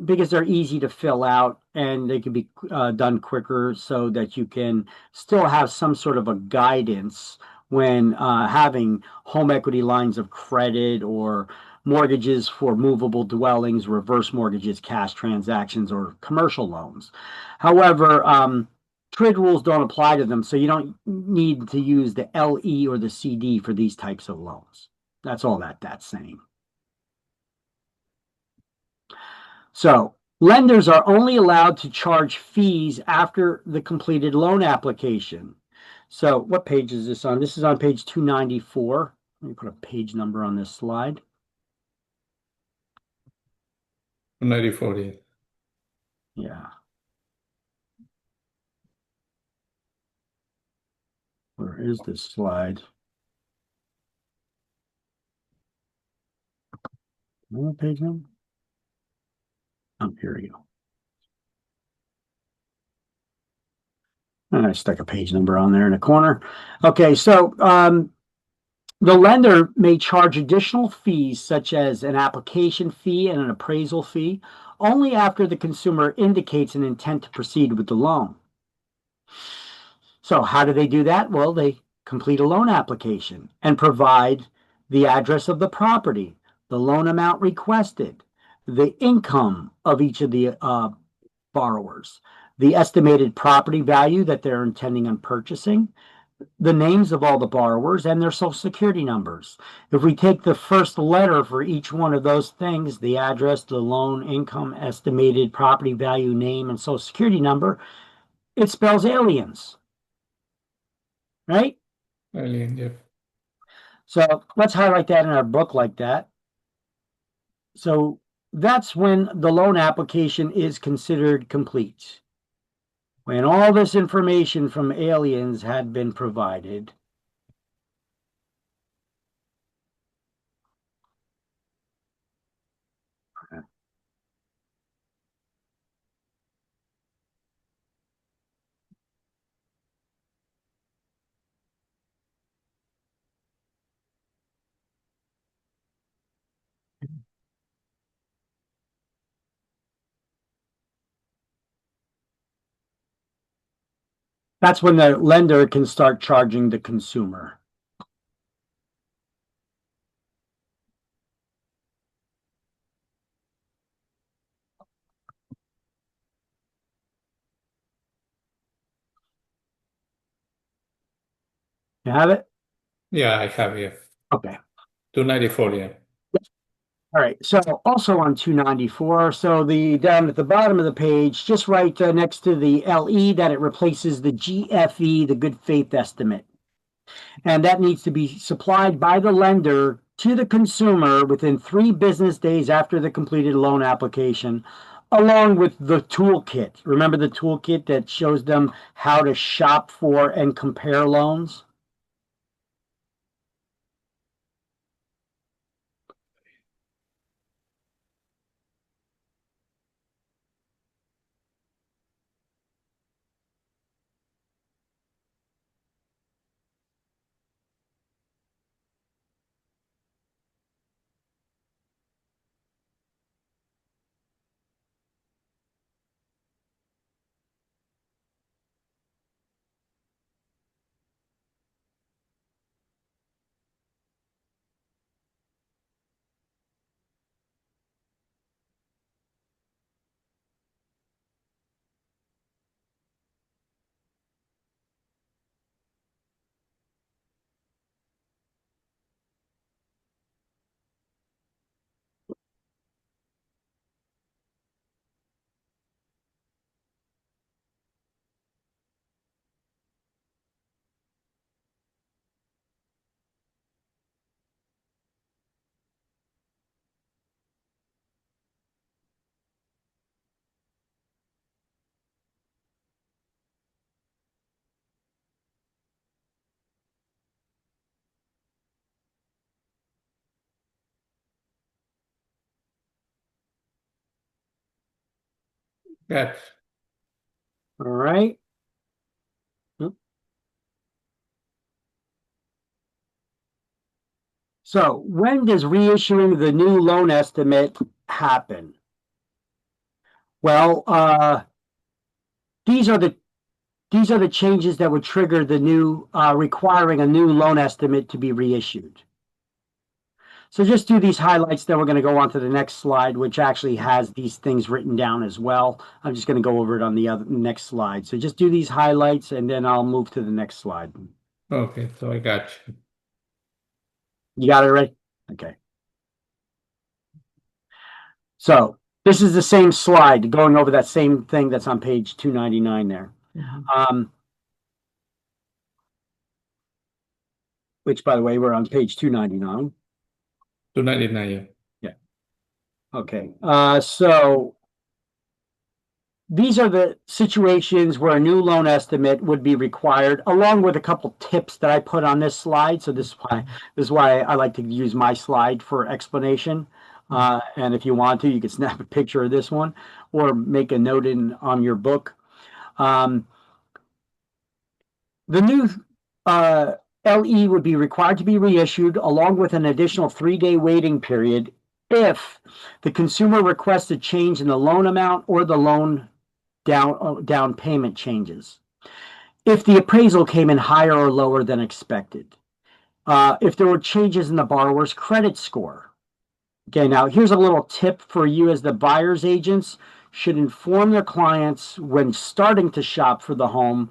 because they're easy to fill out and they can be done quicker so that you can still have some sort of a guidance when having home equity lines of credit or mortgages for movable dwellings, reverse mortgages, cash transactions, or commercial loans. However, TRID rules don't apply to them, so you don't need to use the LE or the CD for these types of loans. That's all that's saying. So lenders are only allowed to charge fees after the completed loan application. So what page is this on? This is on page 294. Let me put a page number on this slide. 94. Yeah. Yeah. Where is this slide? What page number? Oh, here we go. And I stuck a page number on there in the corner. Okay, so the lender may charge additional fees such as an application fee and an appraisal fee only after the consumer indicates an intent to proceed with the loan. So how do they do that? Well, they complete a loan application and provide the address of the property, the loan amount requested, the income of each of the borrowers, the estimated property value that they're intending on purchasing, the names of all the borrowers, and their social security numbers. If we take the first letter for each one of those things, the address, the loan, income, estimated property value, name, and social security number, it spells aliens, right? Alien, yeah. So let's highlight that in our book like that. So that's when the loan application is considered complete. When all this information from aliens had been provided. That's when the lender can start charging the consumer. You have it? Yeah, I have here. Okay. 294, yeah. All right. So also on 294, so the down at the bottom of the page, just right next to the LE, that it replaces the GFE, the good faith estimate. And that needs to be supplied by the lender to the consumer within 3 business days after the completed loan application, along with the toolkit. Remember the toolkit that shows them how to shop for and compare loans? Yes. All right. So when does reissuing the new loan estimate happen? Well, these are the changes that would trigger the new requiring a new loan estimate to be reissued. So just do these highlights, then we're going to go on to the next slide, which actually has these things written down as well. I'm just going to go over it on the next slide. So just do these highlights, and then I'll move to the next slide. Okay, so I got you. You got it right? Okay. So this is the same slide going over that same thing that's on page 299 there. Which, by the way, we're on page 299. 299. Yeah. Okay. So these are the situations where a new loan estimate would be required, along with a couple tips that I put on this slide. So this is why I like to use my slide for explanation. And if you want to, you can snap a picture of this one or make a note on your book. The new LE would be required to be reissued along with an additional 3-day waiting period if the consumer requests a change in the loan amount or the loan down payment changes. If the appraisal came in higher or lower than expected. If there were changes in the borrower's credit score. Okay, now here's a little tip for you as the buyer's agents should inform their clients when starting to shop for the home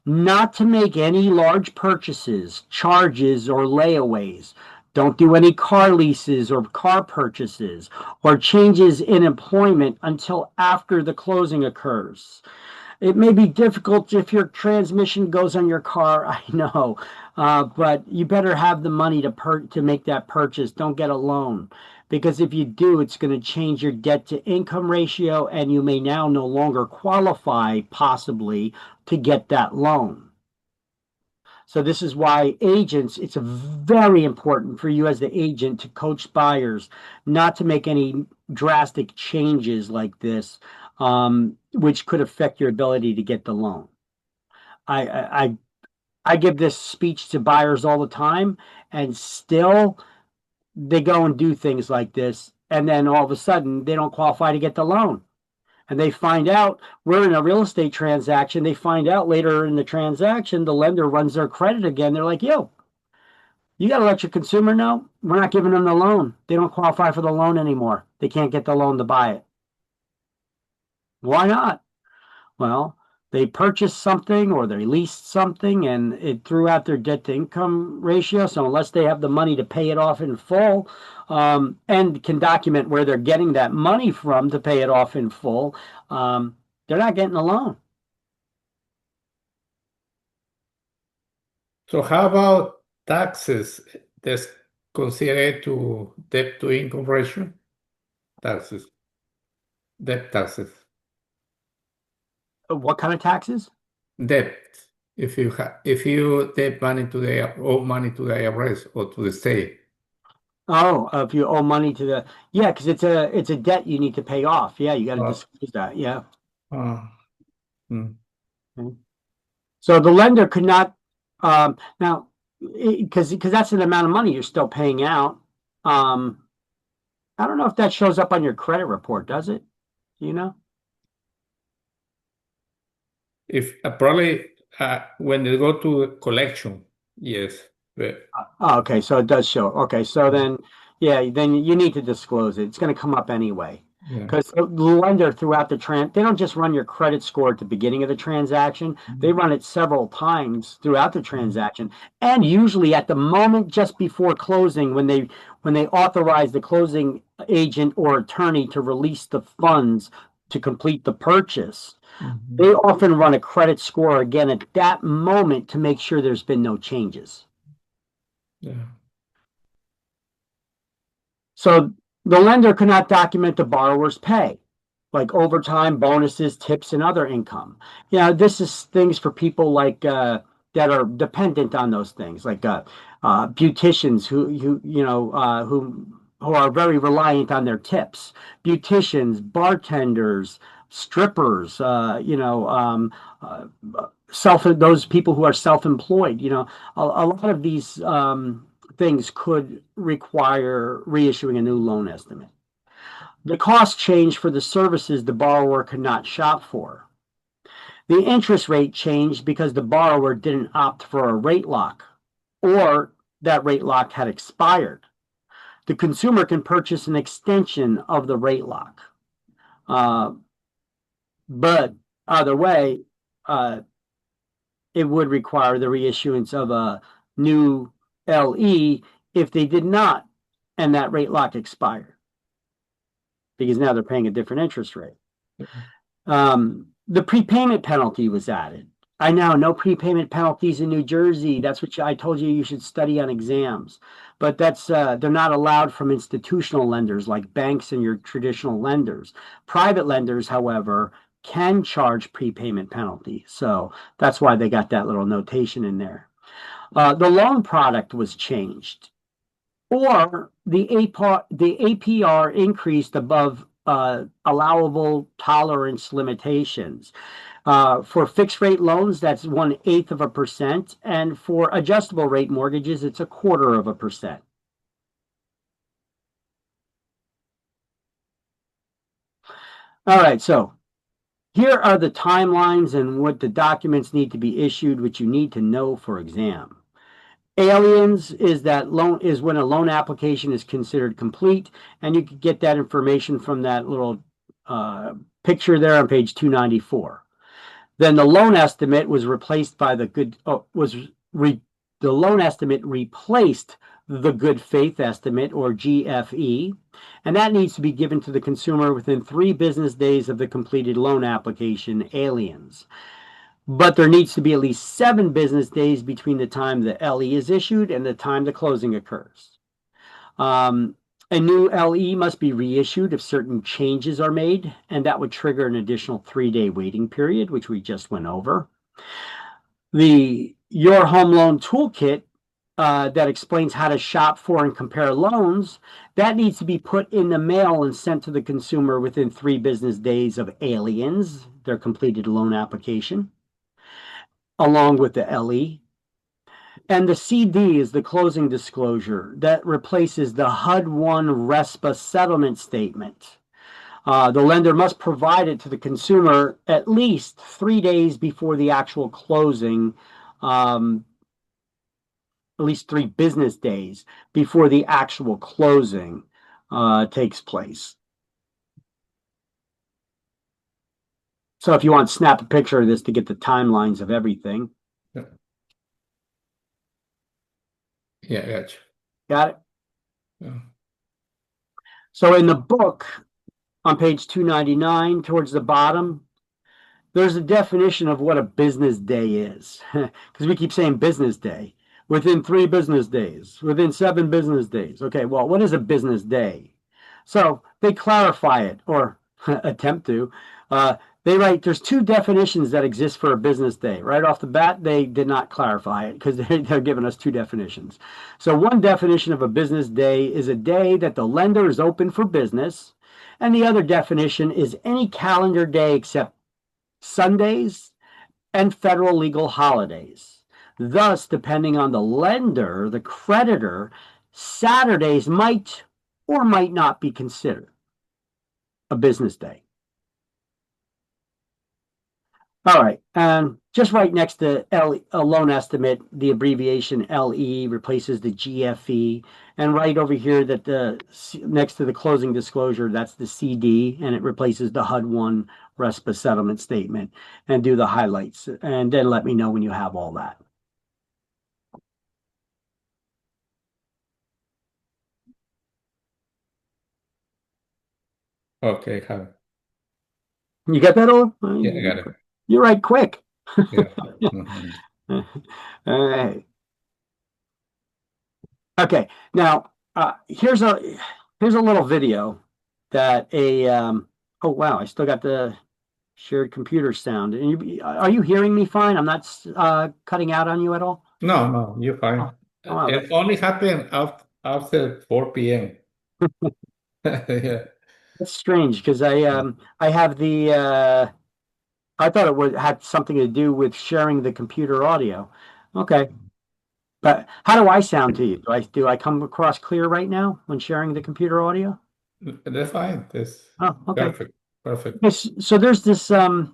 not to make any large purchases, charges, or layaways. Don't do any car leases or car purchases or changes in employment until after the closing occurs. It may be difficult if your transmission goes on your car, I know, but you better have the money to make that purchase. Don't get a loan, because if you do, it's going to change your debt to income ratio, and you may now no longer qualify possibly to get that loan. So this is why agents, it's very important for you as the agent to coach buyers not to make any drastic changes like this, which could affect your ability to get the loan. I give this speech to buyers all the time, and still they go and do things like this, and then all of a sudden they don't qualify to get the loan. And they find out, we're in a real estate transaction, they find out later in the transaction, the lender runs their credit again. They're like, yo, you got to let your consumer know we're not giving them the loan. They don't qualify for the loan anymore. They can't get the loan to buy it. Why not? Well, they purchased something or they leased something and it threw out their debt to income ratio. So unless they have the money to pay it off in full, and can document where they're getting that money from to pay it off in full, they're not getting a loan. So how about taxes? That's considered to debt to income ratio? Taxes. Debt taxes. What kind of taxes? Debt. If you debt money to owe money to the IRS or to the state. Oh, if you owe money to the, yeah, because it's a debt you need to pay off. Yeah, you got to disclose that. Yeah. Okay. So the lender could not now, because that's an amount of money you're still paying out. I don't know if that shows up on your credit report, does it? Do you know? If probably when they go to collection, yes. Okay, so it does show. Okay, so then, yeah, then you need to disclose it. It's going to come up anyway. Because the lender throughout the they don't just run your credit score at the beginning of the transaction. They run it several times throughout the transaction, and usually at the moment just before closing, when they authorize the closing agent or attorney to release the funds to complete the purchase. They often run a credit score again at that moment to make sure there's been no changes. Yeah. So the lender could not document the borrower's pay, like overtime, bonuses, tips, and other income. This is things for people like that are dependent on those things, like beauticians who are very reliant on their tips. Beauticians, bartenders, strippers, those people who are self-employed. A lot of these things could require reissuing a new loan estimate. The cost changed for the services the borrower could not shop for. The interest rate changed because the borrower didn't opt for a rate lock, or that rate lock had expired. The consumer can purchase an extension of the rate lock. But either way, it would require the reissuance of a new LE if they did not, and that rate lock expired, because now they're paying a different interest rate. The prepayment penalty was added. I know no prepayment penalties in New Jersey. That's what I told you should study on exams. But that's they're not allowed from institutional lenders like banks and your traditional lenders. Private lenders, however, can charge prepayment penalty. So that's why they got that little notation in there. The loan product was changed, or the APR increased above allowable tolerance limitations. For fixed rate loans, that's 1/8%, and for adjustable rate mortgages, it's 1/4%. All right, so here are the timelines and what the documents need to be issued, which you need to know for exam. Aliens is when a loan application is considered complete, and you can get that information from that little picture there on page 294. Then the loan estimate was replaced by the loan estimate replaced the good faith estimate, or GFE, and that needs to be given to the consumer within 3 business days of the completed loan application, aliens. But there needs to be at least 7 business days between the time the LE is issued and the time the closing occurs. A new LE must be reissued if certain changes are made, and that would trigger an additional 3-day waiting period, which we just went over. The Your Home Loan Toolkit that explains how to shop for and compare loans, that needs to be put in the mail and sent to the consumer within 3 business days of aliens, their completed loan application, along with the LE. And the CD is the closing disclosure that replaces the HUD-1 RESPA settlement statement. The lender must provide it to the consumer at least 3 days before the actual closing, at least 3 business days before the actual closing takes place. So if you want to snap a picture of this to get the timelines of everything. Yeah, gotcha. Got it? Yeah. So in the book, on page 299, towards the bottom, there's a definition of what a business day is. Because we keep saying business day. Within 3 business days, within 7 business days. Okay, well, what is a business day? So they clarify it, or attempt to. They write there's 2 definitions that exist for a business day. Right off the bat, they did not clarify it because they're giving us 2 definitions. So one definition of a business day is a day that the lender is open for business, and the other definition is any calendar day except Sundays and federal legal holidays. Thus, depending on the lender, the creditor, Saturdays might or might not be considered a business day. All right, just right next to a loan estimate, the abbreviation LE replaces the GFE, and right over here next to the closing disclosure, that's the CD, and it replaces the HUD-1 RESPA settlement statement, and do the highlights, and then let me know when you have all that. Okay, have it. You got that all? Yeah, I got it. You're right, quick. Yeah. Mhm. All right. Okay, now here's a little video that oh wow, I still got the shared computer sound. And are you hearing me fine? I'm not cutting out on you at all? No, you're fine. wow. It only happened after 4 p.m. Yeah. That's strange because I have the I thought it had something to do with sharing the computer audio. Okay. But how do I sound to you? Do I come across clear right now when sharing the computer audio? That's fine. That's Oh, okay. perfect. Perfect. Yes, so there's this a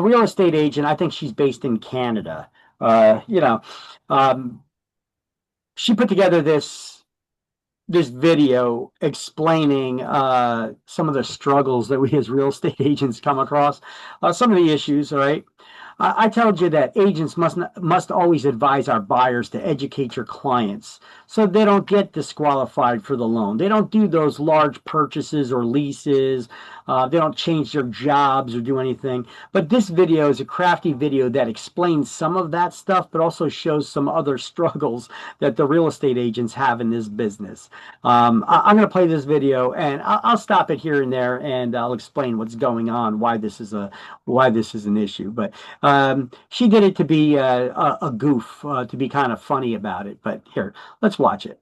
real estate agent. I think she's based in Canada. You know, she put together this video explaining some of the struggles that we as real estate agents come across, some of the issues. All right. I told you that agents must always advise our buyers to educate your clients so they don't get disqualified for the loan. They don't do those large purchases or leases. They don't change their jobs or do anything. But this video is a crafty video that explains some of that stuff, but also shows some other struggles that the real estate agents have in this business. I'm going to play this video, and I'll stop it here and there, and I'll explain what's going on, why this is an issue. But she did it to be a goof, to be kind of funny about it. But here, let's watch it.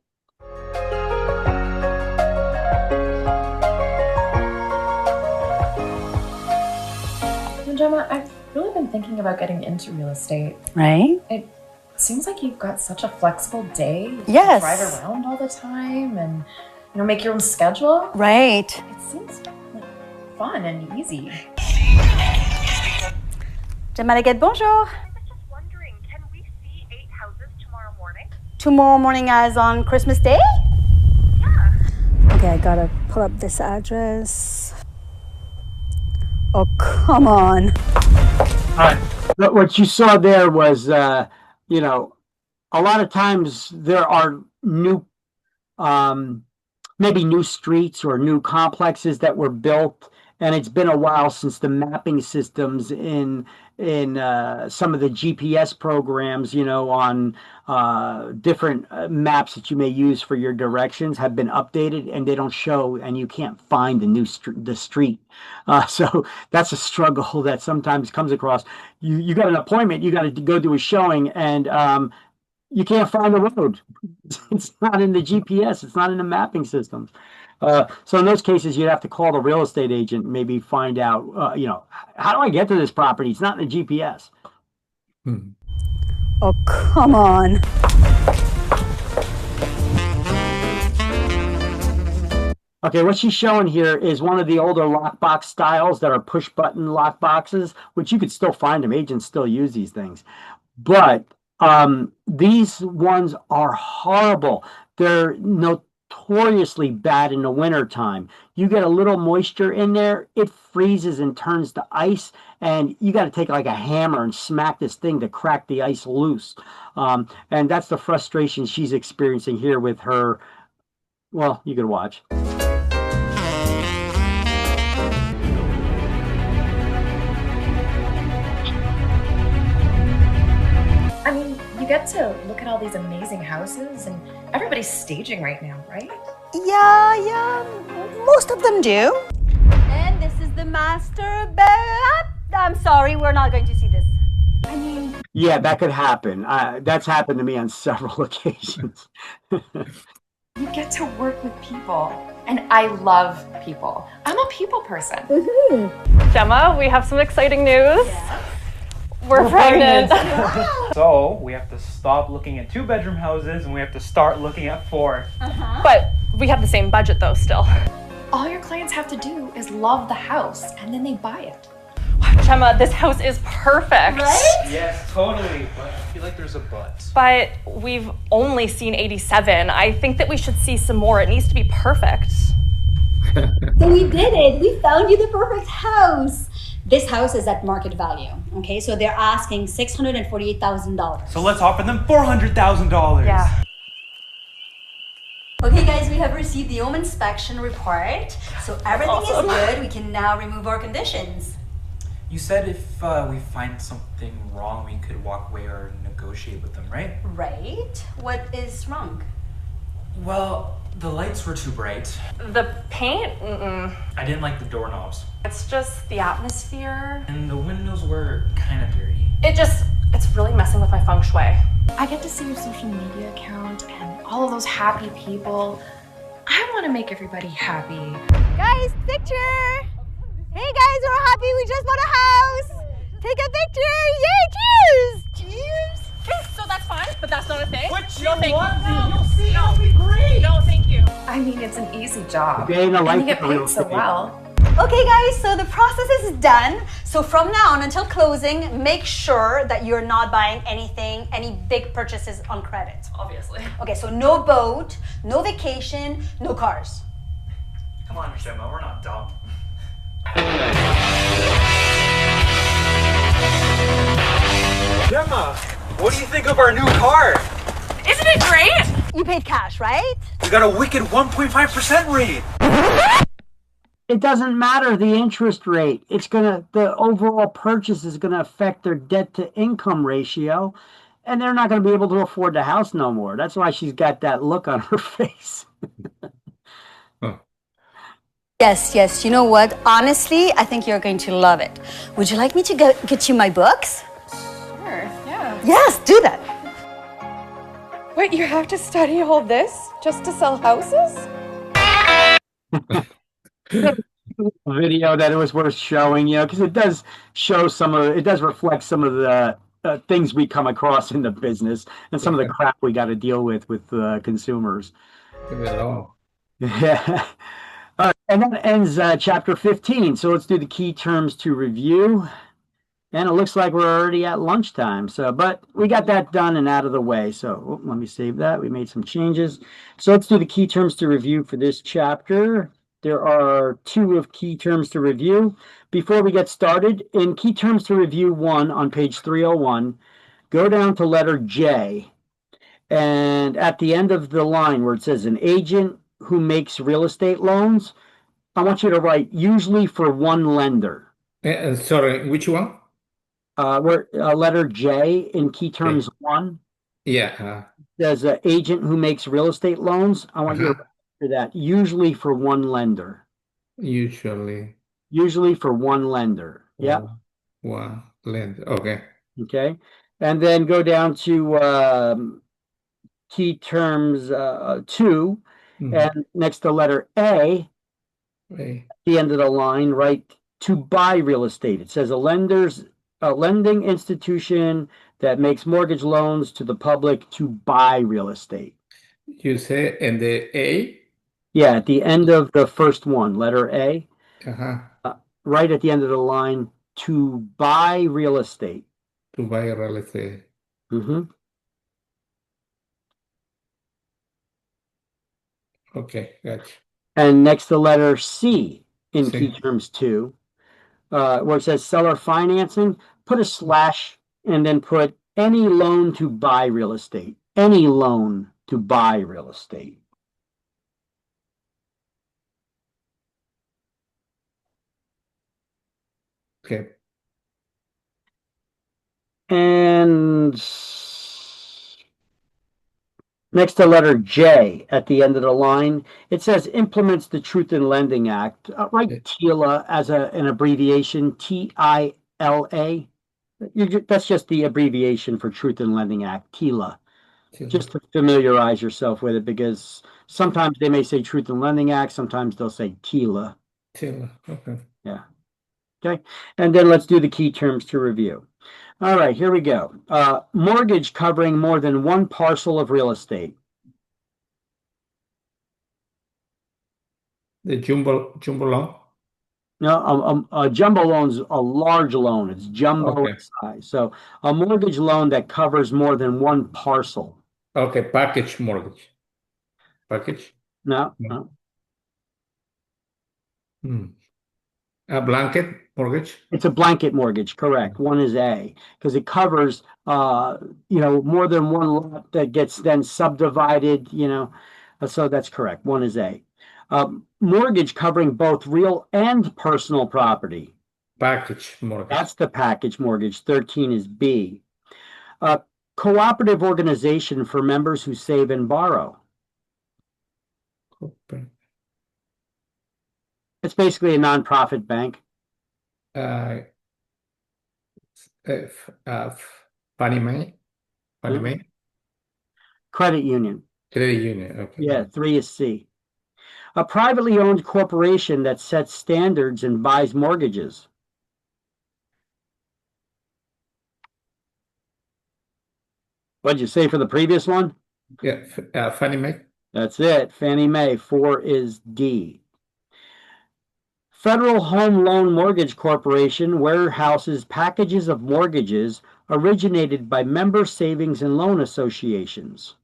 Gemma, I've really been thinking about getting into real estate. Right? It seems like you've got such a flexible day. You Yes. can drive around all the time and, make your own schedule. Right. It seems like fun and easy. Gemma, bonjour. Just wondering, can we see 8 houses tomorrow morning? Tomorrow morning as on Christmas Day? Yeah. Okay, I gotta pull up this address. Oh, come on. But what you saw there was, a lot of times there are new, maybe new streets or new complexes that were built, and it's been a while since the mapping systems in some of the GPS programs, on different maps that you may use for your directions have been updated, and they don't show, and you can't find the street. So that's a struggle that sometimes comes across. You got an appointment, you got to go do a showing, and you can't find the road. It's not in the GPS. It's not in the mapping systems. So in those cases, you'd have to call the real estate agent, and maybe find out, how do I get to this property? It's not in the GPS. Oh, come on. Okay, what she's showing here is one of the older lockbox styles that are push button lockboxes, which you could still find them. Agents still use these things. But these ones are horrible. They're notoriously bad in the wintertime. You get a little moisture in there, it freezes and turns to ice, and you got to take like a hammer and smack this thing to crack the ice loose. And that's the frustration she's experiencing here with her. Well, you could watch. I mean, you get to look at all these amazing houses, and everybody's staging right now, right? Yeah, most of them do. And this is the master bed. I'm sorry, we're not going to see this. I mean... Yeah, that could happen. That's happened to me on several occasions. You get to work with people, and I love people. I'm a people person. Gemma, we have some exciting news. We're pregnant. So we have to stop looking at 2-bedroom houses and we have to start looking at 4. But we have the same budget though still. All your clients have to do is love the house, and then they buy it. Gemma, this house is perfect. Right? Yes, totally. But I feel like there's a but. But we've only seen 87. I think that we should see some more. It needs to be perfect. So we did it. We found you the perfect house. This house is at market value, okay? So they're asking $648,000. So let's offer them $400,000. Yeah. Okay guys, we have received the home inspection report. So everything is good. We can now remove our conditions. You said if we find something wrong, we could walk away or negotiate with them, right? Right? What is wrong? Well, the lights were too bright. The paint? I didn't like the doorknobs. It's just the atmosphere. And the windows were kind of dirty. It's really messing with my feng shui. I get to see your social media account and all of those happy people. I want to make everybody happy. Guys, picture! Hey guys, we're happy. We just bought a house. Take a picture. Yay, cheers! Cheers! So that's fine, but that's not a thing. What No, thank you. You'll see, it'll be great. No, thank you. I mean, it's an easy job. Day in the And life you get of a real paid so estate well. Okay, guys, so the process is done. So from now on until closing, make sure that you're not buying anything, any big purchases on credit. Obviously. Okay, so no boat, no vacation, no cars. Come on, Gemma, we're not dumb. Gemma, what do you think of our new car? Isn't it great? You paid cash, right? We got a wicked 1.5% rate. It doesn't matter the interest rate. The overall purchase is gonna affect their debt to income ratio, and they're not gonna be able to afford the house no more. That's why she's got that look on her face. Yes. You know what? Honestly, I think you're going to love it. Would you like me to get you my books? Sure, yeah. Yes, do that. Wait, you have to study all this just to sell houses? Video that it was worth showing, because it does show it does reflect some of the things we come across in the business and some of the crap we got to deal with consumers. Yeah. All right, and that ends chapter 15. So let's do the key terms to review. And it looks like we're already at lunchtime. But we got that done and out of the way. So let me save that. We made some changes. So let's do the key terms to review for this chapter. There are 2 of key terms to review. Before we get started, in key terms to review 1 on page 301, go down to letter J. And at the end of the line where it says an agent who makes real estate loans, I want you to write usually for one lender. Sorry, which one? Letter J in key terms 1. Yeah. There's an agent who makes real estate loans. I want you to write for that usually for one lender. Usually for one lender. Yep. One lender. Okay. Okay. And then go down to key terms 2. And next to letter A, at the end of the line, write to buy real estate. It says a lending institution that makes mortgage loans to the public to buy real estate. You say in the A? Yeah, at the end of the first one, letter A. Right at the end of the line, to buy real estate. To buy real estate. Okay, gotcha. And next to letter C in key terms 2, where it says seller financing, put a slash and then put any loan to buy real estate. Any loan to buy real estate. Okay. And next to letter J at the end of the line, it says implements the Truth in Lending Act. Write TILA as an abbreviation, TILA. That's just the abbreviation for Truth in Lending Act, TILA. Just to familiarize yourself with it, because sometimes they may say Truth in Lending Act, sometimes they'll say TILA. TILA, okay. Yeah. Okay. And then let's do the key terms to review. All right, here we go. Mortgage covering more than one parcel of real estate. The jumbo loan? No, a jumbo loan's a large loan. It's jumbo size. So a mortgage loan that covers more than one parcel. Okay, package mortgage. Package? No. A blanket mortgage? It's a blanket mortgage, correct. One is A, because it covers more than one lot that gets then subdivided, so that's correct. One is A. Mortgage covering both real and personal property. Package mortgage. That's the package mortgage. 13 is B. Cooperative organization for members who save and borrow. It's basically a nonprofit bank. Fannie Mae? Fannie Mae? Credit union. Credit union, okay. Yeah, 3 is C. A privately owned corporation that sets standards and buys mortgages. What'd you say for the previous one? Yeah, Fannie Mae. That's it. Fannie Mae. 4 is D. Federal Home Loan Mortgage Corporation warehouses packages of mortgages originated by member savings and loan associations.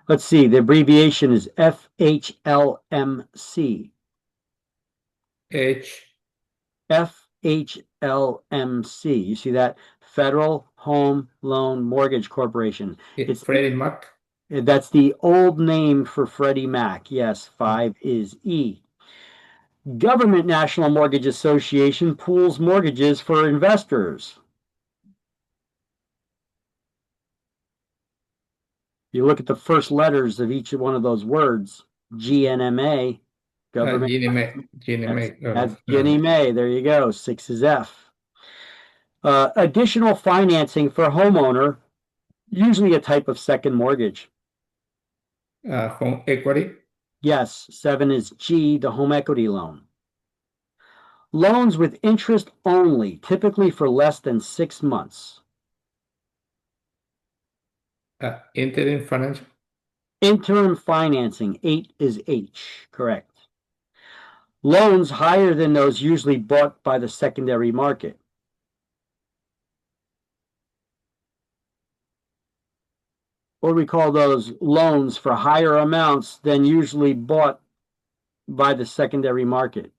Let's see, the abbreviation is FHLMC. FHLMC. You see that? Federal Home Loan Mortgage Corporation. It's Freddie Mac. That's the old name for Freddie Mac. Yes, 5 is E. Government National Mortgage Association pools mortgages for investors. You look at the first letters of each one of those words, GNMA, government. That's Ginnie Mae. There you go. 6 is F. Additional financing for homeowner, usually a type of second mortgage. Home equity. Yes, 7 is G, the home equity loan. Loans with interest only, typically for less than 6 months. Interim financial. Interim financing, 8 is H, correct. Loans higher than those usually bought by the secondary market. What we call those loans for higher amounts than usually bought by the secondary market.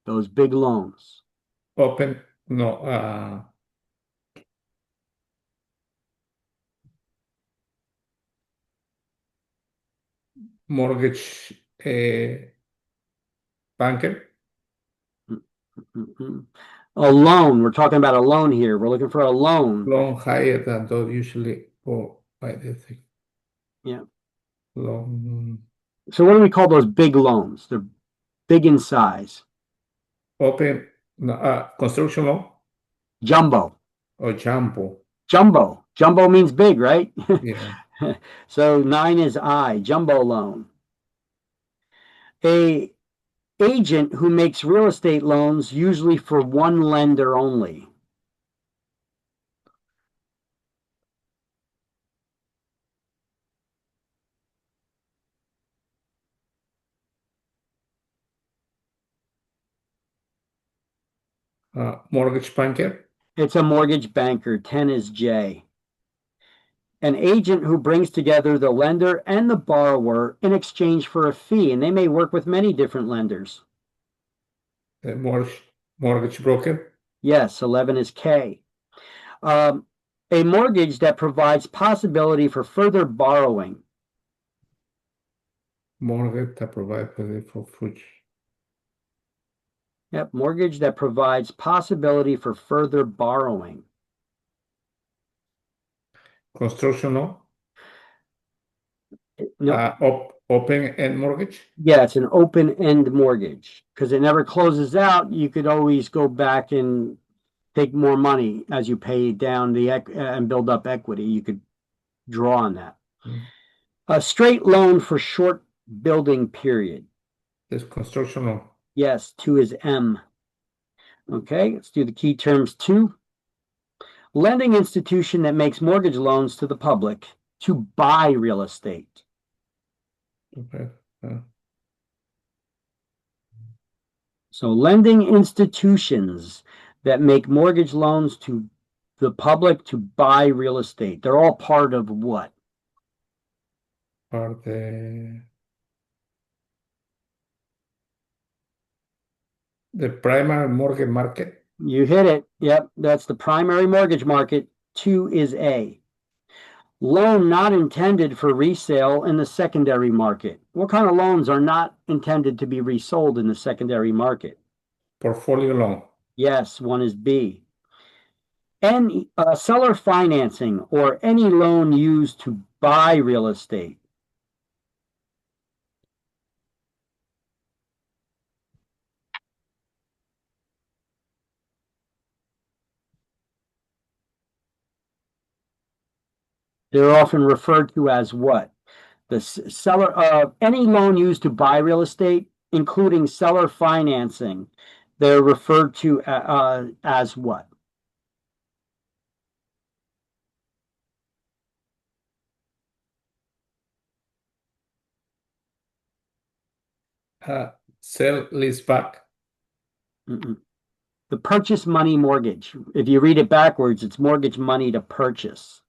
Those big loans. Mortgage banker. A loan. We're talking about a loan here. We're looking for a loan. Loan higher than those usually bought by the thing. Yeah. Loan. So what do we call those big loans? They're big in size. Construction loan. Jumbo. Or jumbo. Jumbo. Jumbo means big, right? Yeah. So 9 is I, jumbo loan. A agent who makes real estate loans usually for one lender only. Mortgage banker. It's a mortgage banker. 10 is J. An agent who brings together the lender and the borrower in exchange for a fee, and they may work with many different lenders. Mortgage broker. Yes, 11 is K. A mortgage that provides possibility for further borrowing. Mortgage that provides for future. Yep, mortgage that provides possibility for further borrowing. Construction loan. No. Open-end mortgage. Yeah, it's an open-end mortgage because it never closes out. You could always go back and take more money as you pay down and build up equity. You could draw on that. A straight loan for short building period. This construction loan. Yes, 2 is M. Okay, let's do the key terms 2. Lending institution that makes mortgage loans to the public to buy real estate. Okay. So lending institutions that make mortgage loans to the public to buy real estate. They're all part of what? Part of the primary mortgage market. You hit it. Yep, that's the primary mortgage market. 2 is A. Loan not intended for resale in the secondary market. What kind of loans are not intended to be resold in the secondary market? Portfolio loan. Yes, 1 is B. And seller financing or any loan used to buy real estate. They're often referred to as what? The seller, any loan used to buy real estate, including seller financing, they're referred to as what? Sell lease back. Mm-mm. The purchase money mortgage. If you read it backwards, it's mortgage money to purchase.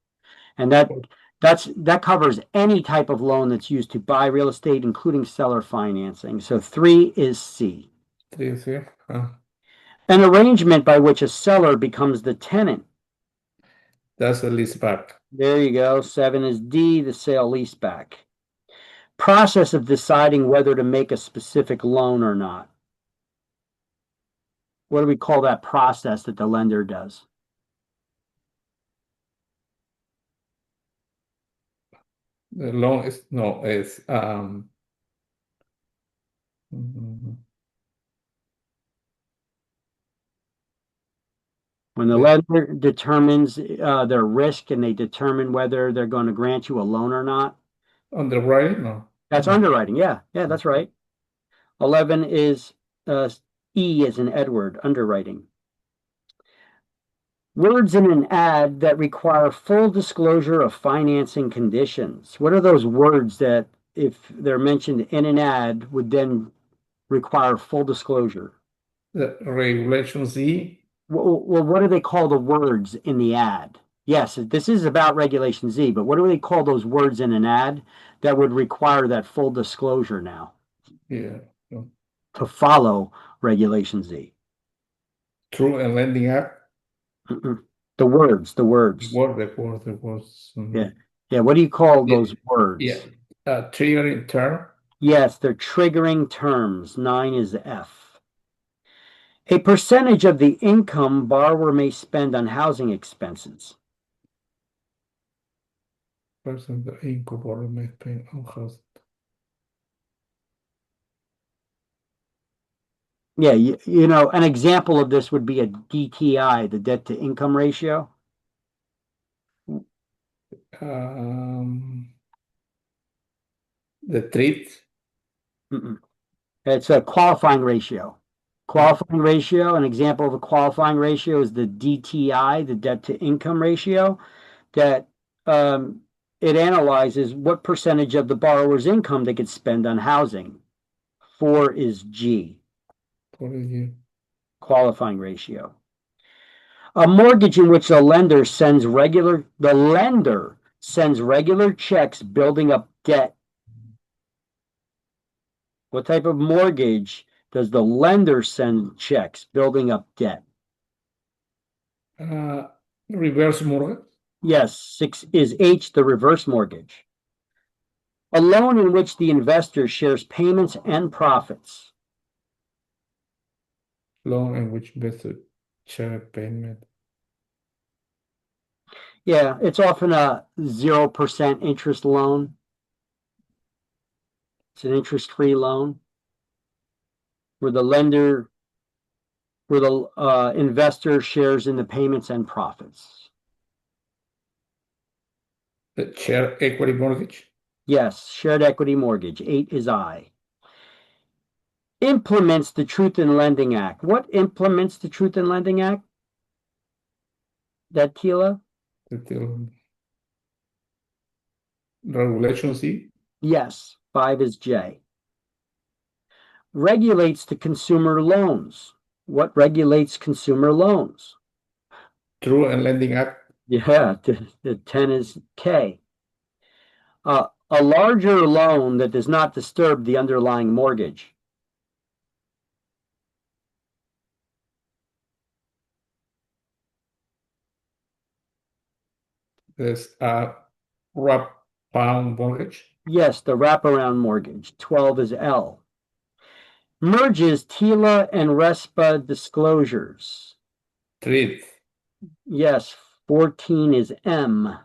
And that covers any type of loan that's used to buy real estate, including seller financing. So 3 is C. 3 is C. An arrangement by which a seller becomes the tenant. That's a lease back. There you go. 7 is D, the sale leaseback. Process of deciding whether to make a specific loan or not. What do we call that process that the lender does? The loan is when the lender determines their risk and they determine whether they're going to grant you a loan or not. Underwriting? No. That's underwriting. Yeah, that's right. 11 is E as in Edward, underwriting. Words in an ad that require full disclosure of financing conditions. What are those words that, if they're mentioned in an ad, would then require full disclosure? The Regulation Z. Well, what do they call the words in the ad? Yes, this is about Regulation Z, but what do they call those words in an ad that would require that full disclosure now? Yeah. To follow Regulation Z. True and Lending Act. The words. The words. Yeah. What do you call those words? Yeah. Triggering term. Yes, they're triggering terms. 9 is F. A percentage of the income borrower may spend on housing expenses. Percent of the income borrower may spend on housing. Yeah, you know, an example of this would be a DTI, the debt to income ratio. The treat. It's a qualifying ratio. Qualifying ratio, an example of a qualifying ratio is the DTI, the debt to income ratio, that it analyzes what percentage of the borrower's income they could spend on housing. 4 is G. Qualifying ratio. A mortgage in which the lender sends regular checks building up debt. What type of mortgage does the lender send checks building up debt? Reverse mortgage? Yes, 6 is H, the reverse mortgage. A loan in which the investor shares payments and profits. Loan in which investor share payment. Yeah, it's often a 0% interest loan. It's an interest-free loan where the investor shares in the payments and profits. The shared equity mortgage? Yes, shared equity mortgage. 8 is I. Implements the Truth in Lending Act. What implements the Truth in Lending Act? That Tila? Regulation Z? Yes, 5 is J. Regulates the consumer loans. What regulates consumer loans? True and Lending Act? Yeah, the 10 is K. A larger loan that does not disturb the underlying mortgage. There's a wraparound mortgage? Yes, the wraparound mortgage. 12 is L. Merges TILA and RESPA disclosures. Treat. Yes, 14 is M.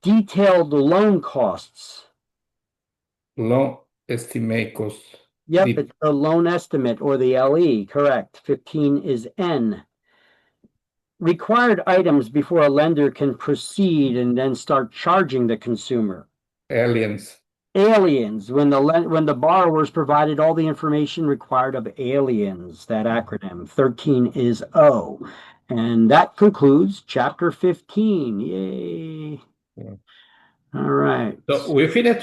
Detailed loan costs. Loan estimate costs. Yep, it's the loan estimate or the LE, correct. 15 is N. Required items before a lender can proceed and then start charging the consumer. Aliens. Aliens, when the borrowers provided all the information required of aliens, that acronym. 13 is O. And that concludes chapter 15. Yay. Yeah. All right. So we finished